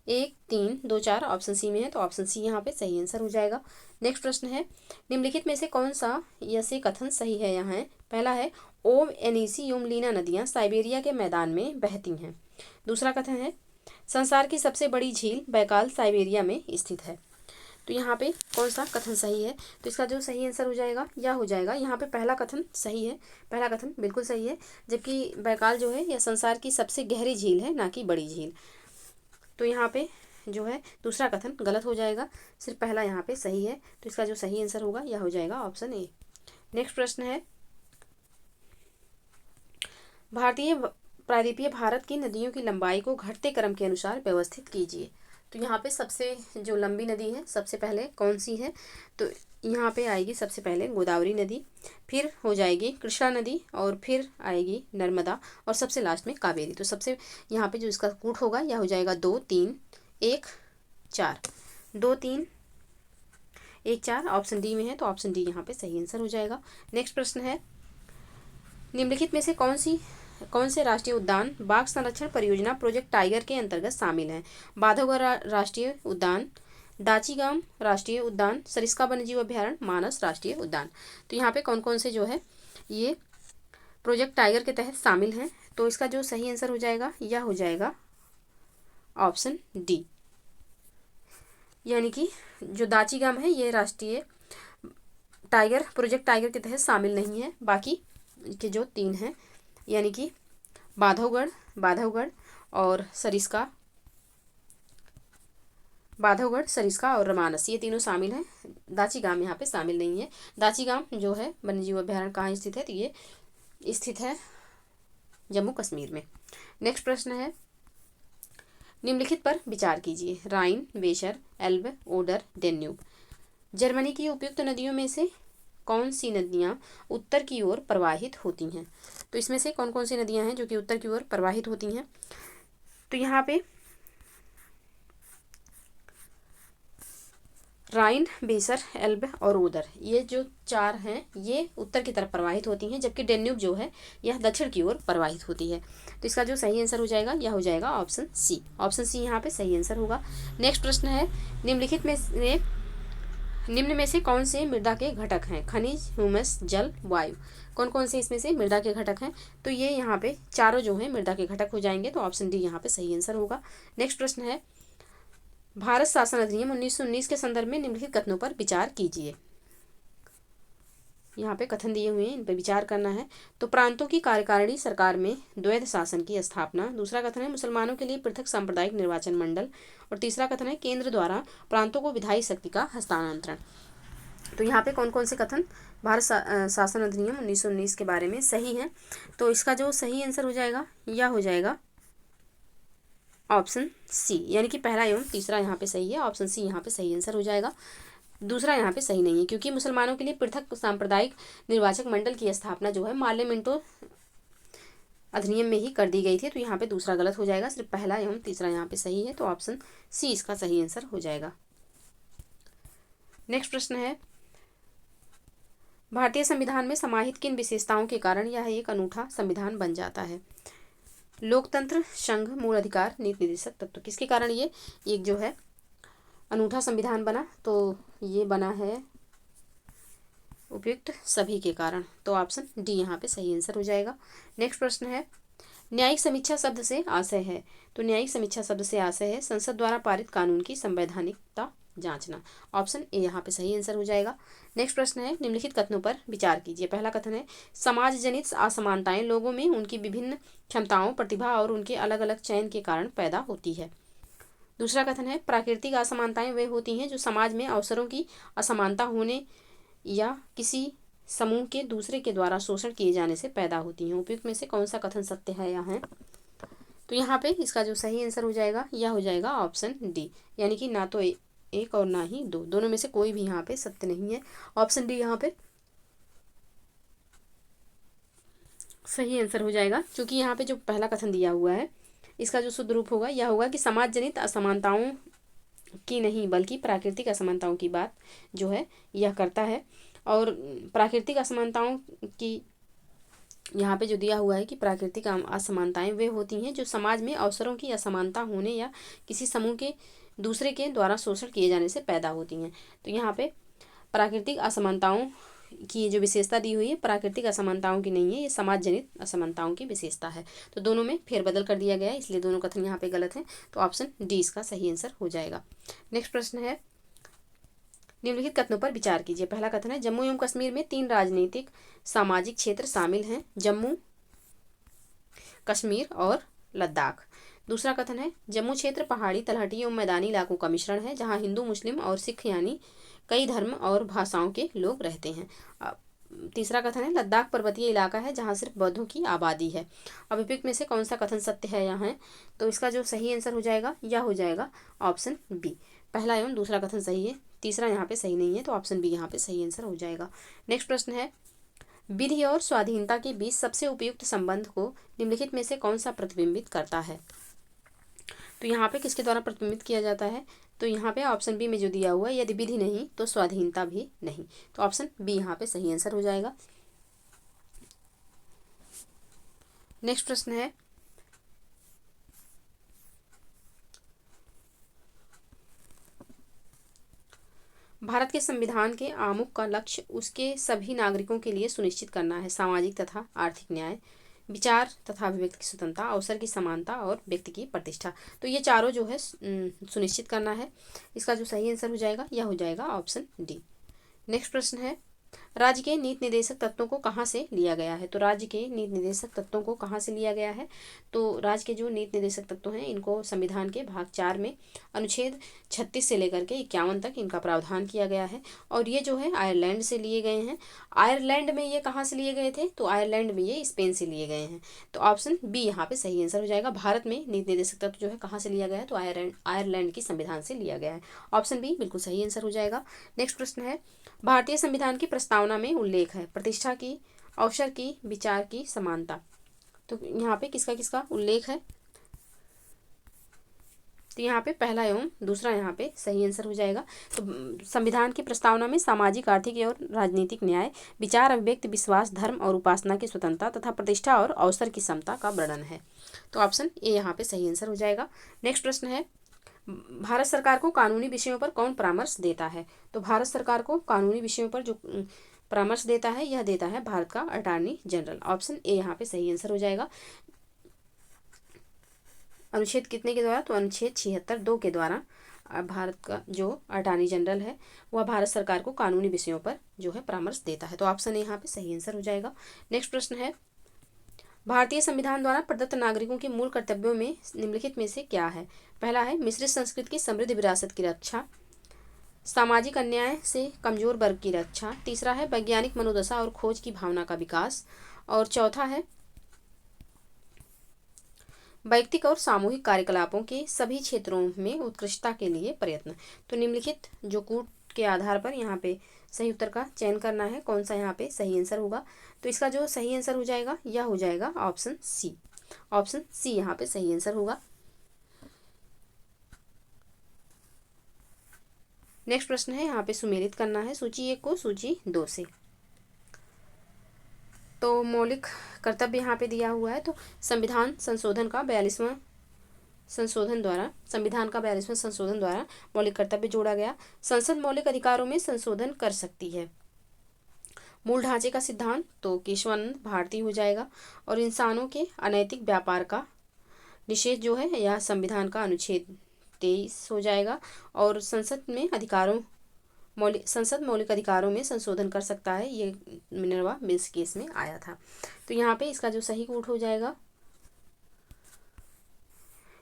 A: 1 3 2 4 ऑप्शन सी में है, तो ऑप्शन सी यहाँ पे सही आंसर हो जाएगा। नेक्स्ट प्रश्न है, निम्नलिखित में से कौन सा यह से कथन सही है। यहाँ है पहला है ओम एनीसी युमलीना नदियाँ साइबेरिया के मैदान में बहती हैं। दूसरा कथन है संसार की सबसे बड़ी झील बैकाल साइबेरिया में स्थित है। तो यहाँ पे कौन सा कथन सही है, तो इसका जो सही आंसर हो जाएगा यह हो जाएगा यहाँ पे पहला कथन सही है, पहला कथन बिल्कुल सही है, जबकि बैकाल जो है यह संसार की सबसे गहरी झील है, ना कि बड़ी झील। तो यहाँ पे जो है दूसरा कथन गलत हो जाएगा, सिर्फ पहला यहाँ पे सही है, तो इसका जो सही आंसर होगा यह हो जाएगा ऑप्शन ए। नेक्स्ट प्रश्न है, भारतीय प्रायद्वीपीय भारत की नदियों की लंबाई को घटते क्रम के अनुसार व्यवस्थित कीजिए। तो यहाँ पे सबसे जो लंबी नदी है सबसे पहले कौन सी है, तो यहाँ पे आएगी सबसे पहले गोदावरी नदी, फिर हो जाएगी कृष्णा नदी, और फिर आएगी नर्मदा, और सबसे लास्ट में कावेरी। तो सबसे यहाँ पे जो इसका कूट होगा यह हो जाएगा 2 3 1 4, 2 3 1 4 ऑप्शन डी में है, तो ऑप्शन डी यहाँ पे सही आंसर हो जाएगा। नेक्स्ट प्रश्न है, निम्नलिखित में से कौन से राष्ट्रीय उद्यान बाघ संरक्षण परियोजना प्रोजेक्ट टाइगर के अंतर्गत शामिल हैं। बांधवगढ़ राष्ट्रीय उद्यान, दाचीगाम राष्ट्रीय उद्यान, सरिस्का वन्यजीव अभ्यारण्य, मानस राष्ट्रीय उद्यान। तो यहाँ पे कौन कौन से जो है ये प्रोजेक्ट टाइगर के तहत शामिल हैं, तो इसका जो सही आंसर हो जाएगा यह हो जाएगा ऑप्शन डी, यानी कि जो दाचीगाम है ये राष्ट्रीय टाइगर प्रोजेक्ट टाइगर के तहत शामिल नहीं है, बाकी के जो 3 हैं यानी कि बांधवगढ़ और सरिस्का और मानस, ये तीनों शामिल हैं। दाचीगाम यहाँ पे शामिल नहीं है। दाचीगाम जो है वन्यजीव अभ्यारण्य कहाँ स्थित है, तो ये स्थित है जम्मू कश्मीर में। नेक्स्ट प्रश्न है, निम्नलिखित पर विचार कीजिए। राइन, वेशर, एल्ब, ओडर, डेन्यूब। जर्मनी की उपयुक्त नदियों में से कौन सी नदियाँ उत्तर की ओर प्रवाहित होती हैं। तो इसमें से कौन कौन सी नदियाँ हैं जो कि उत्तर की ओर प्रवाहित होती हैं, तो यहाँ पे राइन, बेसर, एल्ब और ओदर, ये जो 4 हैं ये उत्तर की तरफ प्रवाहित होती हैं, जबकि डेन्यूब जो है यह दक्षिण की ओर प्रवाहित होती है। तो इसका जो सही आंसर हो जाएगा यह हो जाएगा ऑप्शन सी, ऑप्शन सी यहाँ पे सही आंसर होगा। नेक्स्ट प्रश्न है, निम्न में से कौन से मृदा के घटक हैं। खनिज, ह्यूमस, जल, वायु। कौन कौन से इसमें से मृदा के घटक हैं, तो ये यहाँ पे चारों जो हैं मृदा के घटक हो जाएंगे, तो ऑप्शन डी यहाँ पे सही आंसर होगा। नेक्स्ट प्रश्न है, भारत शासन अधिनियम 1919 के संदर्भ में निम्नलिखित कथनों पर विचार कीजिए। यहाँ पे कथन दिए हुए हैं, इन पर विचार करना है। तो प्रांतों की कार्यकारिणी सरकार में द्वैध शासन की स्थापना। दूसरा कथन है मुसलमानों के लिए पृथक सांप्रदायिक निर्वाचन मंडल, और तीसरा कथन है केंद्र द्वारा प्रांतों को विधायी शक्ति का हस्तांतरण। तो यहाँ पे कौन कौन से कथन भारत शासन अधिनियम 1919 के बारे में सही हैं, तो इसका जो सही आंसर हो जाएगा यह हो जाएगा ऑप्शन सी, यानी कि पहला एवं तीसरा यहाँ पे सही है, ऑप्शन सी यहाँ पे सही आंसर हो जाएगा। दूसरा यहाँ पे सही नहीं है, क्योंकि मुसलमानों के लिए पृथक सांप्रदायिक निर्वाचक मंडल की स्थापना जो है मार्ले मिंटो अधिनियम में ही कर दी गई थी, तो यहाँ पे दूसरा गलत हो जाएगा, सिर्फ पहला एवं तीसरा यहाँ पे सही है, तो ऑप्शन सी इसका सही आंसर हो जाएगा। नेक्स्ट प्रश्न है, भारतीय संविधान में समाहित किन विशेषताओं के कारण यह एक अनूठा संविधान बन जाता है। लोकतंत्र, संघ, मूल अधिकार, नीति निर्देशक तत्व, किसके कारण ये एक जो है अनूठा संविधान बना, तो ये बना है उपयुक्त सभी के कारण, तो ऑप्शन डी यहाँ पे सही आंसर हो जाएगा। नेक्स्ट प्रश्न है, न्यायिक समीक्षा शब्द से आशय है। तो न्यायिक समीक्षा शब्द से आशय है संसद द्वारा पारित कानून की संवैधानिकता जांचना, ऑप्शन ए यहाँ पे सही आंसर हो जाएगा। नेक्स्ट प्रश्न है, निम्नलिखित कथनों पर विचार कीजिए। पहला कथन है समाज जनित असमानताएं लोगों में उनकी विभिन्न क्षमताओं, प्रतिभा और उनके अलग अलग चयन के कारण पैदा होती है। दूसरा कथन है प्राकृतिक असमानताएं वे होती हैं जो समाज में अवसरों की असमानता होने या किसी समूह के दूसरे के द्वारा शोषण किए जाने से पैदा होती हैं। उपयुक्त में से कौन सा कथन सत्य है यहाँ, तो यहाँ पे इसका जो सही आंसर हो जाएगा यह हो जाएगा ऑप्शन डी, यानी कि ना तो एक और ना ही दो, दोनों में से कोई भी यहाँ पे सत्य नहीं है, ऑप्शन डी यहाँ पे सही आंसर हो जाएगा। क्योंकि यहाँ पे जो पहला कथन दिया हुआ है इसका जो शुद्ध रूप होगा यह होगा कि समाज जनित असमानताओं की नहीं बल्कि प्राकृतिक असमानताओं की बात जो है यह करता है, और प्राकृतिक असमानताओं की यहाँ पे जो दिया हुआ है कि प्राकृतिक असमानताएं वे होती हैं जो समाज में अवसरों की असमानता होने या किसी समूह के दूसरे के द्वारा शोषण किए जाने से पैदा होती हैं। तो यहाँ पे प्राकृतिक असमानताओं की जो विशेषता दी हुई है प्राकृतिक असमानताओं की नहीं है, ये समाज जनित असमानताओं की विशेषता है। तो दोनों में फेरबदल कर दिया गया है, इसलिए दोनों कथन यहाँ पे गलत हैं। तो ऑप्शन डी इसका सही आंसर हो जाएगा। नेक्स्ट प्रश्न है, निम्नलिखित कथनों पर विचार कीजिए। पहला कथन है, जम्मू एवं कश्मीर में 3 राजनीतिक सामाजिक क्षेत्र शामिल हैं, जम्मू, कश्मीर और लद्दाख। दूसरा कथन है, जम्मू क्षेत्र पहाड़ी, तलहटी एवं मैदानी इलाकों का मिश्रण है, जहाँ हिंदू, मुस्लिम और सिख यानी कई धर्म और भाषाओं के लोग रहते हैं। तीसरा कथन है, लद्दाख पर्वतीय इलाका है जहाँ सिर्फ बौद्धों की आबादी है। अब उपयुक्त में से कौन सा कथन सत्य है यहाँ है? तो इसका जो सही आंसर हो जाएगा यह हो जाएगा ऑप्शन बी। पहला एवं दूसरा कथन सही है, तीसरा यहाँ पे सही नहीं है, तो ऑप्शन बी यहाँ पे सही आंसर हो जाएगा। नेक्स्ट प्रश्न है, विधि और स्वाधीनता के बीच सबसे उपयुक्त संबंध को निम्नलिखित में से कौन सा प्रतिबिंबित करता है? तो यहाँ पे किसके द्वारा प्रतिबिंबित किया जाता है? तो यहाँ पे ऑप्शन बी में जो दिया हुआ है, यदि विधि नहीं तो स्वाधीनता भी नहीं, तो ऑप्शन बी यहाँ पे सही आंसर हो जाएगा। नेक्स्ट प्रश्न है, भारत के संविधान के आमुख का लक्ष्य उसके सभी नागरिकों के लिए सुनिश्चित करना है सामाजिक तथा आर्थिक न्याय, विचार तथा अभिव्यक्ति की स्वतंत्रता, अवसर की समानता और व्यक्ति की प्रतिष्ठा। तो ये चारों जो है सुनिश्चित करना है। इसका जो सही आंसर हो जाएगा यह हो जाएगा ऑप्शन डी। नेक्स्ट प्रश्न है, राज्य के नीति निर्देशक तत्वों को कहाँ से लिया गया है? तो राज्य के नीति निर्देशक तत्वों को कहाँ से लिया गया है? तो राज्य के जो नीति निर्देशक तत्व हैं इनको संविधान के भाग 4 में अनुच्छेद 36 से लेकर के 51 तक इनका प्रावधान किया गया है, और ये जो है आयरलैंड से लिए गए हैं। आयरलैंड में ये कहाँ से लिए गए थे? तो आयरलैंड में ये स्पेन से लिए गए हैं, तो ऑप्शन बी यहाँ पे सही आंसर हो जाएगा। भारत में नीति निर्देशक तत्व जो है कहाँ से लिया गया है? तो आयरलैंड की संविधान से लिया गया है, ऑप्शन बी बिल्कुल सही आंसर हो जाएगा। नेक्स्ट प्रश्न है, भारतीय संविधान की प्रस्तावना में उल्लेख है प्रतिष्ठा की, अवसर की, विचार की समानता। तो यहाँ पे किसका किसका उल्लेख है? तो यहाँ पे पहला एवं दूसरा यहाँ पे सही आंसर हो जाएगा। तो संविधान की प्रस्तावना में सामाजिक, आर्थिक और राजनीतिक न्याय, विचार, अभिव्यक्ति, विश्वास, धर्म और उपासना की स्वतंत्रता तथा प्रतिष्ठा और अवसर की समता का वर्णन है, तो ऑप्शन ए यहाँ पे सही आंसर हो जाएगा। नेक्स्ट प्रश्न है, भारत सरकार को कानूनी विषयों पर कौन परामर्श देता है? तो भारत सरकार को कानूनी विषयों पर जो परामर्श देता है यह देता है भारत का अटॉर्नी जनरल, ऑप्शन ए यहाँ पे सही आंसर हो जाएगा। अनुच्छेद कितने के द्वारा? तो अनुच्छेद 76(2) के द्वारा भारत का जो अटॉर्नी जनरल है वह भारत सरकार को कानूनी विषयों पर जो है परामर्श देता है, तो ऑप्शन ए यहाँ पे सही आंसर हो जाएगा। नेक्स्ट प्रश्न है, भारतीय संविधान द्वारा प्रदत्त नागरिकों के मूल कर्तव्यों में निम्नलिखित में से क्या है? पहला है मिश्रित संस्कृति की समृद्ध विरासत की रक्षा, सामाजिक अन्याय से कमजोर वर्ग की रक्षा, तीसरा है वैज्ञानिक मनोदशा और खोज की भावना का विकास, और चौथा है वैयक्तिक और सामूहिक कार्यकलापों के सभी क्षेत्रों में उत्कृष्टता के लिए प्रयत्न। तो निम्नलिखित जो कूट के आधार पर यहाँ पे सही उत्तर का चयन करना है, कौन सा यहाँ पे सही आंसर होगा? तो इसका जो सही आंसर हो जाएगा यह हो जाएगा ऑप्शन सी, ऑप्शन सी यहाँ पे सही आंसर होगा। नेक्स्ट प्रश्न है, यहाँ पे सुमेलित करना है सूची 1 को सूची 2 से। तो मौलिक कर्तव्य यहाँ पे दिया हुआ है, तो संविधान संशोधन का 42वां संशोधन द्वारा मौलिक कर्तव्य जोड़ा गया। संसद मौलिक अधिकारों में संशोधन कर सकती है। मूल ढांचे का सिद्धांत तो केशवानंद भारती हो जाएगा, और इंसानों के अनैतिक व्यापार का निषेध जो है यह संविधान का अनुच्छेद 23 हो जाएगा, और संसद मौलिक अधिकारों में संशोधन कर सकता है, ये मिनर्वा मिल्स केस में आया था। तो यहाँ पे इसका जो सही कूट हो जाएगा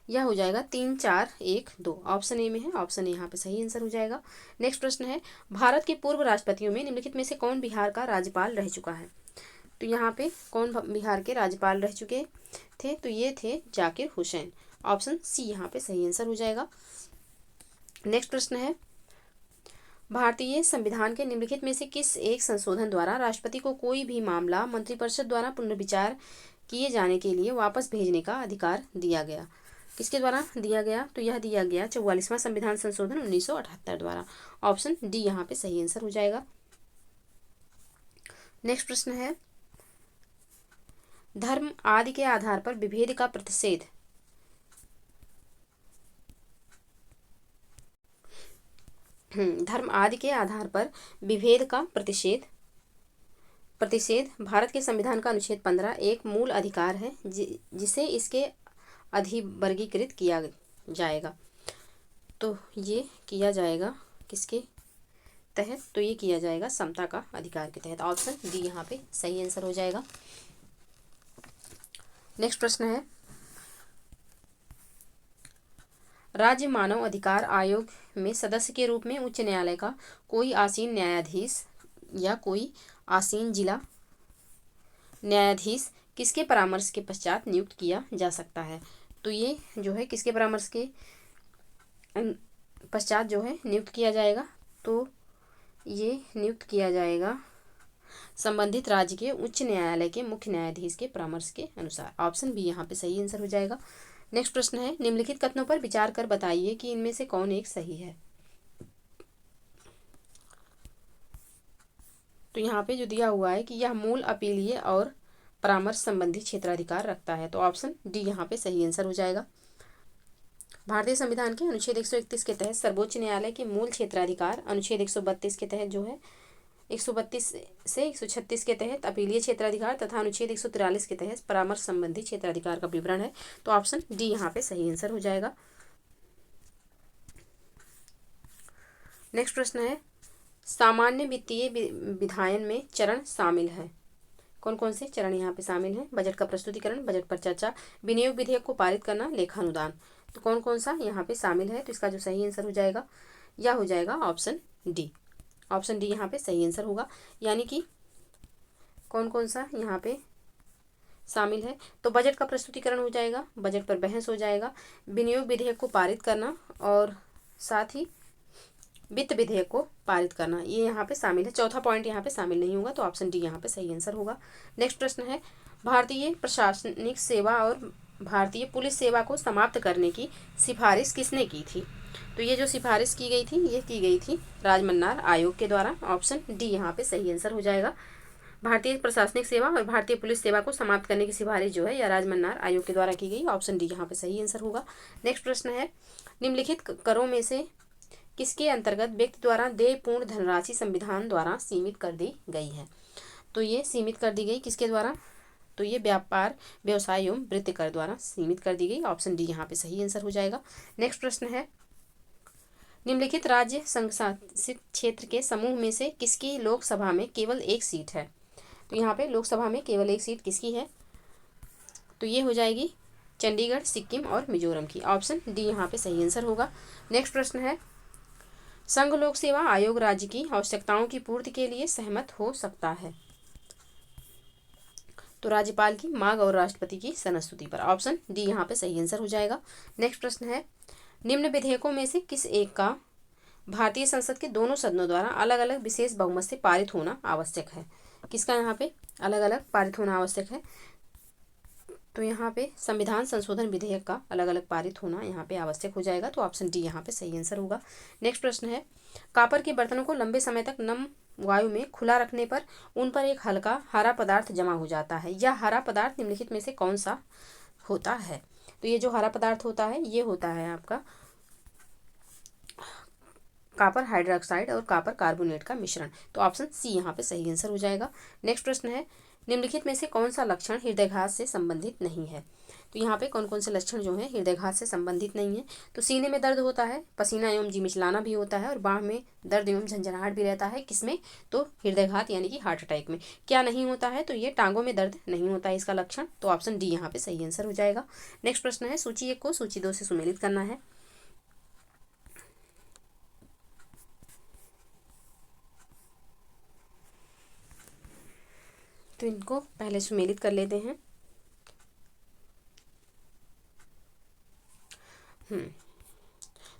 A: यह हो जाएगा 3, 4, 1, 2, ऑप्शन ए में है, ऑप्शन ए यहाँ पे सही आंसर हो जाएगा। नेक्स्ट प्रश्न है, भारत के पूर्व राष्ट्रपतियों में निम्नलिखित में से कौन बिहार का राज्यपाल रह चुका है? तो यहाँ पे कौन बिहार के राज्यपाल रह चुके थे? तो ये थे जाकिर हुसैन, ऑप्शन सी यहाँ पे सही आंसर हो जाएगा। नेक्स्ट प्रश्न है, भारतीय संविधान के निम्नलिखित में से किस एक संशोधन द्वारा राष्ट्रपति को कोई भी मामला मंत्रिपरिषद द्वारा पुनर्विचार किए जाने के लिए वापस भेजने का अधिकार दिया गया? किसके द्वारा दिया गया? तो यह दिया गया 44वां संविधान संशोधन 1978 द्वारा, ऑप्शन डी यहाँ पे सही आंसर हो जाएगा। नेक्स्ट प्रश्न है, धर्म आदि के आधार पर विभेद का प्रतिषेध। धर्म आदि के आधार पर विभेद का प्रतिषेध भारत के संविधान का अनुच्छेद 15 एक मूल अधिकार है जिसे इसके अधिवर्गीकृत किया जाएगा। तो ये किया जाएगा किसके तहत? तो ये किया जाएगा समता का अधिकार के तहत। ऑप्शन डी यहाँ पे सही आंसर हो जाएगा। नेक्स्ट प्रश्न है, राज्य मानव अधिकार आयोग में सदस्य के रूप में उच्च न्यायालय का कोई आसीन न्यायाधीश या कोई आसीन जिला न्यायाधीश किसके परामर्श के पश्चात नियुक्त किया जा सकता है? तो ये जो है किसके परामर्श के पश्चात जो है नियुक्त किया जाएगा? तो ये नियुक्त किया जाएगा संबंधित राज्य के उच्च न्यायालय के मुख्य न्यायाधीश के परामर्श के अनुसार। ऑप्शन बी यहाँ पे सही आंसर हो जाएगा। नेक्स्ट प्रश्न है, निम्नलिखित कथनों पर विचार कर बताइए कि इनमें से कौन एक सही है। तो यहाँ पे जो दिया हुआ है कि यह मूल अपीलीय और परामर्श संबंधी क्षेत्राधिकार रखता है, तो ऑप्शन डी यहाँ पे सही आंसर हो जाएगा। भारतीय संविधान के अनुच्छेद 131 के तहत सर्वोच्च न्यायालय के मूल क्षेत्राधिकार, अनुच्छेद 132 के तहत जो है 132 से 136 के तहत अपीलीय क्षेत्राधिकार तथा अनुच्छेद 143 के तहत परामर्श संबंधी क्षेत्राधिकार का विवरण है। तो ऑप्शन डी यहाँ पे सही आंसर हो जाएगा। नेक्स्ट प्रश्न है, सामान्य वित्तीय विधायन में चरण शामिल है। कौन कौन से चरण यहाँ पे शामिल हैं? बजट का प्रस्तुतिकरण, बजट पर चर्चा, विनियोग विधेयक को पारित करना, लेखानुदान। तो कौन कौन सा यहाँ पे शामिल है? तो इसका जो सही आंसर हो जाएगा यह हो जाएगा ऑप्शन डी। ऑप्शन डी यहाँ पे सही आंसर होगा। यानी कि कौन कौन सा यहाँ पे शामिल है? तो बजट का प्रस्तुतिकरण हो जाएगा, बजट पर बहस हो जाएगा, विनियोग विधेयक को पारित करना और साथ ही वित्त विधेयक को पारित करना, ये यहाँ पे शामिल है। चौथा पॉइंट यहाँ पे शामिल नहीं होगा, तो ऑप्शन डी यहाँ पे सही आंसर होगा। नेक्स्ट प्रश्न है, भारतीय प्रशासनिक सेवा और भारतीय पुलिस सेवा को समाप्त करने की सिफारिश किसने की थी? तो ये जो सिफारिश की गई थी ये की गई थी राजमन्नार आयोग के द्वारा। ऑप्शन डी यहाँ पे सही आंसर हो जाएगा। भारतीय प्रशासनिक सेवा और भारतीय पुलिस सेवा को समाप्त करने की सिफारिश जो है यह राजमन्नार आयोग के द्वारा की गई। ऑप्शन डी यहाँ पे सही आंसर होगा। नेक्स्ट प्रश्न है, निम्नलिखित करों में से किसके अंतर्गत व्यक्ति द्वारा देय पूर्ण धनराशि संविधान द्वारा सीमित कर दी गई है? तो ये सीमित कर दी गई किसके द्वारा? तो ये व्यापार, व्यवसाय एवं वृत्ति कर द्वारा सीमित कर दी गई। ऑप्शन डी यहाँ पे सही आंसर हो जाएगा। नेक्स्ट प्रश्न है, निम्नलिखित राज्य संघ शासित क्षेत्र के समूह में से किसकी लोकसभा में केवल एक सीट है? तो यहाँ पे लोकसभा में केवल एक सीट किसकी है? तो ये हो जाएगी चंडीगढ़, सिक्किम और मिजोरम की। ऑप्शन डी यहाँ पे सही आंसर होगा। नेक्स्ट प्रश्न है, संघ लोक सेवा आयोग राज्य की आवश्यकताओं की पूर्ति के लिए सहमत हो सकता है? तो राज्यपाल की मांग और राष्ट्रपति की सनस्तुति पर। ऑप्शन डी यहाँ पे सही आंसर हो जाएगा। नेक्स्ट प्रश्न है, निम्न विधेयकों में से किस एक का भारतीय संसद के दोनों सदनों द्वारा अलग अलग विशेष बहुमत से पारित होना आवश्यक है? किसका यहाँ पे अलग अलग पारित होना आवश्यक है? तो यहाँ पे संविधान संशोधन विधेयक का अलग अलग पारित होना यहाँ पे आवश्यक हो जाएगा। तो ऑप्शन डी यहाँ पे सही आंसर होगा। नेक्स्ट प्रश्न है, कॉपर के बर्तनों को लंबे समय तक नम वायु में खुला रखने पर उन पर एक हल्का हरा पदार्थ जमा हो जाता है। यह हरा पदार्थ निम्नलिखित में से कौन सा होता है? तो ये जो हरा पदार्थ होता है ये होता है आपका कॉपर हाइड्रोक्साइड और कॉपर कार्बोनेट का मिश्रण। तो ऑप्शन सी यहाँ पे सही आंसर हो जाएगा। नेक्स्ट प्रश्न है, निम्नलिखित में से कौन सा लक्षण हृदयघात से संबंधित नहीं है? तो यहाँ पे कौन कौन से लक्षण जो है हृदयघात से संबंधित नहीं है? तो सीने में दर्द होता है, पसीना एवं जी मिचलाना भी होता है और बाह में दर्द एवं झंझनाहट भी रहता है। किसमें? तो हृदयघात यानी कि हार्ट अटैक में। क्या नहीं होता है? तो ये टांगों में दर्द नहीं होता है इसका लक्षण। तो ऑप्शन डी यहाँ पे सही आंसर हो जाएगा। नेक्स्ट प्रश्न है, सूची 1 को सूची 2 से सुमेलित करना है। तो इनको पहले सुमेलित कर लेते हैं।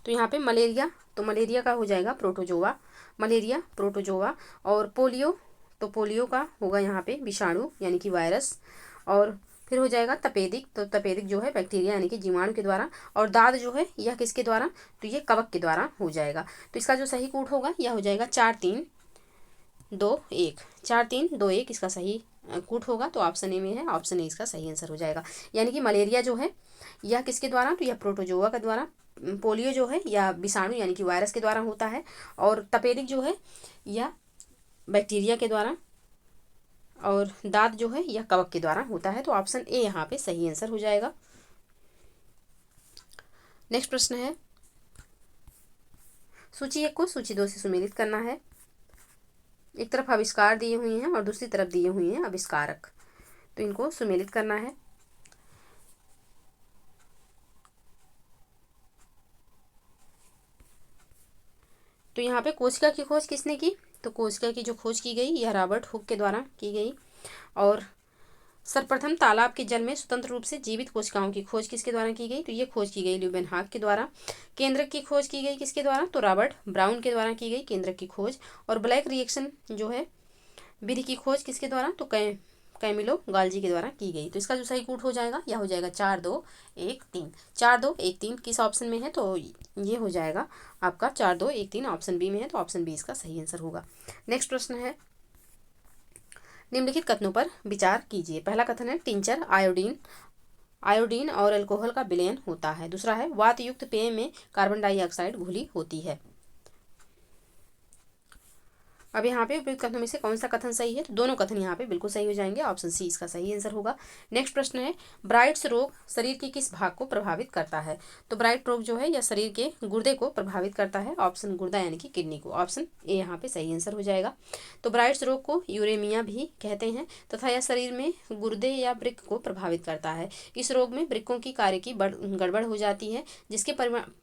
A: तो यहाँ पे मलेरिया, तो मलेरिया का हो जाएगा प्रोटोजोआ, मलेरिया प्रोटोजोआ। और पोलियो, तो पोलियो का होगा यहाँ पे विषाणु यानी कि वायरस। और फिर हो जाएगा तपेदिक, तो तपेदिक जो है बैक्टीरिया यानी कि जीवाणु के द्वारा। और दाद जो है यह किसके द्वारा? तो ये कवक के द्वारा हो जाएगा। तो इसका जो सही कूट होगा यह हो जाएगा 4 3 2 1, 4 3 2 1 इसका सही कूट होगा, तो ऑप्शन ए में है, ऑप्शन ए इसका सही आंसर हो जाएगा। यानी कि मलेरिया जो है यह किसके द्वारा, तो यह प्रोटोजोआ के द्वारा, पोलियो जो है या विषाणु यानी कि वायरस के द्वारा होता है, और तपेदिक जो है यह बैक्टीरिया के द्वारा, और दांत जो है यह कवक के द्वारा होता है, तो ऑप्शन ए यहाँ पे सही आंसर हो जाएगा। नेक्स्ट प्रश्न है, सूची 1 को सूची 2 से सुमेलित करना है। एक तरफ आविष्कार दिए हुए हैं और दूसरी तरफ दिए हुए हैं आविष्कारक, तो इनको सुमेलित करना है। तो यहाँ पे कोशिका की खोज किसने की, तो कोशिका की जो खोज की गई यह रॉबर्ट हुक के द्वारा की गई। और सर्वप्रथम तालाब के जल में स्वतंत्र रूप से जीवित कोशिकाओं की खोज किसके द्वारा की गई, तो ये खोज की गई ल्यूबेनहाक के द्वारा। केंद्रक की खोज की गई किसके द्वारा, तो रॉबर्ट ब्राउन के द्वारा की गई केंद्रक की खोज। और ब्लैक रिएक्शन जो है विधि की खोज किसके द्वारा, तो कैमिलो गाल्जी के द्वारा की गई। तो इसका जो सही कूट हो जाएगा यह हो जाएगा 4 2 1 3। 4 2 1 3 किस ऑप्शन में है, तो ये हो जाएगा आपका 4 2 1 3 ऑप्शन बी में है, तो ऑप्शन बी इसका सही आंसर होगा। नेक्स्ट प्रश्न है, निम्नलिखित कथनों पर विचार कीजिए। पहला कथन है टिंचर आयोडीन और अल्कोहल का विलयन होता है। दूसरा है वात युक्त पेय में कार्बन डाइऑक्साइड घुली होती है। अब यहाँ पे उपयुक्त कथनों में से कौन सा कथन सही है, तो दोनों कथन यहाँ पे बिल्कुल सही हो जाएंगे, ऑप्शन सी इसका सही आंसर होगा। नेक्स्ट प्रश्न है, ब्राइट्स रोग शरीर के किस भाग को प्रभावित करता है, तो ब्राइट रोग जो है यह शरीर के गुर्दे को प्रभावित करता है, ऑप्शन गुर्दा यानी कि किडनी को, ऑप्शन ए यहाँ पे सही आंसर हो जाएगा। तो ब्राइट्स रोग को यूरेमिया भी कहते हैं तथा यह शरीर में गुर्दे या वृक्क को प्रभावित करता है। इस रोग में वृक्कों की कार्य की गड़बड़ हो जाती है, जिसके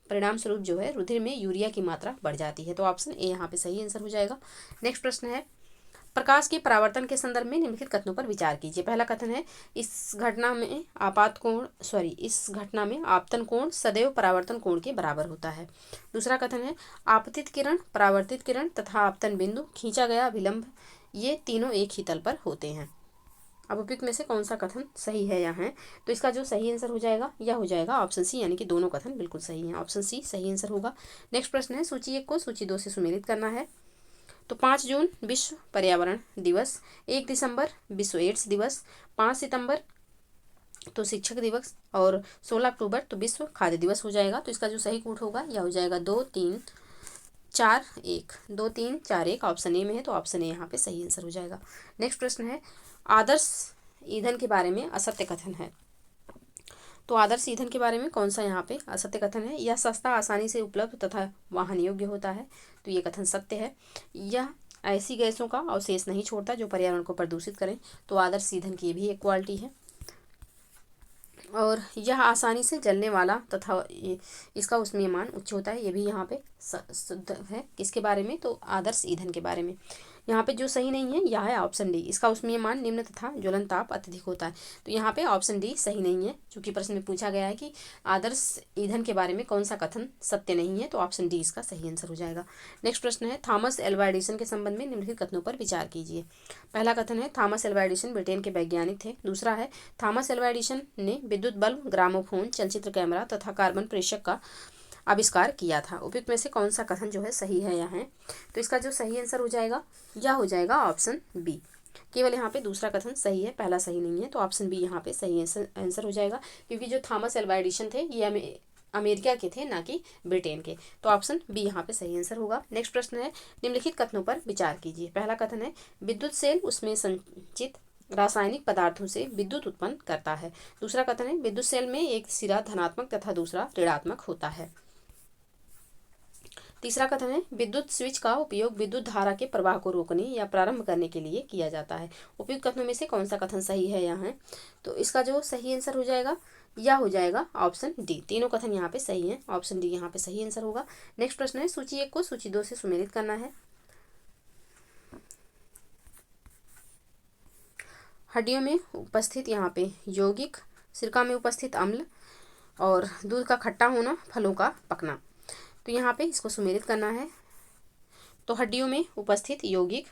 A: परिणाम स्वरूप जो है रुधिर में यूरिया की मात्रा बढ़ जाती है, तो ऑप्शन ए यहाँ पे सही आंसर हो जाएगा। नेक्स्ट प्रश्न है, प्रकाश के परावर्तन के संदर्भ में निम्नलिखित कथनों पर विचार कीजिए। पहला कथन है, इस घटना में आपतन कोण सदैव परावर्तन कोण के बराबर होता है। दूसरा कथन है, आपतित किरण, परावर्तित किरण तथा आपतन बिंदु, खींचा गया विलंब, ये तीनों एक ही तल पर होते हैं। अब उपयुक्त में से कौन सा कथन सही है यहाँ है, तो इसका जो सही आंसर हो जाएगा यह हो जाएगा ऑप्शन सी, यानी कि दोनों कथन बिल्कुल सही हैं, ऑप्शन सी सही आंसर होगा। नेक्स्ट प्रश्न है, सूची 1 को सूची 2 से सुमेलित करना है। तो 5 जून विश्व पर्यावरण दिवस, 1 दिसंबर विश्व एड्स दिवस, 5 सितंबर तो शिक्षक दिवस, और 16 अक्टूबर तो विश्व खाद्य दिवस हो जाएगा। तो इसका जो सही कूट होगा यह हो जाएगा 2 3 4 1, 2 3 4 1 ऑप्शन ए में है, तो ऑप्शन ए यहाँ पे सही आंसर हो जाएगा। नेक्स्ट प्रश्न है, आदर्श ईंधन के बारे में असत्य कथन है। तो आदर्श ईंधन के बारे में कौन सा यहाँ पे असत्य कथन है, यह सस्ता, आसानी से उपलब्ध तथा वाहन योग्य होता है, तो ये कथन सत्य है। यह ऐसी गैसों का अवशेष नहीं छोड़ता जो पर्यावरण को प्रदूषित करें, तो आदर्श ईंधन की भी एक क्वालिटी है। और यह आसानी से जलने वाला तथा इसका उष्मीयमान उच्च होता है, ये भी यहाँ पे शुद्ध है। किसके बारे में, तो आदर्श ईंधन के बारे में। यहाँ पे जो सही नहीं है यह है ऑप्शन डी, इसका उष्मीयमान निम्न तथा ज्वलन ताप अत्यधिक होता है, तो यहाँ पे ऑप्शन डी सही नहीं है, क्योंकि प्रश्न में पूछा गया है कि आदर्श ईंधन के बारे में कौन सा कथन सत्य नहीं है, तो ऑप्शन डी इसका सही आंसर हो जाएगा। नेक्स्ट प्रश्न है, थॉमस एल्वा एडिसन के संबंध में निम्नलिखित कथनों पर विचार कीजिए। पहला कथन है, थॉमस एल्वा एडिसन ब्रिटेन के वैज्ञानिक थे। दूसरा है, थॉमस एल्वा एडिसन ने विद्युत बल्ब, ग्रामोफोन, चलचित्र कैमरा तथा कार्बन प्रेषक का आविष्कार किया था। उपयुक्त में से कौन सा कथन जो है सही है यहाँ है, तो इसका जो सही आंसर हो जाएगा यह हो जाएगा ऑप्शन बी। केवल यहाँ पे दूसरा कथन सही है, पहला सही नहीं है, तो ऑप्शन बी यहाँ पे सही आंसर हो जाएगा, क्योंकि जो थॉमस एल्वा एडिसन थे ये अमेरिका के थे, ना कि ब्रिटेन के, तो ऑप्शन बी यहाँ पे सही आंसर होगा। नेक्स्ट प्रश्न है, निम्नलिखित कथनों पर विचार कीजिए। पहला कथन है, विद्युत सेल उसमें संचित रासायनिक पदार्थों से विद्युत उत्पन्न करता है। दूसरा कथन है, विद्युत सेल में एक सिरा धनात्मक तथा दूसरा ऋणात्मक होता है। तीसरा कथन है, विद्युत स्विच का उपयोग विद्युत धारा के प्रवाह को रोकने या प्रारंभ करने के लिए किया जाता है। उपयुक्त कथनों में से कौन सा कथन सही है यहाँ, तो इसका जो सही आंसर हो जाएगा यह हो जाएगा ऑप्शन डी। तीनों कथन यहाँ पे सही हैं, ऑप्शन डी यहाँ पे सही आंसर होगा। नेक्स्ट प्रश्न है, सूची 1 को सूची 2 से सुमेलित करना है। हड्डियों में उपस्थित यहाँ पे यौगिक, सिरका में उपस्थित अम्ल, और दूध का खट्टा होना, फलों का पकना, तो यहाँ पे इसको सुमेलित करना है। तो हड्डियों में उपस्थित यौगिक,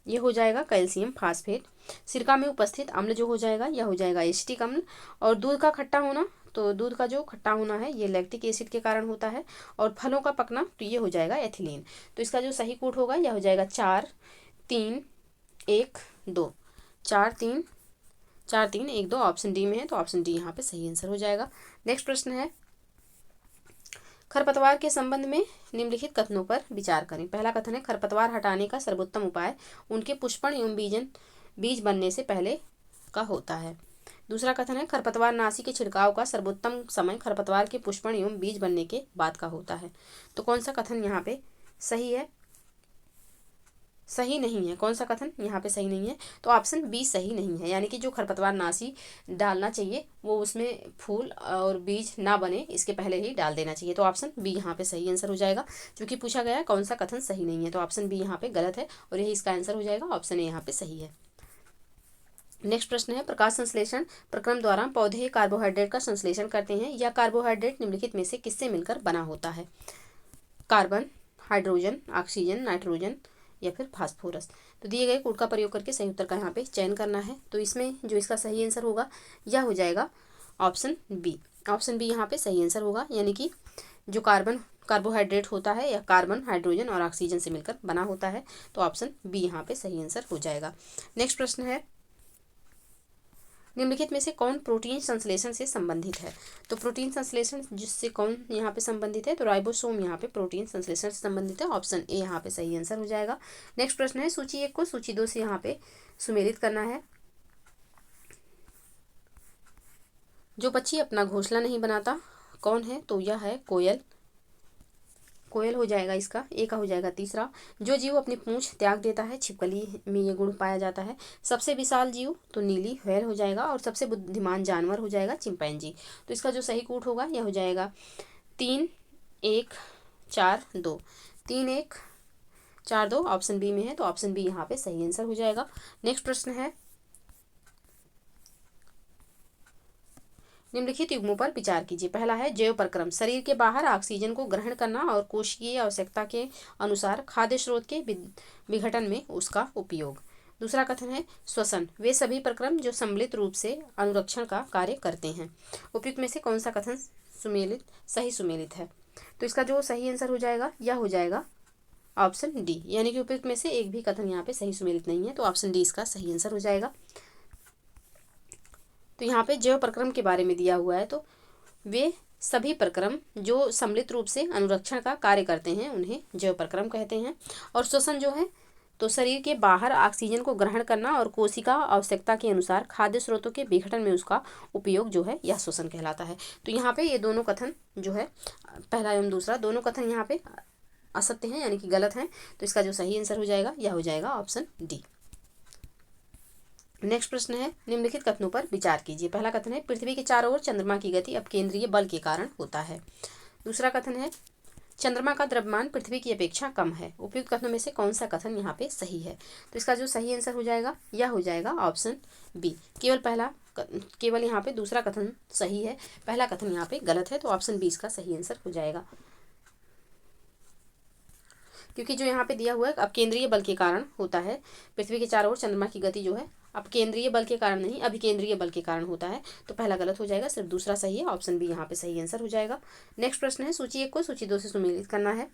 A: ये हो जाएगा कैल्शियम फास्फेट। सिरका में उपस्थित अम्ल जो हो जाएगा यह हो जाएगा एसिटिक अम्ल। और दूध का खट्टा होना, तो दूध का जो खट्टा होना है ये लैक्टिक एसिड के कारण होता है। और फलों का पकना, तो ये हो जाएगा एथिलीन। तो इसका जो सही कोड होगा यह हो जाएगा 4 3 1 2। 4 3 4 3 1 2 ऑप्शन डी में है, तो ऑप्शन डी यहाँ पे सही आंसर हो जाएगा। नेक्स्ट प्रश्न है, खरपतवार के संबंध में निम्नलिखित कथनों पर विचार करें। पहला कथन है, खरपतवार हटाने का सर्वोत्तम उपाय उनके पुष्पण एवं बीज बनने से पहले का होता है। दूसरा कथन है, खरपतवार नाशी के छिड़काव का सर्वोत्तम समय खरपतवार के पुष्पण एवं बीज बनने के बाद का होता है। तो कौन सा कथन यहाँ पे सही है? सही नहीं है। कौन सा कथन यहाँ पे सही नहीं है? तो ऑप्शन बी सही नहीं है, यानी कि जो खरपतवार नाशी डालना चाहिए वो उसमें फूल और बीज ना बने इसके पहले ही डाल देना चाहिए। तो ऑप्शन बी यहाँ पे सही आंसर हो जाएगा। क्योंकि पूछा गया है कौन सा कथन सही नहीं है, तो ऑप्शन बी यहाँ पे गलत है और यही इसका आंसर हो जाएगा। ऑप्शन ए यहाँ पे सही है। नेक्स्ट प्रश्न है, प्रकाश संश्लेषण प्रक्रम द्वारा पौधे कार्बोहाइड्रेट का संश्लेषण करते हैं। यह कार्बोहाइड्रेट निम्नलिखित में से किससे मिलकर बना होता है? कार्बन, हाइड्रोजन, ऑक्सीजन, नाइट्रोजन या फिर फास्फोरस। तो दिए गए कोड का प्रयोग करके सही उत्तर का यहाँ पे चयन करना है। तो इसमें जो इसका सही आंसर होगा यह हो जाएगा ऑप्शन बी। ऑप्शन बी यहाँ पे सही आंसर होगा, यानी कि जो कार्बोहाइड्रेट होता है या कार्बन, हाइड्रोजन और ऑक्सीजन से मिलकर बना होता है। तो ऑप्शन बी यहाँ पे सही आंसर हो जाएगा। नेक्स्ट प्रश्न है, निम्नलिखित में से कौन प्रोटीन संश्लेषण से संबंधित है? तो प्रोटीन संश्लेषण जिससे कौन यहाँ पे संबंधित है? तो राइबोसोम यहाँ पे प्रोटीन संश्लेषण से संबंधित है। ऑप्शन ए यहाँ पे सही आंसर हो जाएगा। नेक्स्ट प्रश्न है, सूची 1 को सूची 2 से यहाँ पे सुमेलित करना है। जो पक्षी अपना घोंसला नहीं बनाता कौन है? तो यह है कोयल। कोयल हो जाएगा इसका, ए का हो जाएगा तीसरा। जो जीव अपनी पूंछ त्याग देता है, छिपकली में ये गुण पाया जाता है। सबसे विशाल जीव, तो नीली व्हेल हो जाएगा। और सबसे बुद्धिमान जानवर हो जाएगा चिंपैंजी। तो इसका जो सही कोड होगा यह हो जाएगा 3 1 4 2। 3 1 4 2 ऑप्शन बी में है, तो ऑप्शन बी यहाँ पे सही आंसर हो जाएगा। नेक्स्ट प्रश्न है, निम्नलिखित युग्मों पर विचार कीजिए। पहला है जैव प्रक्रम, शरीर के बाहर ऑक्सीजन को ग्रहण करना और कोशिकीय आवश्यकता के अनुसार खाद्य स्रोत के विघटन में उसका उपयोग। दूसरा कथन है श्वसन, वे सभी प्रक्रम जो सम्मिलित रूप से अनुरक्षण का कार्य करते हैं। उपयुक्त में से कौन सा कथन सही सुमेलित है? तो इसका जो सही आंसर हो जाएगा यह हो जाएगा ऑप्शन डी, यानी कि उपयुक्त में से एक भी कथन यहाँ पे सही सुमेलित नहीं है। तो ऑप्शन डी इसका सही आंसर हो जाएगा। तो यहाँ पे जैव प्रक्रम के बारे में दिया हुआ है, तो वे सभी प्रक्रम जो सम्मिलित रूप से अनुरक्षण का कार्य करते हैं उन्हें जैव प्रक्रम कहते हैं। और श्वसन जो है, तो शरीर के बाहर ऑक्सीजन को ग्रहण करना और कोशिका आवश्यकता के अनुसार खाद्य स्रोतों के विघटन में उसका उपयोग जो है यह श्वसन कहलाता है। तो यहाँ पे ये दोनों कथन जो है, पहला एवं दूसरा दोनों कथन यहाँ पे असत्य हैं, यानी कि गलत हैं। तो इसका जो सही आंसर हो जाएगा यह हो जाएगा ऑप्शन डी। नेक्स्ट प्रश्न है, निम्नलिखित कथनों पर विचार कीजिए। पहला कथन है, पृथ्वी के चारों ओर चंद्रमा की गति अपकेंद्रीय बल के कारण होता है। दूसरा कथन है, चंद्रमा का द्रव्यमान पृथ्वी की अपेक्षा कम है। उपयुक्त कथनों में से कौन सा कथन यहाँ पे सही है? तो इसका जो सही आंसर हो जाएगा यह हो जाएगा ऑप्शन बी। केवल यहाँ पे दूसरा कथन सही है, पहला कथन यहाँ पे गलत है। तो ऑप्शन बी इसका सही आंसर हो जाएगा। क्योंकि जो यहाँ पे दिया हुआ है अपकेंद्रीय बल के कारण होता है, पृथ्वी के चारों ओर चंद्रमा की गति जो है अपकेंद्रीय बल के कारण नहीं अभिकेंद्रीय बल के कारण होता है। तो पहला गलत हो जाएगा, सिर्फ दूसरा सही है। ऑप्शन बी यहाँ पे सही आंसर हो जाएगा। नेक्स्ट प्रश्न है, सूची 1 को सूची 2 से सुमेलित करना है।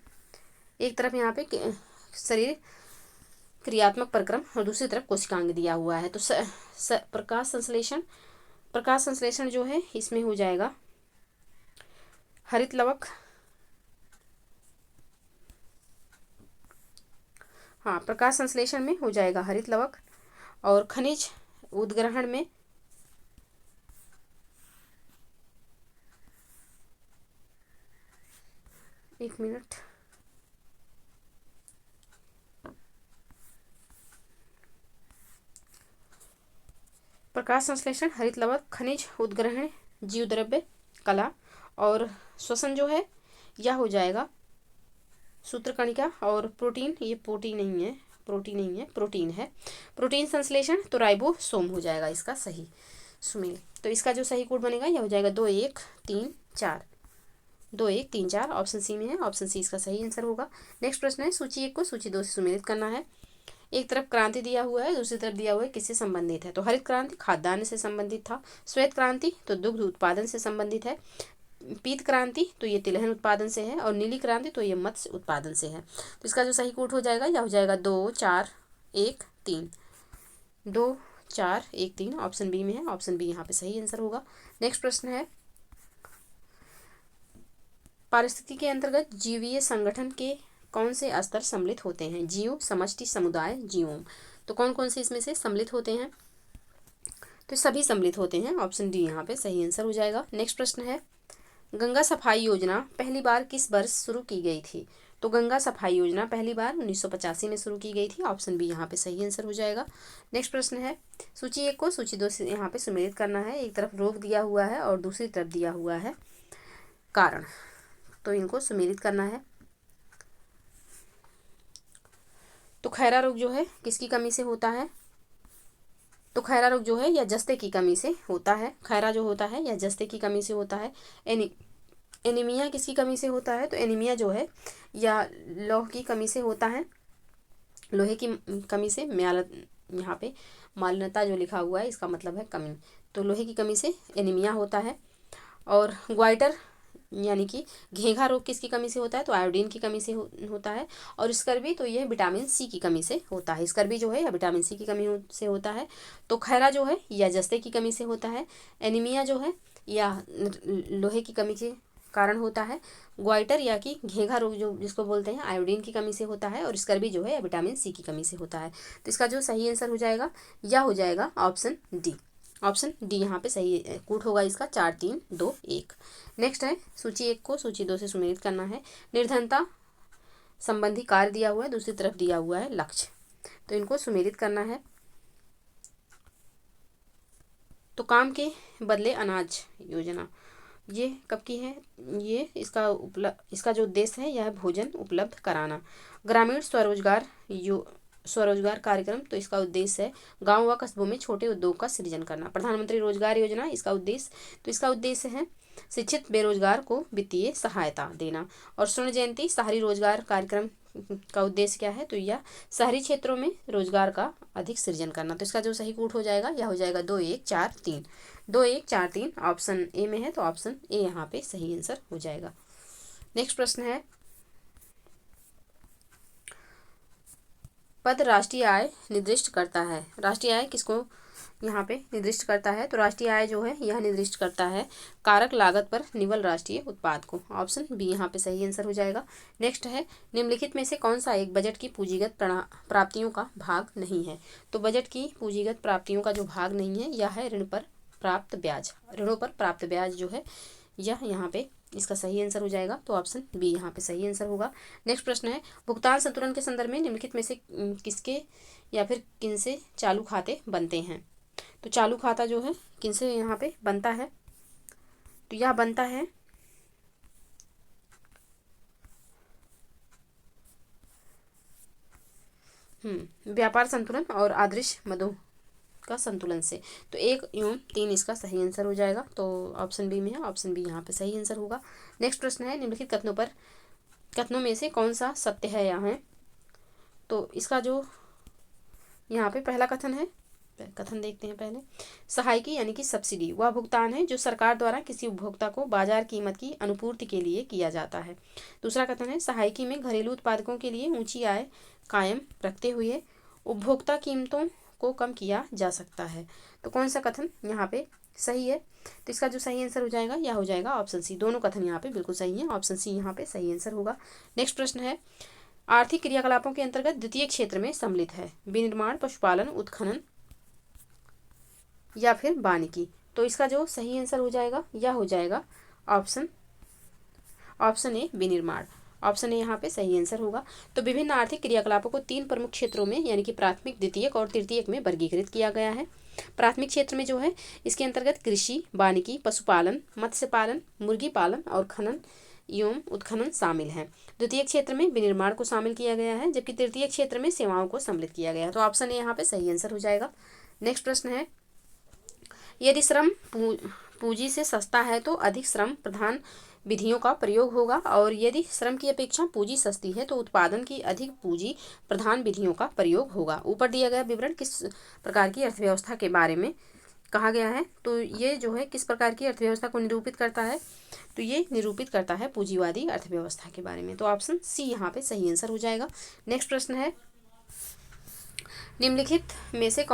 A: एक तरफ यहाँ पे शरीर क्रियात्मक प्रक्रम और दूसरी तरफ कोशिकांग दिया हुआ है। तो प्रकाश संश्लेषण जो है इसमें हो जाएगा हरित लवक, हाँ प्रकाश संश्लेषण में हो जाएगा हरित लवक। और खनिज उद्ग्रहण में एक मिनट, प्रकाश संश्लेषण, हरित लवक, खनिज उद्ग्रहण, जीवद्रव्य, कला। और श्वसन जो है यह हो जाएगा सूत्रकणिका। और प्रोटीन, ये प्रोटीन नहीं है, प्रोटीन है। प्रोटीन संश्लेषण तो राइबोसोम हो जाएगा इसका सही सुमेल। तो इसका जो सही कोड बनेगा यह हो जाएगा 2 1 3 4। 2 1 3 4 ऑप्शन सी में है, ऑप्शन सी इसका सही आंसर होगा। नेक्स्ट प्रश्न है, सूची 1 को सूची 2 से सुमेलित करना है। एक तरफ क्रांति दिया हुआ है, दूसरी तरफ दिया हुआ है किससे संबंधित है। तो हरित क्रांति खाद्यान्न से संबंधित था, श्वेत क्रांति तो दुग्ध उत्पादन से संबंधित है, पीत क्रांति तो ये तिलहन उत्पादन से है, और नीली क्रांति तो ये मत्स्य उत्पादन से है। तो इसका जो सही कोट हो जाएगा यह हो जाएगा 2 4 1 3, 2 4 1 3 ऑप्शन बी में है। ऑप्शन बी यहाँ पे सही आंसर होगा। नेक्स्ट प्रश्न है, पारिस्थितिकी के अंतर्गत जीवीय संगठन के कौन से स्तर सम्मिलित होते हैं। जीव, समष्टि, समुदाय, जीवोम। तो कौन कौन से इसमें से सम्मिलित होते हैं। तो सभी सम्मिलित होते हैं। ऑप्शन डी यहाँ पे सही आंसर हो जाएगा। नेक्स्ट प्रश्न है, गंगा सफाई योजना पहली बार किस वर्ष शुरू की गई थी। तो गंगा सफाई योजना पहली बार 1985 में शुरू की गई थी। ऑप्शन बी यहाँ पे सही आंसर हो जाएगा। नेक्स्ट प्रश्न है, सूची 1 को सूची 2 से यहाँ पे सम्मिलित करना है। एक तरफ रोग दिया हुआ है और दूसरी तरफ दिया हुआ है कारण, तो इनको सम्मिलित करना है। तो खैरा रोग जो है किसकी कमी से होता है। तो खैरा रोग जो है या जस्ते की कमी से होता है। खैरा जो होता है या जस्ते की कमी से होता है। एनीमिया किसकी कमी से होता है। तो एनीमिया जो है या लौह की कमी से होता है। लोहे की कमी से यहाँ पे मालिनता जो लिखा हुआ है इसका मतलब है कमी। तो लोहे की कमी से एनीमिया होता है। और ग्वाइटर यानी कि घेंघा रोग किसकी कमी से होता है। तो आयोडीन की कमी से होता है। और स्कर्वी तो यह विटामिन सी की कमी से होता है। स्कर्वी जो है या विटामिन सी की कमी से होता है। तो खैरा जो है या जस्ते की कमी से होता है। एनीमिया जो है या लोहे की कमी के कारण होता है। ग्वाइटर या कि घेंघा रोग जो जिसको बोलते हैं आयोडीन की कमी से होता है। और स्कर्वी जो है या विटामिन सी की कमी से होता है। तो इसका जो सही आंसर हो जाएगा या हो जाएगा ऑप्शन डी। ऑप्शन डी यहाँ पे सही कूट होगा इसका 4 3 2 1। नेक्स्ट है, सूची 1 को सूची 2 से सम्मिलित करना है। निर्धनता संबंधी कार्य दिया हुआ है, दूसरी तरफ दिया हुआ है लक्ष्य, तो इनको सम्मिलित करना है। तो काम के बदले अनाज योजना ये कब की है। ये इसका जो उद्देश्य है यह भोजन उपलब्ध कराना। ग्रामीण स्वरोजगार कार्यक्रम तो इसका उद्देश्य है गांव व कस्बों में छोटे उद्योग का सृजन करना। प्रधानमंत्री रोजगार योजना इसका उद्देश्य है शिक्षित बेरोजगार को वित्तीय सहायता देना। और स्वर्ण जयंती शहरी रोजगार कार्यक्रम का उद्देश्य क्या है। तो यह शहरी क्षेत्रों में रोजगार का अधिक सृजन करना। तो इसका जो सही कूट हो जाएगा यह हो जाएगा 2 1 4 3, 2 1 4 3 ऑप्शन ए में है। तो ऑप्शन ए यहाँ पे सही आंसर हो जाएगा। नेक्स्ट प्रश्न है, पद राष्ट्रीय आय निर्दिष्ट करता है। राष्ट्रीय आय किसको यहाँ पे निर्दिष्ट करता है। तो राष्ट्रीय आय जो है यह निर्दिष्ट करता है कारक लागत पर निवल राष्ट्रीय उत्पाद को। ऑप्शन बी यहाँ पे सही आंसर हो जाएगा। नेक्स्ट है, निम्नलिखित में से कौन सा एक बजट की पूंजीगत प्राप्तियों का भाग नहीं है। तो बजट की पूंजीगत प्राप्तियों का जो भाग नहीं है यह है ऋणों पर प्राप्त ब्याज जो है यह यहाँ पे इसका सही आंसर हो जाएगा। तो ऑप्शन बी यहाँ पे सही आंसर होगा। नेक्स्ट प्रश्न है, भुगतान संतुलन के संदर्भ में निम्नलिखित में से किसके या फिर किनसे चालू खाते बनते हैं। तो चालू खाता जो है किनसे यहाँ पे बनता है। तो यह बनता है व्यापार संतुलन और आदर्श मदों का संतुलन से। तो 1 एवं 3 इसका सही आंसर हो जाएगा। तो ऑप्शन बी में है। ऑप्शन बी यहाँ पे सही आंसर होगा। नेक्स्ट प्रश्न है, निम्नलिखित कथनों में से कौन सा सत्य है यहाँ है। तो इसका जो यहाँ पे पहला कथन देखते हैं पहले। सहायकी यानी कि सब्सिडी वह भुगतान है जो सरकार द्वारा किसी उपभोक्ता को बाजार कीमत की अनुपूर्ति के लिए किया जाता है। दूसरा कथन है, सहायकी में घरेलू उत्पादकों के लिए ऊंची आय कायम रखते हुए उपभोक्ता कीमतों को कम किया जा सकता है। तो कौन सा कथन यहाँ पे सही है। तो इसका जो सही आंसर हो जाएगा यह हो जाएगा ऑप्शन सी। दोनों कथन यहाँ पे बिल्कुल सही है। ऑप्शन सी यहाँ पे सही आंसर होगा। नेक्स्ट प्रश्न है, आर्थिक क्रियाकलापों के अंतर्गत द्वितीय क्षेत्र में सम्मिलित है विनिर्माण, पशुपालन, उत्खनन या फिर वानिकी। तो इसका जो सही आंसर हो जाएगा यह हो जाएगा ऑप्शन ए विनिर्माण। ऑप्शन ए यहाँ पे सही आंसर होगा। तो विभिन्न आर्थिक क्रियाकलापों को 3 प्रमुख क्षेत्रों में यानी कि प्राथमिक, द्वितीयक और तृतीयक में वर्गीकृत किया गया है। प्राथमिक क्षेत्र में जो है इसके अंतर्गत कृषि, वानिकी, पशुपालन, मत्स्य पालन, मुर्गी पालन और खनन एवं उत्खनन शामिल हैं। द्वितीय क्षेत्र में विनिर्माण को शामिल किया गया है, जबकि तृतीय क्षेत्र में सेवाओं को सम्मिलित किया गया है। तो ऑप्शन ए यहाँ पे सही आंसर हो जाएगा। नेक्स्ट प्रश्न है, यदि श्रम पूंजी से सस्ता है तो अधिक श्रम प्रधान विधियों का प्रयोग होगा। और यदि श्रम की अपेक्षा पूंजी सस्ती है तो उत्पादन की अधिक पूंजी प्रधान विधियों का प्रयोग होगा। ऊपर दिया गया विवरण किस प्रकार की अर्थव्यवस्था के बारे में कहा गया है, तो ये जो है किस प्रकार की अर्थव्यवस्था को निरूपित करता है, तो ये निरूपित करता है पूंजीवादी अर्थव्यवस्था के बारे में। तो ऑप्शन सी यहाँ पे सही आंसर हो जाएगा। नेक्स्ट प्रश्न है, निम्नलिखित में से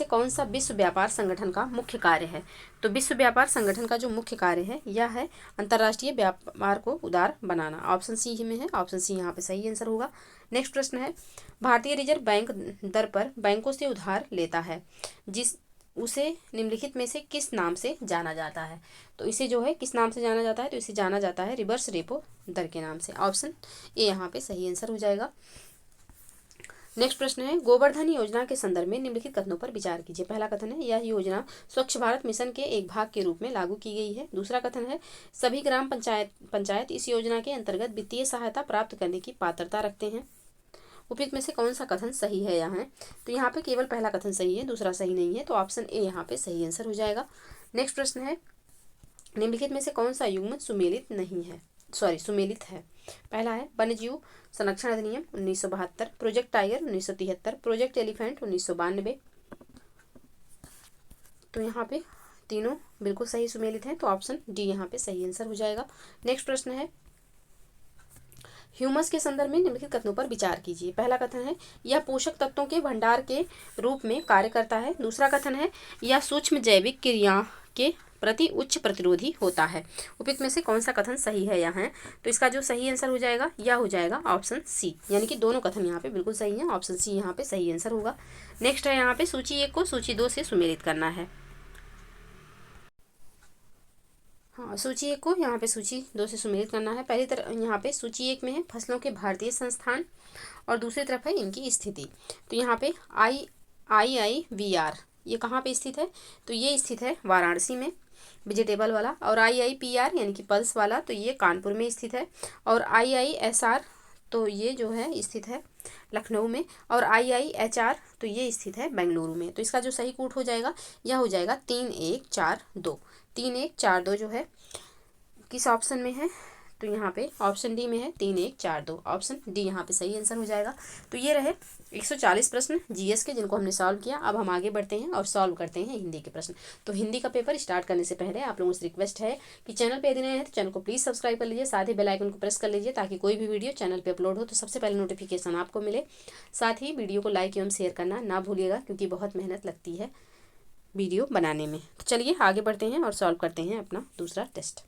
A: कौन सा विश्व व्यापार संगठन का मुख्य कार्य है। तो विश्व व्यापार संगठन का जो मुख्य कार्य है यह है अंतर्राष्ट्रीय व्यापार को उदार बनाना। ऑप्शन सी में है, ऑप्शन सी यहाँ पे सही आंसर होगा। नेक्स्ट प्रश्न है, भारतीय रिजर्व बैंक दर पर बैंकों से उधार लेता है उसे निम्नलिखित में से किस नाम से जाना जाता है। तो इसे जो है किस नाम से जाना जाता है, तो इसे जाना जाता है रिवर्स रेपो दर के नाम से। ऑप्शन ए यहाँ पे सही आंसर हो जाएगा। नेक्स्ट प्रश्न है, गोवर्धन योजना के संदर्भ में निम्नलिखित कथनों पर विचार कीजिए। पहला कथन है, यह योजना स्वच्छ भारत मिशन के एक भाग के रूप में लागू की गई है। दूसरा कथन है, सभी ग्राम पंचायत इस योजना के अंतर्गत वित्तीय सहायता प्राप्त करने की पात्रता रखते हैं। उपयुक्त में से कौन सा कथन सही है यहाँ, तो यहाँ पे केवल पहला कथन सही है, दूसरा सही नहीं है, तो ऑप्शन ए यहाँ पे सही आंसर हो जाएगा। नेक्स्ट प्रश्न है, निम्नलिखित में से कौन सा युग्म सुमेलित है। पहला है वन्यजीव संरक्षण अधिनियम 1972, प्रोजेक्ट टाइगर 1973, प्रोजेक्ट एलिफेंट 1992। तो यहाँ पे तीनों बिल्कुल सही सुमेलित हैं, तो ऑप्शन डी यहाँ पे सही आंसर हो जाएगा। नेक्स्ट प्रश्न है, ह्यूमस के संदर्भ में निम्नलिखित कथनों पर विचार कीजिए। पहला कथन है, यह पोषक तत्वों के भंडार के रूप में कार्य करता है। दूसरा कथन है, यह सूक्ष्म जैविक क्रिया के प्रति उच्च प्रतिरोधी होता है। उपयुक्त में से कौन सा कथन सही है यहाँ, तो इसका जो सही आंसर हो जाएगा यह हो जाएगा ऑप्शन सी, यानी कि दोनों कथन यहाँ पे बिल्कुल सही है, ऑप्शन सी यहाँ पे सही आंसर होगा। नेक्स्ट है, यहाँ पे सूची 1 को सूची 2 से सुमेलित करना है। हाँ, सूची 1 को यहाँ पे सूची 2 से सुमेलित करना है। पहली तरफ यहाँ पे सूची 1 में है फसलों के भारतीय संस्थान और दूसरी तरफ है इनकी स्थिति। तो यहाँ पे IIVR ये कहाँ पे स्थित है, तो ये स्थित है वाराणसी में वेजिटेबल वाला, और IIPR यानी कि पल्स वाला तो ये कानपुर में स्थित है, और IISR तो ये जो है स्थित है लखनऊ में, और IIHR तो ये स्थित है बेंगलुरु में। तो इसका जो सही कूट हो जाएगा यह हो जाएगा 3142। 3142 जो है किस ऑप्शन में है, तो यहाँ पे ऑप्शन डी में है 3142, ऑप्शन डी यहाँ पे सही आंसर हो जाएगा। तो ये रहे 140 प्रश्न जीएस के जिनको हमने सॉल्व किया। अब हम आगे बढ़ते हैं और सॉल्व करते हैं हिंदी के प्रश्न। तो हिंदी का पेपर स्टार्ट करने से पहले आप लोगों से रिक्वेस्ट है कि चैनल पे यदि नए हैं तो चैनल को प्लीज़ सब्सक्राइब कर लीजिए, साथ ही बेल आइकन को प्रेस कर लीजिए ताकि कोई भी वीडियो चैनल पर अपलोड हो तो सबसे पहले नोटिफिकेशन आपको मिले। साथ ही वीडियो को लाइक एवं शेयर करना ना भूलिएगा क्योंकि बहुत मेहनत लगती है वीडियो बनाने में। तो चलिए आगे बढ़ते हैं और सॉल्व करते हैं अपना दूसरा टेस्ट।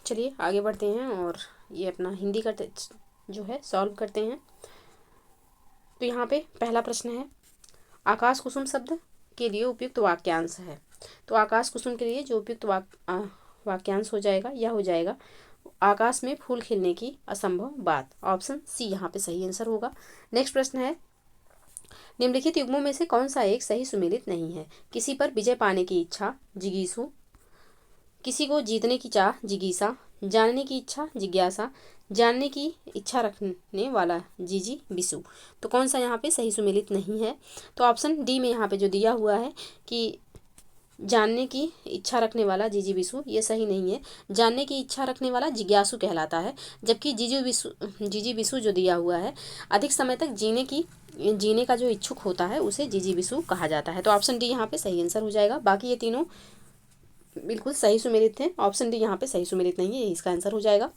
A: चलिए आगे बढ़ते हैं और ये अपना हिंदी का टेस्ट जो है सॉल्व करते हैं। तो यहाँ पे पहला प्रश्न है, आकाश कुसुम शब्द के लिए उपयुक्त वाक्यांश है। तो आकाश कुसुम के लिए जो उपयुक्त वाक्यांश हो जाएगा यह हो जाएगा, आकाश में फूल खिलने की असंभव बात। ऑप्शन सी यहाँ पे सही आंसर होगा। नेक्स्ट प्रश्न है, निम्नलिखित युग्मों में से कौन सा एक सही सुमेलित नहीं है। किसी पर विजय पाने की इच्छा जिगीसु, किसी को जीतने की चाह जिगीसा, जानने की इच्छा जिज्ञासा, जानने की इच्छा रखने वाला जीजी बिसु। तो कौन सा यहाँ पे सही सुमेलित नहीं है, तो ऑप्शन डी में यहाँ पे जो दिया हुआ है कि जानने की इच्छा रखने वाला जीजी बिसु ये सही नहीं है। जानने की इच्छा रखने वाला जिज्ञासु कहलाता है, जबकि जीजी बिसु जो दिया हुआ है अधिक समय तक जीने का जो इच्छुक होता है उसे जीजी बिसु कहा जाता है। तो ऑप्शन डी यहाँ पे सही आंसर हो जाएगा। बाकी ये तीनों बिल्कुल सही सुमेलित हैं, ऑप्शन डी यहाँ पे सही सुमेलित नहीं है, इसका आंसर हो जाएगा।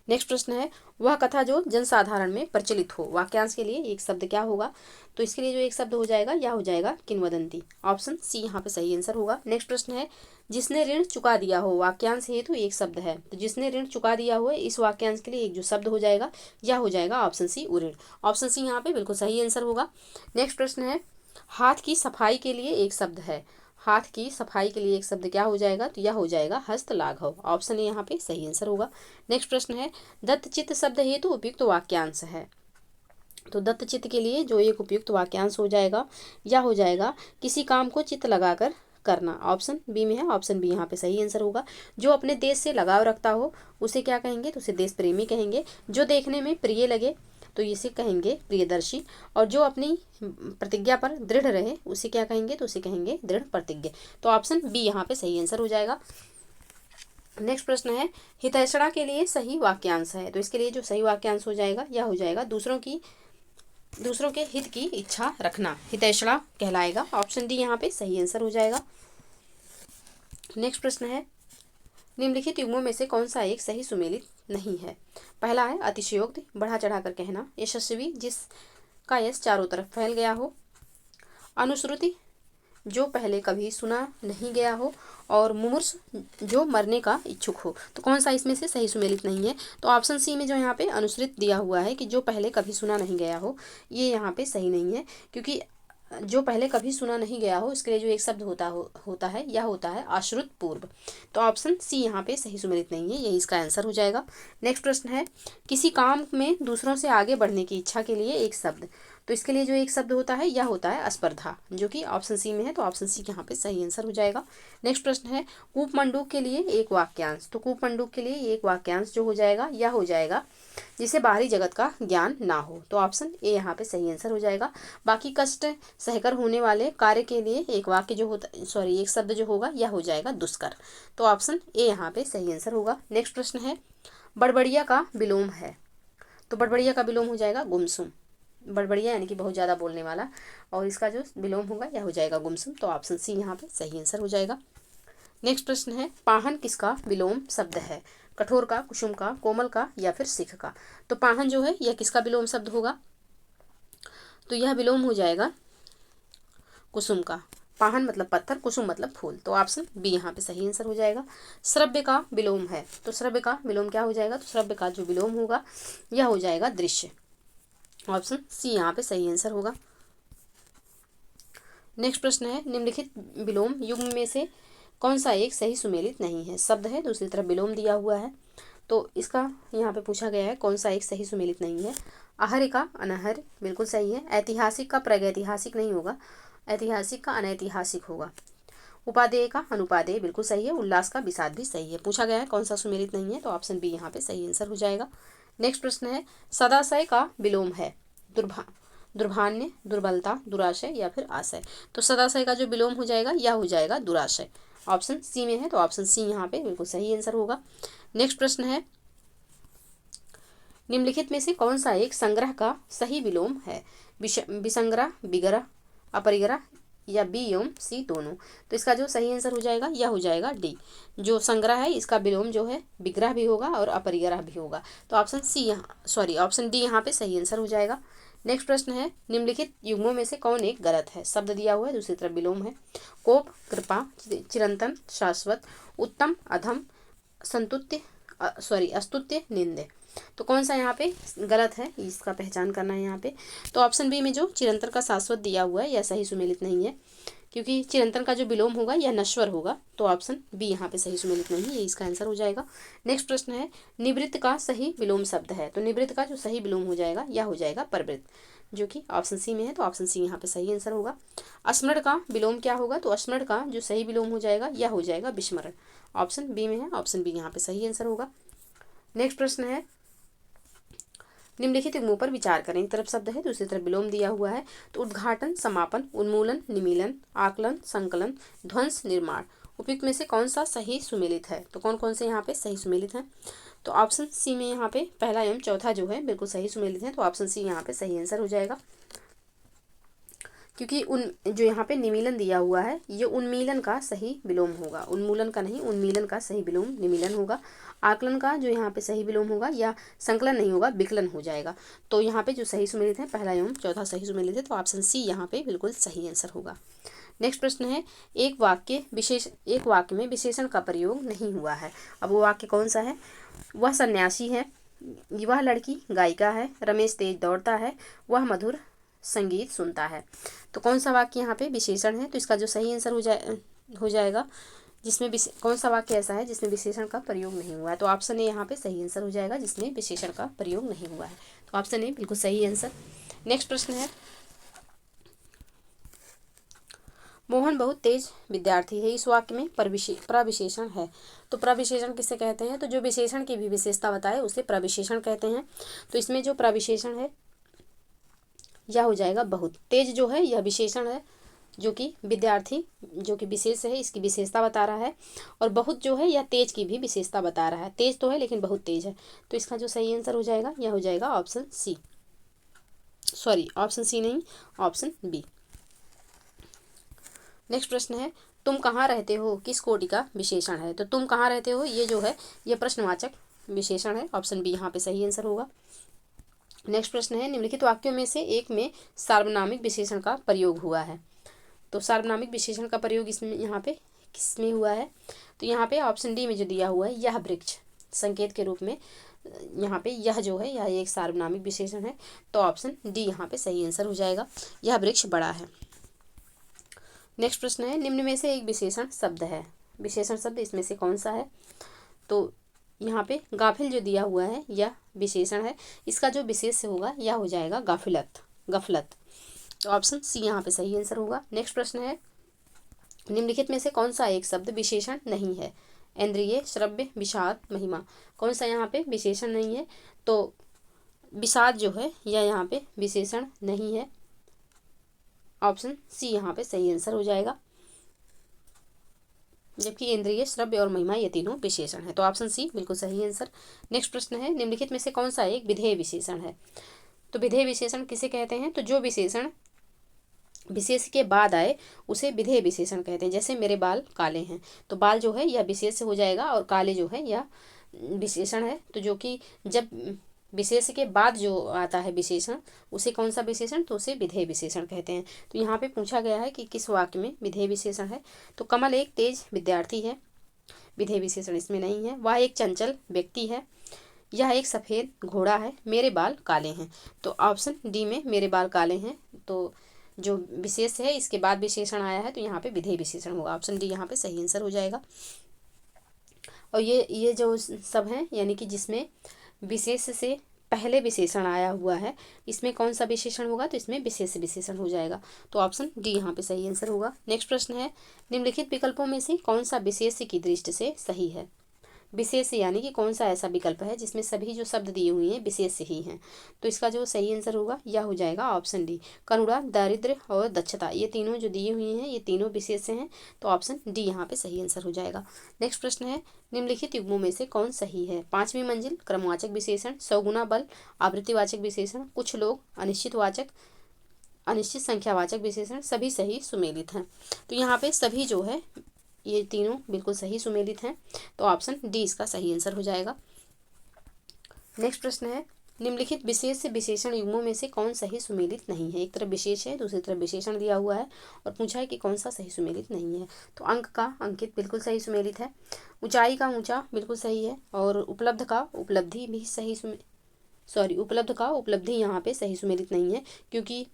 A: नेक्स्ट प्रश्न है, वह कथा जो जनसाधारण में प्रचलित हो। वाक्यांश के लिए एक शब्द क्या होगा, तो इसके लिए जो एक शब्द हो जाएगा यह हो जाएगा किंवदंती। ऑप्शन सी यहाँ पे सही आंसर होगा। नेक्स्ट प्रश्न है, जिसने ऋण चुका दिया हो। वाक्यांश है तो एक शब्द है, तो जिसने ऋण चुका दिया हो इस वाक्यांश के लिए एक जो शब्द हो जाएगा यह हो जाएगा ऑप्शन सी उऋण। ऑप्शन सी यहाँ पे बिल्कुल सही आंसर होगा। नेक्स्ट प्रश्न है, हाथ की सफाई के लिए एक शब्द है। हाथ की सफाई के लिए एक शब्द क्या हो जाएगा, तो यह हो जाएगा हस्तलाघव। ऑप्शन ए यहाँ पे सही आंसर होगा। नेक्स्ट प्रश्न है, दत्तचित्त शब्द हेतु उपयुक्त वाक्यांश है। तो दत्तचित्त के लिए जो एक उपयुक्त वाक्यांश हो जाएगा यह हो जाएगा किसी काम को चित्त लगाकर करना। ऑप्शन बी में है, ऑप्शन बी यहाँ पे सही आंसर होगा। जो अपने देश से लगाव रखता हो उसे क्या कहेंगे, तो उसे देश प्रेमी कहेंगे। जो देखने में प्रिय लगे तो इसे कहेंगे प्रियदर्शी। और जो अपनी प्रतिज्ञा पर दृढ़ रहे उसे क्या कहेंगे, तो उसे कहेंगे दृढ़ प्रतिज्ञ। तो ऑप्शन बी यहाँ पे सही आंसर हो जाएगा। नेक्स्ट प्रश्न है हितैषणा के लिए सही वाक्यांश है। तो इसके लिए जो सही वाक्यांश हो जाएगा यह हो जाएगा दूसरों के हित की इच्छा रखना हितैषणा कहलाएगा। ऑप्शन डी यहाँ पे सही आंसर हो जाएगा। नेक्स्ट प्रश्न है निम्नलिखित युग्मों में से कौन सा एक सही सुमेलित नहीं है। पहला है अतिशयोक्ति, बढ़ा चढ़ाकर कहना। यशस्वी, जिसका यश चारों तरफ फैल गया हो। अनुश्रुति, जो पहले कभी सुना नहीं गया हो। और मुमूर्ष, जो मरने का इच्छुक हो। तो कौन सा इसमें से सही सुमेलित नहीं है, तो ऑप्शन सी में जो यहाँ पे अनुश्रित दिया हुआ है कि जो पहले कभी सुना नहीं गया हो, ये यहाँ पे सही नहीं है। क्योंकि जो पहले कभी सुना नहीं गया हो इसके लिए जो एक शब्द होता है यह होता है आश्रुत पूर्व। तो ऑप्शन सी यहाँ पे सही सुमेलित नहीं है, यही इसका आंसर हो जाएगा। नेक्स्ट प्रश्न है किसी काम में दूसरों से आगे बढ़ने की इच्छा के लिए एक शब्द। तो इसके लिए जो एक शब्द होता है यह होता है स्पर्धा, जो कि ऑप्शन सी में है। तो ऑप्शन सी यहाँ पे सही आंसर हो जाएगा। नेक्स्ट प्रश्न है कूपमंडूक के लिए एक वाक्यांश। तो कूपमंडूक के लिए एक वाक्यांश जो हो जाएगा यह हो जाएगा जिसे बाहरी जगत का ज्ञान ना हो। तो ऑप्शन ए यहाँ पे सही आंसर हो जाएगा। बाकी कष्ट सहकर होने वाले कार्य के लिए एक वाक्य जो होता एक शब्द जो होगा यह हो जाएगा दुष्कर। तो ऑप्शन ए यहाँ पे सही आंसर होगा। नेक्स्ट प्रश्न है बड़बड़िया का विलोम है। तो बड़बड़िया का विलोम हो जाएगा गुमसुम। बड़बड़िया यानी कि बहुत ज़्यादा बोलने वाला, और इसका जो विलोम होगा यह हो जाएगा गुमसुम। तो ऑप्शन सी यहाँ पे सही आंसर हो जाएगा। नेक्स्ट प्रश्न है पाहन किसका विलोम शब्द है। कठोर का, कुसुम का, कोमल का या फिर सिख का। तो पाहन जो है यह किसका विलोम शब्द होगा, तो यह विलोम हो जाएगा कुसुम का। पाहन मतलब पत्थर, कुसुम मतलब फूल। तो ऑप्शन बी यहाँ पे सही आंसर हो जाएगा। श्रव्य का विलोम है। तो श्रव्य का विलोम क्या हो जाएगा, तो श्रव्य का जो विलोम होगा यह हो जाएगा दृश्य। ऑप्शन सी यहाँ पे सही आंसर होगा। नेक्स्ट प्रश्न है निम्नलिखित विलोम युग्म में से कौन सा एक सही सुमेलित नहीं है। शब्द है, दूसरी तरफ विलोम दिया हुआ है, तो इसका यहाँ पे पूछा गया है कौन सा एक सही सुमेलित नहीं है। आहर्य का अनाहर्य बिल्कुल सही है। ऐतिहासिक का प्रागैतिहासिक नहीं होगा, ऐतिहासिक का अनैतिहासिक होगा। उपादेय का अनुपादेय बिल्कुल सही है। उल्लास का विषाद भी सही है। पूछा गया है कौन सा सुमेलित नहीं है, तो ऑप्शन बी यहाँ पे सही आंसर हो जाएगा। नेक्स्ट प्रश्न है सदाशय का विलोम है। दुर्भान्य, दुर्बलता, दुराशय या फिर आशय। तो सदाशय का जो विलोम हो जाएगा यह हो जाएगा दुराशय। ऑप्शन सी में है, तो ऑप्शन सी यहाँ पे बिल्कुल सही आंसर होगा। नेक्स्ट प्रश्न है निम्नलिखित में से कौन सा एक संग्रह का सही विलोम है। विसंग्रह, विग्रह, अपरिग्रह या बी एवं सी दोनों। तो इसका जो सही आंसर हो जाएगा यह हो जाएगा डी। जो संग्रह है इसका विलोम जो है विग्रह भी होगा और अपरिग्रह भी होगा। तो ऑप्शन सी ऑप्शन डी यहाँ पे सही आंसर हो जाएगा। नेक्स्ट प्रश्न है निम्नलिखित युग्मों में से कौन एक गलत है। शब्द दिया हुआ है, दूसरी तरफ विलोम है। कोप, कृपा, चिरंतन, शाश्वत, उत्तम, अधम, अस्तुत्य, निंदे। तो कौन सा यहाँ पे गलत है, इसका पहचान करना है यहाँ पे। तो ऑप्शन बी में जो चिरंतन का शाश्वत दिया हुआ है यह सही सुमेलित नहीं है, क्योंकि चिरंतन का जो विलोम होगा यह नश्वर होगा। तो ऑप्शन बी यहाँ पे सही सुमेलित नहीं है, ये इसका आंसर हो जाएगा। नेक्स्ट प्रश्न है निवृत्त का सही विलोम शब्द है। तो निवृत्त का जो सही विलोम हो जाएगा यह हो जाएगा परवृत्त, जो कि ऑप्शन सी में है। तो ऑप्शन सी यहाँ पे सही आंसर होगा। स्मरण का विलोम क्या होगा, तो स्मरण का जो सही विलोम हो जाएगा यह हो जाएगा विस्मरण। ऑप्शन बी में है, ऑप्शन बी यहाँ पे सही आंसर होगा। नेक्स्ट प्रश्न है निम्नलिखित युग्मों पर विचार करें। एक तरफ शब्द है, दूसरी तरफ विलोम दिया हुआ है। तो उद्घाटन, समापन, उन्मूलन, निमीलन, आकलन, संकलन, ध्वंस, निर्माण। उपयुक्त में से कौन सा सही सुमेलित है। तो कौन कौन से यहाँ पे सही सुमेलित हैं, तो ऑप्शन सी में यहाँ पे पहला एवं चौथा जो है बिल्कुल सही सुमेलित है। तो ऑप्शन सी यहाँ पे सही आंसर हो जाएगा, क्योंकि जो यहाँ पे निमीलन दिया हुआ है ये उन्मीलन का सही विलोम होगा। उन्मूलन का नहीं, उन्मीलन का सही विलोम निमीलन होगा। आकलन का जो यहाँ पे सही विलोम होगा या संकलन नहीं होगा, विकलन हो जाएगा। तो यहाँ पे जो सही सुमेलित है पहला एवं चौथा सही सुमेलित है। तो ऑप्शन सी यहाँ पे बिल्कुल सही आंसर होगा। नेक्स्ट प्रश्न है एक वाक्य में विशेषण का प्रयोग नहीं हुआ है। अब वो वाक्य कौन सा है। वह सन्यासी है, वह लड़की गायिका है, रमेश तेज दौड़ता है, वह मधुर संगीत सुनता है। तो कौन सा वाक्य यहाँ पे विशेषण है, तो इसका जो सही आंसर हो जाएगा जिसमें कौन सा वाक्य ऐसा है जिसमें विशेषण का प्रयोग नहीं हुआ है। तो ऑप्शन ए यहाँ पे सही आंसर हो जाएगा, जिसमें विशेषण का प्रयोग नहीं हुआ है। तो ऑप्शन ए बिल्कुल सही आंसर। नेक्स्ट प्रश्न है मोहन बहुत तेज विद्यार्थी है, इस वाक्य में प्रविशेषण है। तो प्रविशेषण किसे कहते हैं, तो जो विशेषण की भी विशेषता बताए उसे प्रविशेषण कहते हैं। तो इसमें जो प्रविशेषण है यह हो जाएगा बहुत। तेज जो है यह विशेषण है जो कि विद्यार्थी जो कि विशेष है, इसकी विशेषता बता रहा है। और बहुत जो है यह तेज की भी विशेषता बता रहा है। तेज तो है लेकिन बहुत तेज है। तो इसका जो सही आंसर हो जाएगा यह हो जाएगा option C, sorry option C नहीं, ऑप्शन बी। नेक्स्ट प्रश्न है, तुम कहाँ रहते हो किस कोटि का विशेषण है। तो तुम कहाँ रहते हो ये जो है यह प्रश्नवाचक विशेषण है। ऑप्शन बी यहाँ पे सही आंसर होगा। नेक्स्ट प्रश्न है, निम्नलिखित वाक्यों में से एक में सार्वनामिक विशेषण का प्रयोग हुआ है। तो सार्वनामिक विशेषण का प्रयोग इसमें यहाँ पे किसमें हुआ है। तो यहाँ पे ऑप्शन डी में जो दिया हुआ है, यह वृक्ष संकेत के रूप में यहाँ पे यह जो है यह एक सार्वनामिक विशेषण है। तो ऑप्शन डी यहाँ पे सही आंसर हो जाएगा, यह वृक्ष बड़ा है। नेक्स्ट प्रश्न है, निम्न में से एक विशेषण शब्द है, विशेषण शब्द इसमें से कौन सा है। तो यहाँ पे गाफिल जो दिया हुआ है यह विशेषण है, इसका जो विशेष होगा यह हो जाएगा गाफिलत, गफलत। तो ऑप्शन सी यहाँ पे सही आंसर होगा। नेक्स्ट प्रश्न है, निम्नलिखित में से कौन सा एक शब्द विशेषण नहीं है। इंद्रिय, श्रव्य, विषाद, महिमा, कौन सा यहाँ पे विशेषण नहीं है। तो विषाद जो है यह यहाँ पे विशेषण नहीं है। ऑप्शन सी यहाँ पे सही आंसर हो जाएगा, जबकि इंद्रिय, श्रव्य और महिमा ये तीनों विशेषण है। तो ऑप्शन सी बिल्कुल सही आंसर। नेक्स्ट प्रश्न है, निम्नलिखित में से कौन सा एक विधेय विशेषण है। तो विधेय विशेषण किसे कहते हैं। तो जो विशेषण विशेष के बाद आए उसे विधेय विशेषण कहते हैं। जैसे मेरे बाल काले हैं, तो बाल जो है यह विशेष हो जाएगा और काले जो है यह विशेषण है। तो जो कि जब विशेष के बाद जो आता है विशेषण उसे कौन सा विशेषण, तो उसे विधेय विशेषण कहते हैं। तो यहाँ पे पूछा गया है कि किस वाक्य में विधेय विशेषण है। तो कमल एक तेज विद्यार्थी है, विधेय विशेषण इसमें नहीं है। वह एक चंचल व्यक्ति है, यह एक सफ़ेद घोड़ा है, मेरे बाल काले हैं। तो ऑप्शन डी में मेरे बाल काले हैं, तो जो विशेष है इसके बाद विशेषण आया है तो यहाँ पे विधेय विशेषण होगा। ऑप्शन डी यहाँ पे सही आंसर हो जाएगा। और ये जो सब हैं यानी कि जिसमें विशेष से पहले विशेषण आया हुआ है, इसमें कौन सा विशेषण होगा। तो इसमें विशेष विशेषण हो जाएगा। तो ऑप्शन डी यहाँ पे सही आंसर होगा। नेक्स्ट प्रश्न है, निम्नलिखित विकल्पों में से कौन सा विशेष की दृष्टि से सही है। विशेष यानी कि कौन सा ऐसा विकल्प है जिसमें सभी जो शब्द दिए हुए हैं विशेष ही हैं। तो इसका जो सही आंसर होगा यह हो जाएगा ऑप्शन डी, करुणा, दारिद्र्य और दक्षता, ये तीनों जो दिए हुए हैं ये तीनों विशेष हैं। तो ऑप्शन डी यहाँ पे सही आंसर हो जाएगा। नेक्स्ट प्रश्न है, निम्नलिखित युग्मों में से कौन सही है। पांचवी मंजिल, क्रमवाचक विशेषण, सौगुना बल, आवृत्तिवाचक विशेषण, कुछ लोग, अनिश्चितवाचक, अनिश्चित संख्यावाचक विशेषण, सभी सही सुमेलित हैं। तो यहाँ पे सभी जो है ये तीनों बिल्कुल सही सुमेलित हैं। तो ऑप्शन डी इसका सही आंसर हो जाएगा। नेक्स्ट प्रश्न है, निम्नलिखित विशेष से विशेषण युग्मों में से कौन सही सुमेलित नहीं है। एक तरफ विशेष है, दूसरी तरफ विशेषण दिया हुआ है और पूछा है कि कौन सा सही सुमेलित नहीं है। तो अंक का अंकित बिल्कुल सही सुमेलित है, ऊंचाई का ऊंचा बिल्कुल सही है और उपलब्ध का उपलब्धि भी सही उपलब्ध का उपलब्धि यहाँ पे सही सुमेलित नहीं है, क्योंकि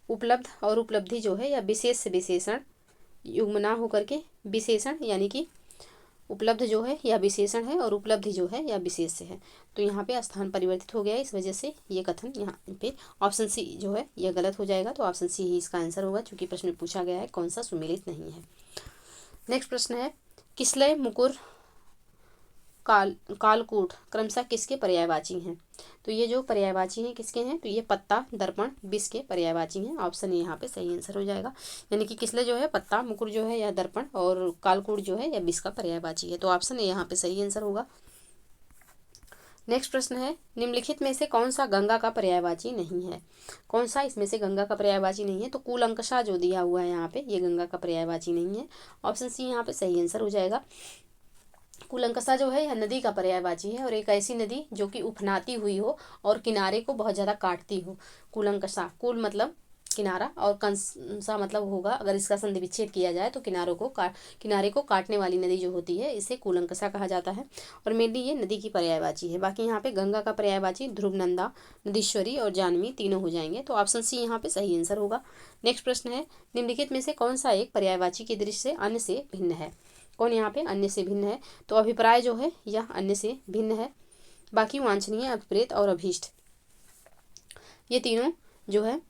A: उपलब्ध और उपलब्धि जो है या विशेष से विशेषण युग्म ना होकर के विशेषण यानी कि उपलब्ध जो है या विशेषण है और उपलब्धि जो है या विशेष से है। तो यहाँ पे स्थान परिवर्तित हो गया है, इस वजह से ये कथन यहाँ पे ऑप्शन सी जो है यह गलत हो जाएगा। तो ऑप्शन सी ही इसका आंसर होगा, चूंकि प्रश्न में पूछा गया है कौन सा सुमेलित नहीं है। नेक्स्ट प्रश्न है, किसलय, मुकुर, कालकूट क्रमशः किसके पर्यायवाची हैं। तो ये जो पर्यायवाची हैं किसके हैं। तो ये पत्ता, दर्पण, विष के पर्यायवाची हैं। ऑप्शन ए यहाँ पे सही आंसर हो जाएगा, यानी कि किसलय जो है पत्ता, मुकुर जो है या दर्पण और कालकूट जो है या विष का पर्यायवाची है। तो ऑप्शन ए यहाँ पे सही आंसर होगा। नेक्स्ट प्रश्न है, निम्नलिखित में से कौन सा गंगा का पर्यायवाची नहीं है। कौन सा इसमें से गंगा का पर्यायवाची नहीं है। तो कूलंकषा जो दिया हुआ है यहाँ पे ये गंगा का पर्यायवाची नहीं है। ऑप्शन सी यहाँ पे सही आंसर हो जाएगा। कूलंकषा जो है यह नदी का पर्यायवाची है और एक ऐसी नदी जो कि उफनाती हुई हो और किनारे को बहुत ज़्यादा काटती हो। कूलंकषा, कूल मतलब किनारा और कंसा मतलब होगा, अगर इसका संधि विच्छेद किया जाए तो किनारे को काटने वाली नदी जो होती है इसे कूलंकषा कहा जाता है और मेनली ये नदी की पर्यायवाची है। बाकी यहाँ पे गंगा का पर्यायवाची ध्रुवनंदा, नदीश्वरी और जानवी तीनों हो जाएंगे। तो ऑप्शन सी यहाँ पे सही आंसर होगा। नेक्स्ट प्रश्न है, निम्नलिखित में से कौन सा एक पर्यायवाची की दृष्टि से अन्य से भिन्न है। कौन यहाँ पे अन्य से भिन्न है। तो अभिप्राय जो है यह अन्य से भिन्न है। बाकी वांछनीय, अभिप्रेत और अभीष्ट ये तीनों जो है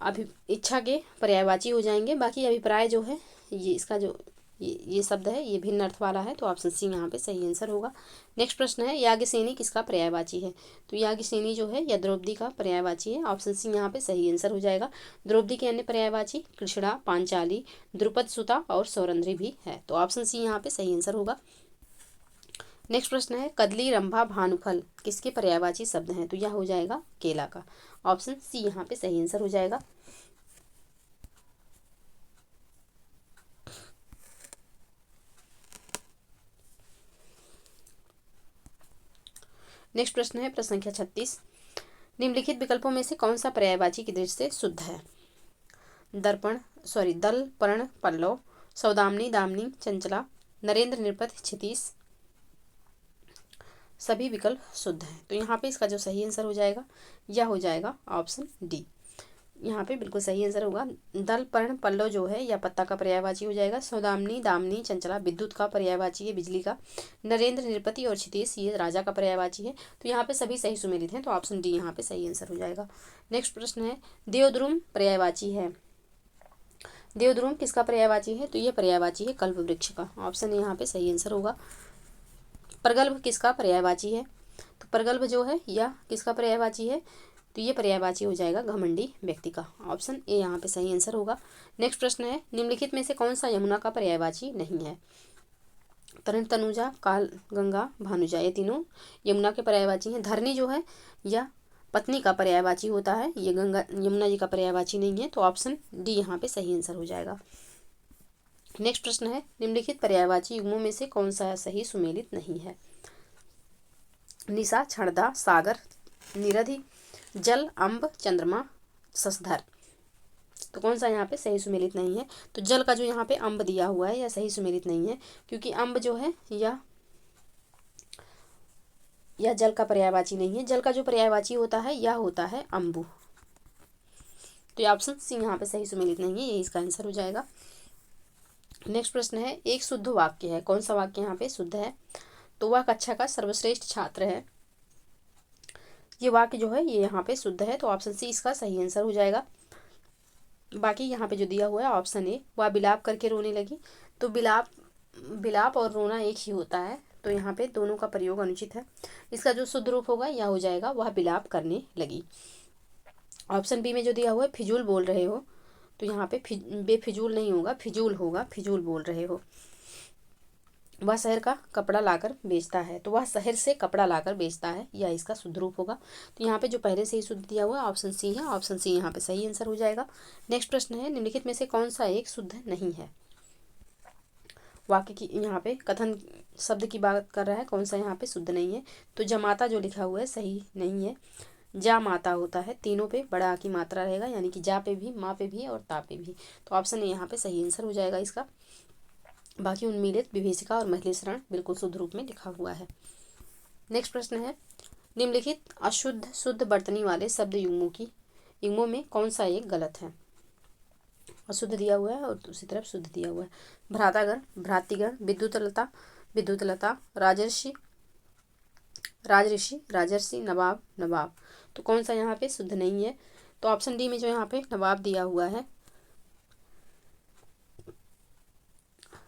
A: इच्छा के पर्यायवाची हो जाएंगे। बाकी अभिप्राय जो है ये इसका जो ये शब्द है, ये भिन्न अर्थ वाला है, तो ऑप्शन सी यहाँ पे सही आंसर होगा। नेक्स्ट प्रश्न है, याज्ञसेनी किसका पर्यायवाची है? तो याज्ञसेनी जो है या द्रौपदी का पर्यायवाची है। ऑप्शन सी यहाँ पे सही आंसर हो जाएगा। द्रौपदी के अन्य पर्यायवाची कृष्णा, पांचाली, द्रुपद सुता और सौरंध्री भी है, तो ऑप्शन सी यहाँ पे सही आंसर होगा। नेक्स्ट प्रश्न है, कदली, रंभा, भानुफल किसके पर्यायवाची शब्द हैं? तो यह हो जाएगा केला का। ऑप्शन सी यहाँ पे सही आंसर हो जाएगा। नेक्स्ट प्रश्न है प्रश्न संख्या 36, निम्नलिखित विकल्पों में से कौन सा पर्यायवाची की दृष्टि से शुद्ध है? दल, पर्ण, पल्लव, सौदामिनी, दामिनी, चंचला, नरेंद्र, निरपत, क्षितिज सभी विकल्प शुद्ध हैं। तो यहाँ पे इसका जो सही आंसर हो जाएगा यह हो जाएगा ऑप्शन डी। यहाँ पे बिल्कुल सही आंसर होगा। दल, पर्ण, पल्लव जो है यह पत्ता का पर्यायवाची हो जाएगा। सौदामिनी, दामिनी, चंचला विद्युत का पर्यायवाची है, बिजली का। नरेंद्र, नृपति और क्षितिज ये राजा का पर्यायवाची है। तो यहाँ पे सभी सही सुमेलित हैं, तो ऑप्शन डी यहाँ पे सही आंसर हो जाएगा। नेक्स्ट प्रश्न है, देवद्रुम पर्यायवाची है। देवद्रुम किसका पर्यायवाची है? तो यह पर्यायवाची है कल्प वृक्ष का। ऑप्शन यहाँ पे सही आंसर होगा। प्रगल्भ किसका पर्यायवाची है? तो प्रगल्भ जो है यह किसका पर्यायवाची है? तो ये पर्यायवाची हो जाएगा घमंडी व्यक्ति का। ऑप्शन ए यहाँ पे सही आंसर होगा। नेक्स्ट प्रश्न है, निम्नलिखित में से कौन सा यमुना का पर्यायवाची नहीं है? तरण, तनुजा, काल, गंगा, भानुजा ये तीनों यमुना के पर्यायवाची हैं। धरनी जो है यह पत्नी का पर्यायवाची होता है, ये गंगा यमुना जी का पर्यायवाची नहीं है, तो ऑप्शन डी यहाँ पे सही आंसर हो जाएगा। नेक्स्ट प्रश्न है, निम्नलिखित पर्यायवाची युग्मों में से कौन सा सही सुमेलित नहीं है? निशा, क्षणदा, सागर, निरधि, जल, अम्ब, चंद्रमा, शशधर। तो कौन सा यहाँ पे सही सुमेलित नहीं है? तो जल का जो यहाँ पे अम्ब दिया हुआ है यह सही सुमेलित नहीं है, क्योंकि अम्ब जो है यह जल का पर्यायवाची नहीं है। जल का जो पर्यायवाची होता है यह होता है अम्बु। तो ये ऑप्शन सी यहाँ पे सही सुमेलित नहीं है, यही इसका आंसर हो जाएगा। नेक्स्ट प्रश्न है, एक शुद्ध वाक्य है। कौन सा वाक्य यहाँ पे शुद्ध है? तो वह कक्षा का सर्वश्रेष्ठ छात्र है। ये वाक्य जो है ये यहाँ पे शुद्ध है, तो ऑप्शन सी इसका सही आंसर हो जाएगा। बाकी यहाँ पे जो दिया हुआ है ऑप्शन ए, वह बिलाप करके रोने लगी। तो बिलाप और रोना एक ही होता है, तो यहाँ पे दोनों का प्रयोग अनुचित है। इसका जो शुद्ध रूप होगा यह हो जाएगा वह बिलाप करने लगी। ऑप्शन बी में जो दिया हुआ है फिजूल बोल रहे हो, तो यहाँ पे बेफिजूल नहीं होगा, फिजूल होगा, फिजूल बोल रहे हो। वह शहर का कपड़ा लाकर बेचता है, तो वह शहर से कपड़ा लाकर बेचता है, यह इसका शुद्ध रूप होगा। तो यहाँ पे जो पहले से ही शुद्ध दिया हुआ है ऑप्शन सी है, ऑप्शन सी यहाँ पे सही आंसर हो जाएगा। नेक्स्ट प्रश्न है, निम्नलिखित में से कौन सा एक शुद्ध नहीं है? वाक्य की यहाँ पे कथन शब्द की बात कर रहा है, कौन सा यहाँ पे शुद्ध नहीं है? तो जमाता जो लिखा हुआ है सही नहीं है, जा माता होता है। तीनों पे बड़ा की मात्रा रहेगा, यानी कि जा पे भी, माँ पे भी और ता पे भी, तो ऑप्शन ए यहाँ पे सही आंसर हो जाएगा इसका। बाकी उन्मीलित, विभीषिका और महिलेशरण बिल्कुल शुद्ध रूप में लिखा हुआ है। नेक्स्ट प्रश्न है, निम्नलिखित अशुद्ध शुद्ध बर्तनी वाले शब्द युग्मों में कौन सा एक गलत है? अशुद्ध दिया हुआ है और दूसरी तरफ शुद्ध दिया हुआ है। भ्रातागण, भ्रातृगण, विद्युतलता, राजर्षि, राजर्षि, नवाब। तो कौन सा यहाँ पे शुद्ध नहीं है? तो ऑप्शन डी में जो यहाँ पे नवाब दिया हुआ है,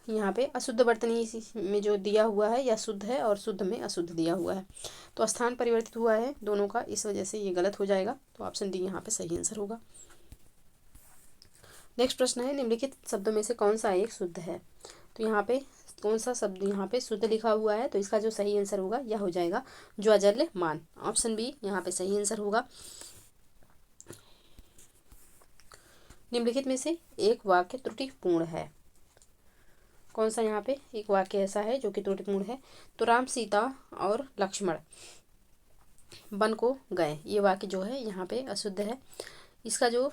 A: यहाँ पे अशुद्ध बर्तनी में जो दिया हुआ है यह शुद्ध है और शुद्ध में अशुद्ध दिया हुआ है, तो स्थान परिवर्तित हुआ है दोनों का, इस वजह से ये गलत हो जाएगा। तो ऑप्शन डी यहाँ पे सही आंसर होगा। नेक्स्ट प्रश्न है, निम्नलिखित शब्दों में से कौन सा एक शुद्ध है? तो यहाँ पे कौन सा शब्द यहाँ पे शुद्ध लिखा हुआ है, तो इसका जो सही आंसर होगा यह हो जाएगा ज्वाजल्यमान। ऑप्शन बी यहाँ पे सही आंसर होगा। निम्नलिखित में से एक वाक्य त्रुटिपूर्ण है। कौन सा यहाँ पे एक वाक्य ऐसा है जो कि त्रुटिपूर्ण है? तो राम, सीता और लक्ष्मण वन को गए, ये वाक्य जो है यहाँ पे अशुद्ध है। इसका जो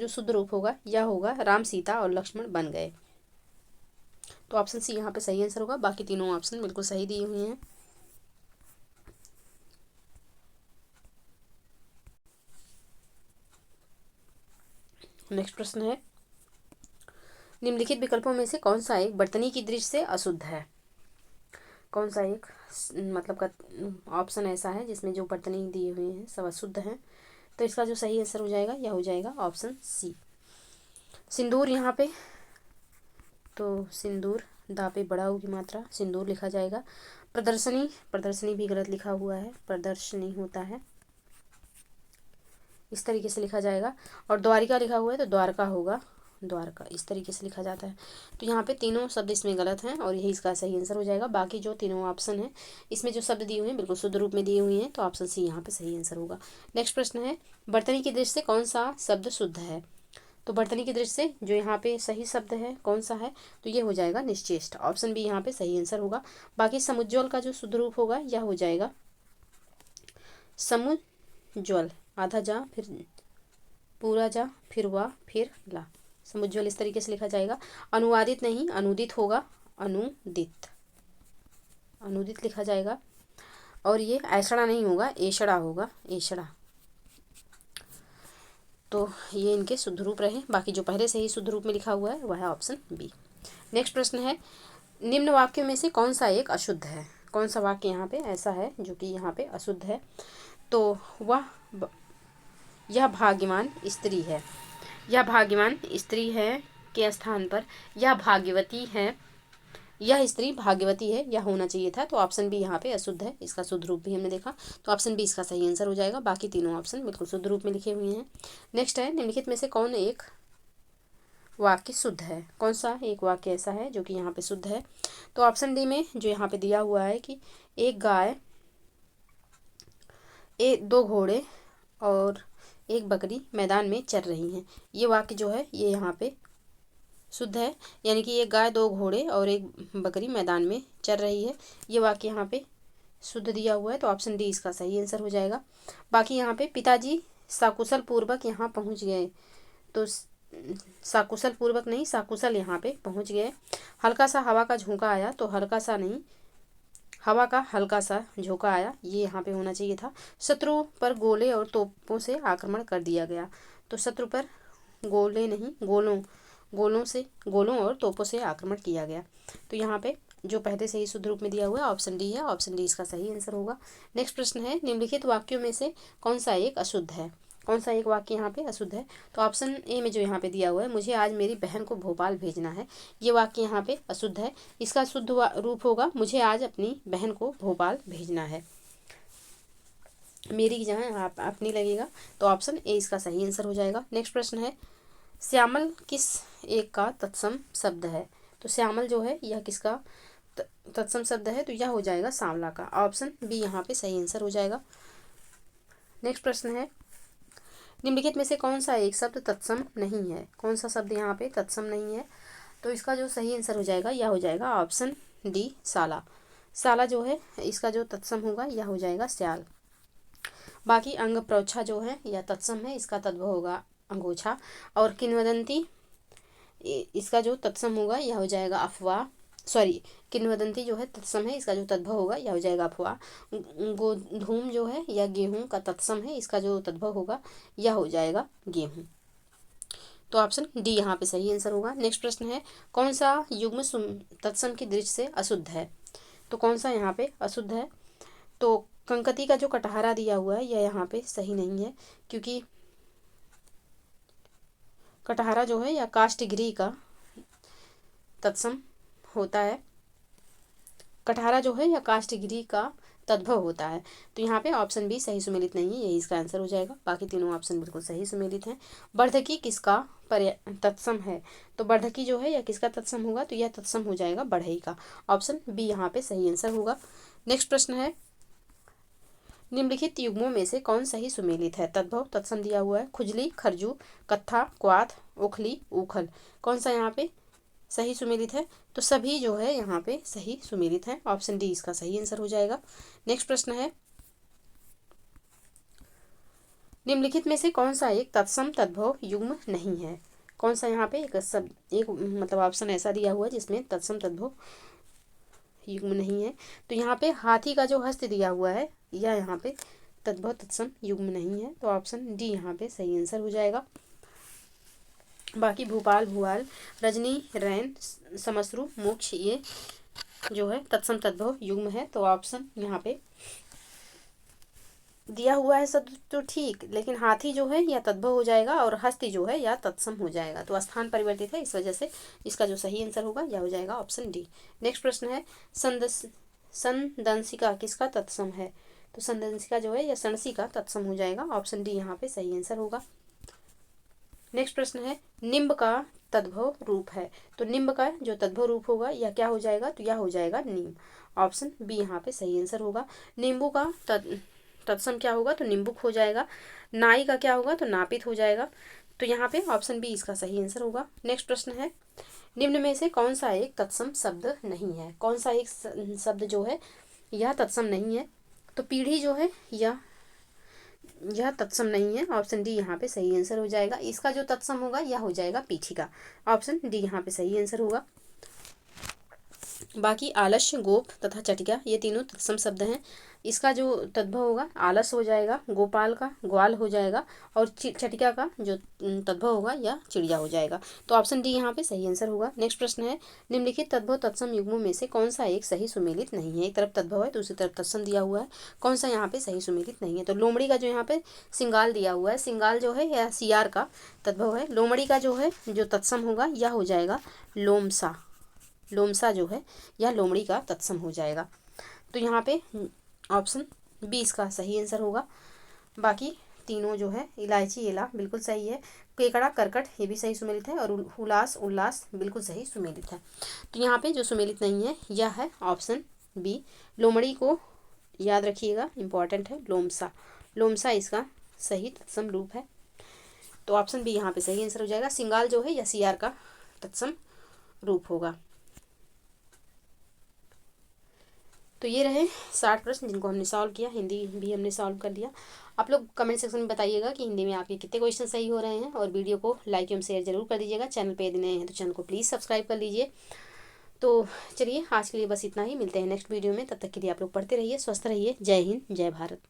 A: शुद्ध रूप होगा यह होगा राम, सीता और लक्ष्मण बन गए। तो ऑप्शन सी यहाँ पे सही आंसर होगा। बाकी तीनों ऑप्शन बिल्कुल सही दिए हुए हैं। नेक्स्ट प्रश्न है, निम्नलिखित विकल्पों में से कौन सा एक बर्तनी की दृष्टि से अशुद्ध है? कौन सा एक मतलब का ऑप्शन ऐसा है जिसमें जो बर्तनी दिए हुए हैं सब अशुद्ध हैं? तो इसका जो सही आंसर हो जाएगा यह हो जाएगा ऑप्शन सी। सिंदूर यहाँ पे, तो सिंदूर दा पे बड़ा ऊ की मात्रा सिंदूर लिखा जाएगा। प्रदर्शनी, प्रदर्शनी भी गलत लिखा हुआ है, प्रदर्शनी होता है, इस तरीके से लिखा जाएगा। और द्वारिका लिखा हुआ है तो द्वारका होगा, द्वारका, इस तरीके से लिखा जाता है। तो यहाँ पे तीनों शब्द इसमें गलत हैं और यही इसका सही आंसर हो जाएगा। बाकी जो तीनों ऑप्शन हैं इसमें जो शब्द दिए हुए हैं बिल्कुल शुद्ध रूप में दिए हुए हैं, तो ऑप्शन सी यहाँ पे सही आंसर होगा। नेक्स्ट प्रश्न है, बर्तनी की दृष्टि से कौन सा शब्द शुद्ध है? तो बर्तनी की दृष्टि से जो यहाँ पे सही शब्द है कौन सा है? तो ये हो जाएगा निश्चेष्ट, ऑप्शन बी यहाँ पे सही आंसर होगा। बाकी समुज्ज्वल का जो शुद्ध रूप होगा यह हो जाएगा समुज्ज्वल, आधा जा फिर पूरा जा फिर वा फिर ला, समुज्ज्वल इस तरीके से लिखा जाएगा। अनुवादित नहीं, अनुदित होगा, अनुदित, अनुदित लिखा जाएगा। और ये ऐसड़ा नहीं होगा, एषड़ा होगा, एषड़ा। तो ये इनके शुद्ध रूप रहे। बाकी जो पहले से ही शुद्ध रूप में लिखा हुआ है वह है ऑप्शन बी। नेक्स्ट प्रश्न है, निम्न वाक्यों में से कौन सा एक अशुद्ध है? कौन सा वाक्य यहाँ पे ऐसा है जो कि यहाँ पे अशुद्ध है? तो यह भाग्यवान स्त्री है, यह भाग्यवान स्त्री है के स्थान पर यह भाग्यवती है, यह स्त्री भाग्यवती है, यह होना चाहिए था। तो ऑप्शन बी यहाँ पे अशुद्ध है, इसका शुद्ध रूप भी हमने देखा, तो ऑप्शन बी इसका सही आंसर हो जाएगा। बाकी तीनों ऑप्शन बिल्कुल शुद्ध रूप में लिखे हुए हैं। नेक्स्ट है, निम्नलिखित में से कौन एक वाक्य शुद्ध है? कौन सा एक वाक्य ऐसा है जो कि यहाँ पे शुद्ध है? तो ऑप्शन डी में जो यहाँ पे दिया हुआ है कि एक गाय, दो घोड़े और एक बकरी मैदान में चर रही हैं, ये वाक्य जो है ये यहाँ पे शुद्ध है। यानी कि एक गाय, दो घोड़े और एक बकरी मैदान में चर रही है, ये वाक्य यहाँ पे शुद्ध दिया हुआ है, तो ऑप्शन डी इसका सही आंसर हो जाएगा। बाकी यहाँ पे पिताजी सकुशल पूर्वक यहाँ पहुँच गए, तो सकुशल पूर्वक नहीं, सकुशल यहाँ पे पहुँच गए। हल्का सा हवा का झोंका आया, तो हल्का सा नहीं, हवा का हल्का सा झोंका आया, ये यहाँ पे होना चाहिए था। शत्रु पर गोले और तोपों से आक्रमण कर दिया गया, तो शत्रु पर गोले नहीं, गोलों और तोपों से आक्रमण किया गया। तो यहाँ पे जो पहले से ही शुद्ध रूप में दिया हुआ है ऑप्शन डी है, ऑप्शन डी इसका सही आंसर होगा। नेक्स्ट प्रश्न है, निम्नलिखित वाक्यों में से कौन सा एक अशुद्ध है? कौन सा एक वाक्य यहाँ पे अशुद्ध है? तो ऑप्शन ए में जो यहाँ पे दिया हुआ है, मुझे आज मेरी बहन को भोपाल भेजना है, ये वाक्य यहाँ पे अशुद्ध है। इसका शुद्ध रूप होगा, मुझे आज अपनी बहन को भोपाल भेजना है। मेरी की जगह आप अपनी लगेगा, तो ऑप्शन ए इसका सही आंसर हो जाएगा। नेक्स्ट प्रश्न है, श्यामल किस एक का तत्सम शब्द है? तो श्यामल जो है यह किसका तत्सम शब्द है? तो यह हो जाएगा सांवला का, ऑप्शन बी यहाँ पे सही आंसर हो जाएगा। नेक्स्ट प्रश्न है, निम्नलिखित में से कौन सा एक शब्द तत्सम नहीं है? कौन सा शब्द यहाँ पे तत्सम नहीं है? तो इसका जो सही आंसर हो जाएगा यह हो जाएगा ऑप्शन डी साला, साला जो है इसका जो तत्सम होगा यह हो जाएगा स्याल। बाकी अंग प्रोच्छा जो है यह तत्सम है, इसका तद्भव होगा अंगोछा। और किन्वदंती, इसका जो तत्सम होगा यह हो जाएगा अफवाह, सॉरी किन्वदंती जो है तत्सम है, इसका जो तद्भव होगा यह हो जाएगा अफवाह। गोधूम जो है यह गेहूं का तत्सम है, इसका जो तद्भव होगा यह हो जाएगा गेहूं। तो ऑप्शन डी यहाँ पे सही आंसर होगा। नेक्स्ट प्रश्न है, कौन सा युग्म तत्सम की दृष्टि से अशुद्ध है? तो कौन सा यहाँ पे अशुद्ध है? तो कंकती का जो कटहरा दिया हुआ है यह यहाँ पे सही नहीं है, क्योंकि कटहरा जो है या काष्ठगिरी का तत्सम होता है, कटहरा जो है या काष्ठगिरी का तद्भव होता है। तो यहाँ पे ऑप्शन बी सही सुमेलित नहीं है, यही इसका आंसर हो जाएगा। बाकी तीनों ऑप्शन बिल्कुल सही सुमेलित हैं। वर्धकी किसका तत्सम है? तो वर्धकी जो है या किसका तत्सम होगा? तो यह तत्सम हो जाएगा बढ़ई का, ऑप्शन बी यहाँ पे सही आंसर होगा। नेक्स्ट प्रश्न है, निम्नलिखित युग्मों में से कौन सही सुमेलित है? तद्भव तत्सम दिया हुआ है, खुजली, खरजू, कत्था, क्वाथ, उखली, उखल, कौन सा यहाँ पे सही सुमेलित है? तो सभी जो है यहाँ पे सही सुमेलित है, ऑप्शन डी इसका सही आंसर हो जाएगा। नेक्स्ट प्रश्न है, निम्नलिखित में से कौन सा एक तत्सम तद्भव युग्म नहीं है? कौन सा यहाँ पे एक मतलब ऑप्शन ऐसा दिया हुआ है जिसमें तत्सम तद्भव युग्म नहीं है? तो यहाँ पे हाथी का जो हस्त दिया हुआ है यह यहाँ पे तद्भव तत्सम युग्म नहीं है, तो ऑप्शन डी यहाँ पे सही आंसर हो जाएगा। बाकी भोपाल, भुआल, रजनी, रैन, समश्रु, मोक्ष ये जो है तत्सम तद्भव युग्म है, तो ऑप्शन यहाँ पे दिया हुआ है शब्द तो ठीक, लेकिन हाथी जो है या तद्भव हो जाएगा और हस्ती जो है या तत्सम हो जाएगा, तो स्थान परिवर्तित है, इस वजह से इसका जो सही आंसर होगा यह हो जाएगा ऑप्शन डी। नेक्स्ट प्रश्न है संदंशिका किसका तत्सम है? तो संदंशिका जो है या सणसी का तत्सम हो जाएगा, ऑप्शन डी यहाँ पे सही आंसर होगा। नेक्स्ट प्रश्न है निम्ब का तद्भव रूप है, तो निम्ब का जो तद्भव रूप होगा यह क्या हो जाएगा? तो यह हो जाएगा नीम, ऑप्शन बी यहाँ पे सही आंसर होगा। नींबू का तत्सम क्या होगा? तो निम्बुक हो जाएगा। नाई का क्या होगा? तो नापित हो जाएगा, तो यहाँ पे ऑप्शन बी इसका सही आंसर होगा। नेक्स्ट प्रश्न है निम्न में से कौन सा एक तत्सम शब्द नहीं है? कौन सा एक शब्द जो है यह तत्सम नहीं है? तो पीढ़ी जो है यह तत्सम नहीं है, ऑप्शन डी यहाँ पे सही आंसर हो जाएगा। इसका जो तत्सम होगा यह हो जाएगा पीठिका, ऑप्शन डी यहाँ पे सही आंसर होगा। बाकी आलस्य, गोप तथा चटिया ये तीनों तत्सम शब्द हैं। इसका जो तद्भव होगा आलस हो जाएगा, गोपाल का ग्वाल हो जाएगा और चटिया का जो तद्भव होगा यह चिड़िया हो जाएगा, तो ऑप्शन डी यहाँ पे सही आंसर होगा। नेक्स्ट प्रश्न है निम्नलिखित तद्भव तत्सम युग्मों में से कौन सा एक सही सुमेलित नहीं है? एक तरफ तद्भव है दूसरी तरफ तत्सम दिया हुआ है, कौन सा यहाँ पे सही सुमेलित नहीं है? तो लोमड़ी का जो यहाँ पे सिंगाल दिया हुआ है, सिंगाल जो है यह सियार का तद्भव है। लोमड़ी का जो है जो तत्सम होगा यह हो जाएगा लोमसा, लोमसा जो है यह लोमड़ी का तत्सम हो जाएगा, तो यहाँ पे ऑप्शन बी इसका सही आंसर होगा। बाकी तीनों जो है इलायची एला बिल्कुल सही है, केकड़ा करकट ये भी सही सुमेलित है और उल्लास उल्लास बिल्कुल सही सुमेलित है, तो यहाँ पे जो सुमेलित नहीं है यह है ऑप्शन बी। लोमड़ी को याद रखिएगा, इम्पॉर्टेंट है, लोमसा, लोमसा इसका सही तत्सम रूप है, तो ऑप्शन बी यहाँ पे सही आंसर हो जाएगा। सिंगाल जो है यह सियार का तत्सम रूप होगा। तो ये रहे 60 प्रश्न जिनको हमने सॉल्व किया, हिंदी भी हमने सॉल्व कर लिया। आप लोग कमेंट सेक्शन में बताइएगा कि हिंदी में आपके कितने क्वेश्चन सही हो रहे हैं, और वीडियो को लाइक एवं शेयर जरूर कर दीजिएगा। चैनल पे यदि नए हैं तो चैनल को प्लीज़ सब्सक्राइब कर लीजिए। तो चलिए आज के लिए बस इतना ही, मिलते हैं नेक्स्ट वीडियो में, तब तक के लिए आप लोग पढ़ते रहिए, स्वस्थ रहिए। जय हिंद, जय भारत।